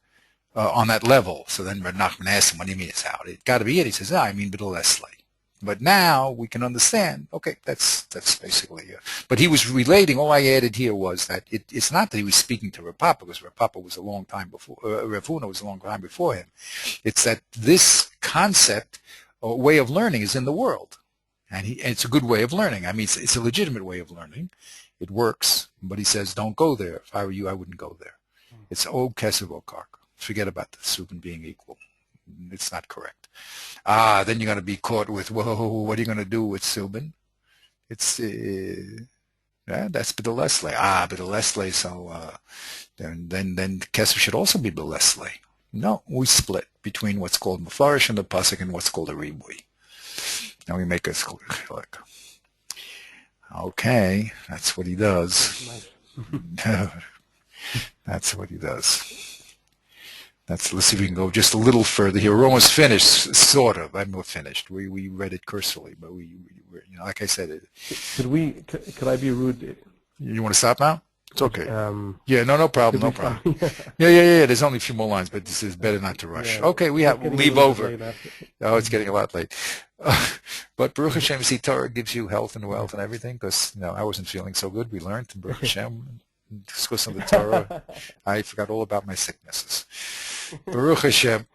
on that level. So then Reb Nachman asks him, what do you mean it's out? It got to be it. He says, I mean B'del Esley. But now we can understand, okay, that's basically but he was relating, all I added here was that it's not that he was speaking to Rav Papa, because Rav Papa was a long time before, Rav Huna was a long time before him. It's that this concept or way of learning is in the world. And it's a good way of learning. I mean, it's a legitimate way of learning. It works. But he says, don't go there. If I were you, I wouldn't go there. It's O Kesev O Karka. Forget about the Subin being equal. It's not correct. Then you're going to be caught with, whoa, what are you going to do with Subin? It's, that's B'delesle. B'delesle, so then Kesev should also be B'delesle. No, we split between what's called Mefarish and the Pasuk and what's called a Ribui. Now we make us click. Okay, that's what he does. That's what he does. Let's see if we can go just a little further here. We're almost finished, sort of. I'm not finished. We read it cursorily, but we like I said. Could I be rude? You want to stop now? It's okay. Yeah, no problem, no problem. Yeah. Yeah. There's only a few more lines, but this is better not to rush. Yeah. Okay, we'll leave over. Oh, it's getting a lot late. But Baruch Hashem, see, Torah gives you health and wealth and everything, because I wasn't feeling so good. We learned, Baruch Hashem, discussing the Torah. I forgot all about my sicknesses. Baruch Hashem.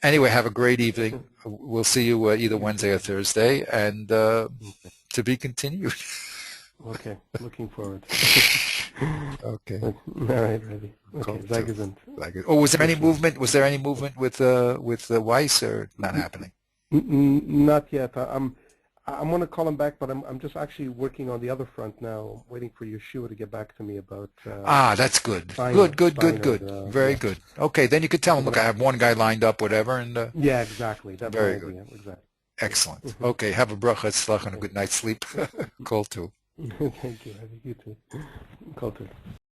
Anyway, have a great evening. We'll see you either Wednesday or Thursday, and to be continued. Okay, looking forward. Okay. All right, ready. Okay, Zagazint. Oh, was there any movement? Was there any movement with Weiss, or not happening? Not yet. I'm going to call him back, but I'm just actually working on the other front now, waiting for Yeshua to get back to me about. That's good. Good. Very good. Okay, then you could tell him, look, I have one guy lined up, whatever, and. Yeah, exactly. That's very good. Exactly. Excellent. Okay, have a bracha, tzlach, and a good night's sleep. Call too. Thank you. You too. Call too.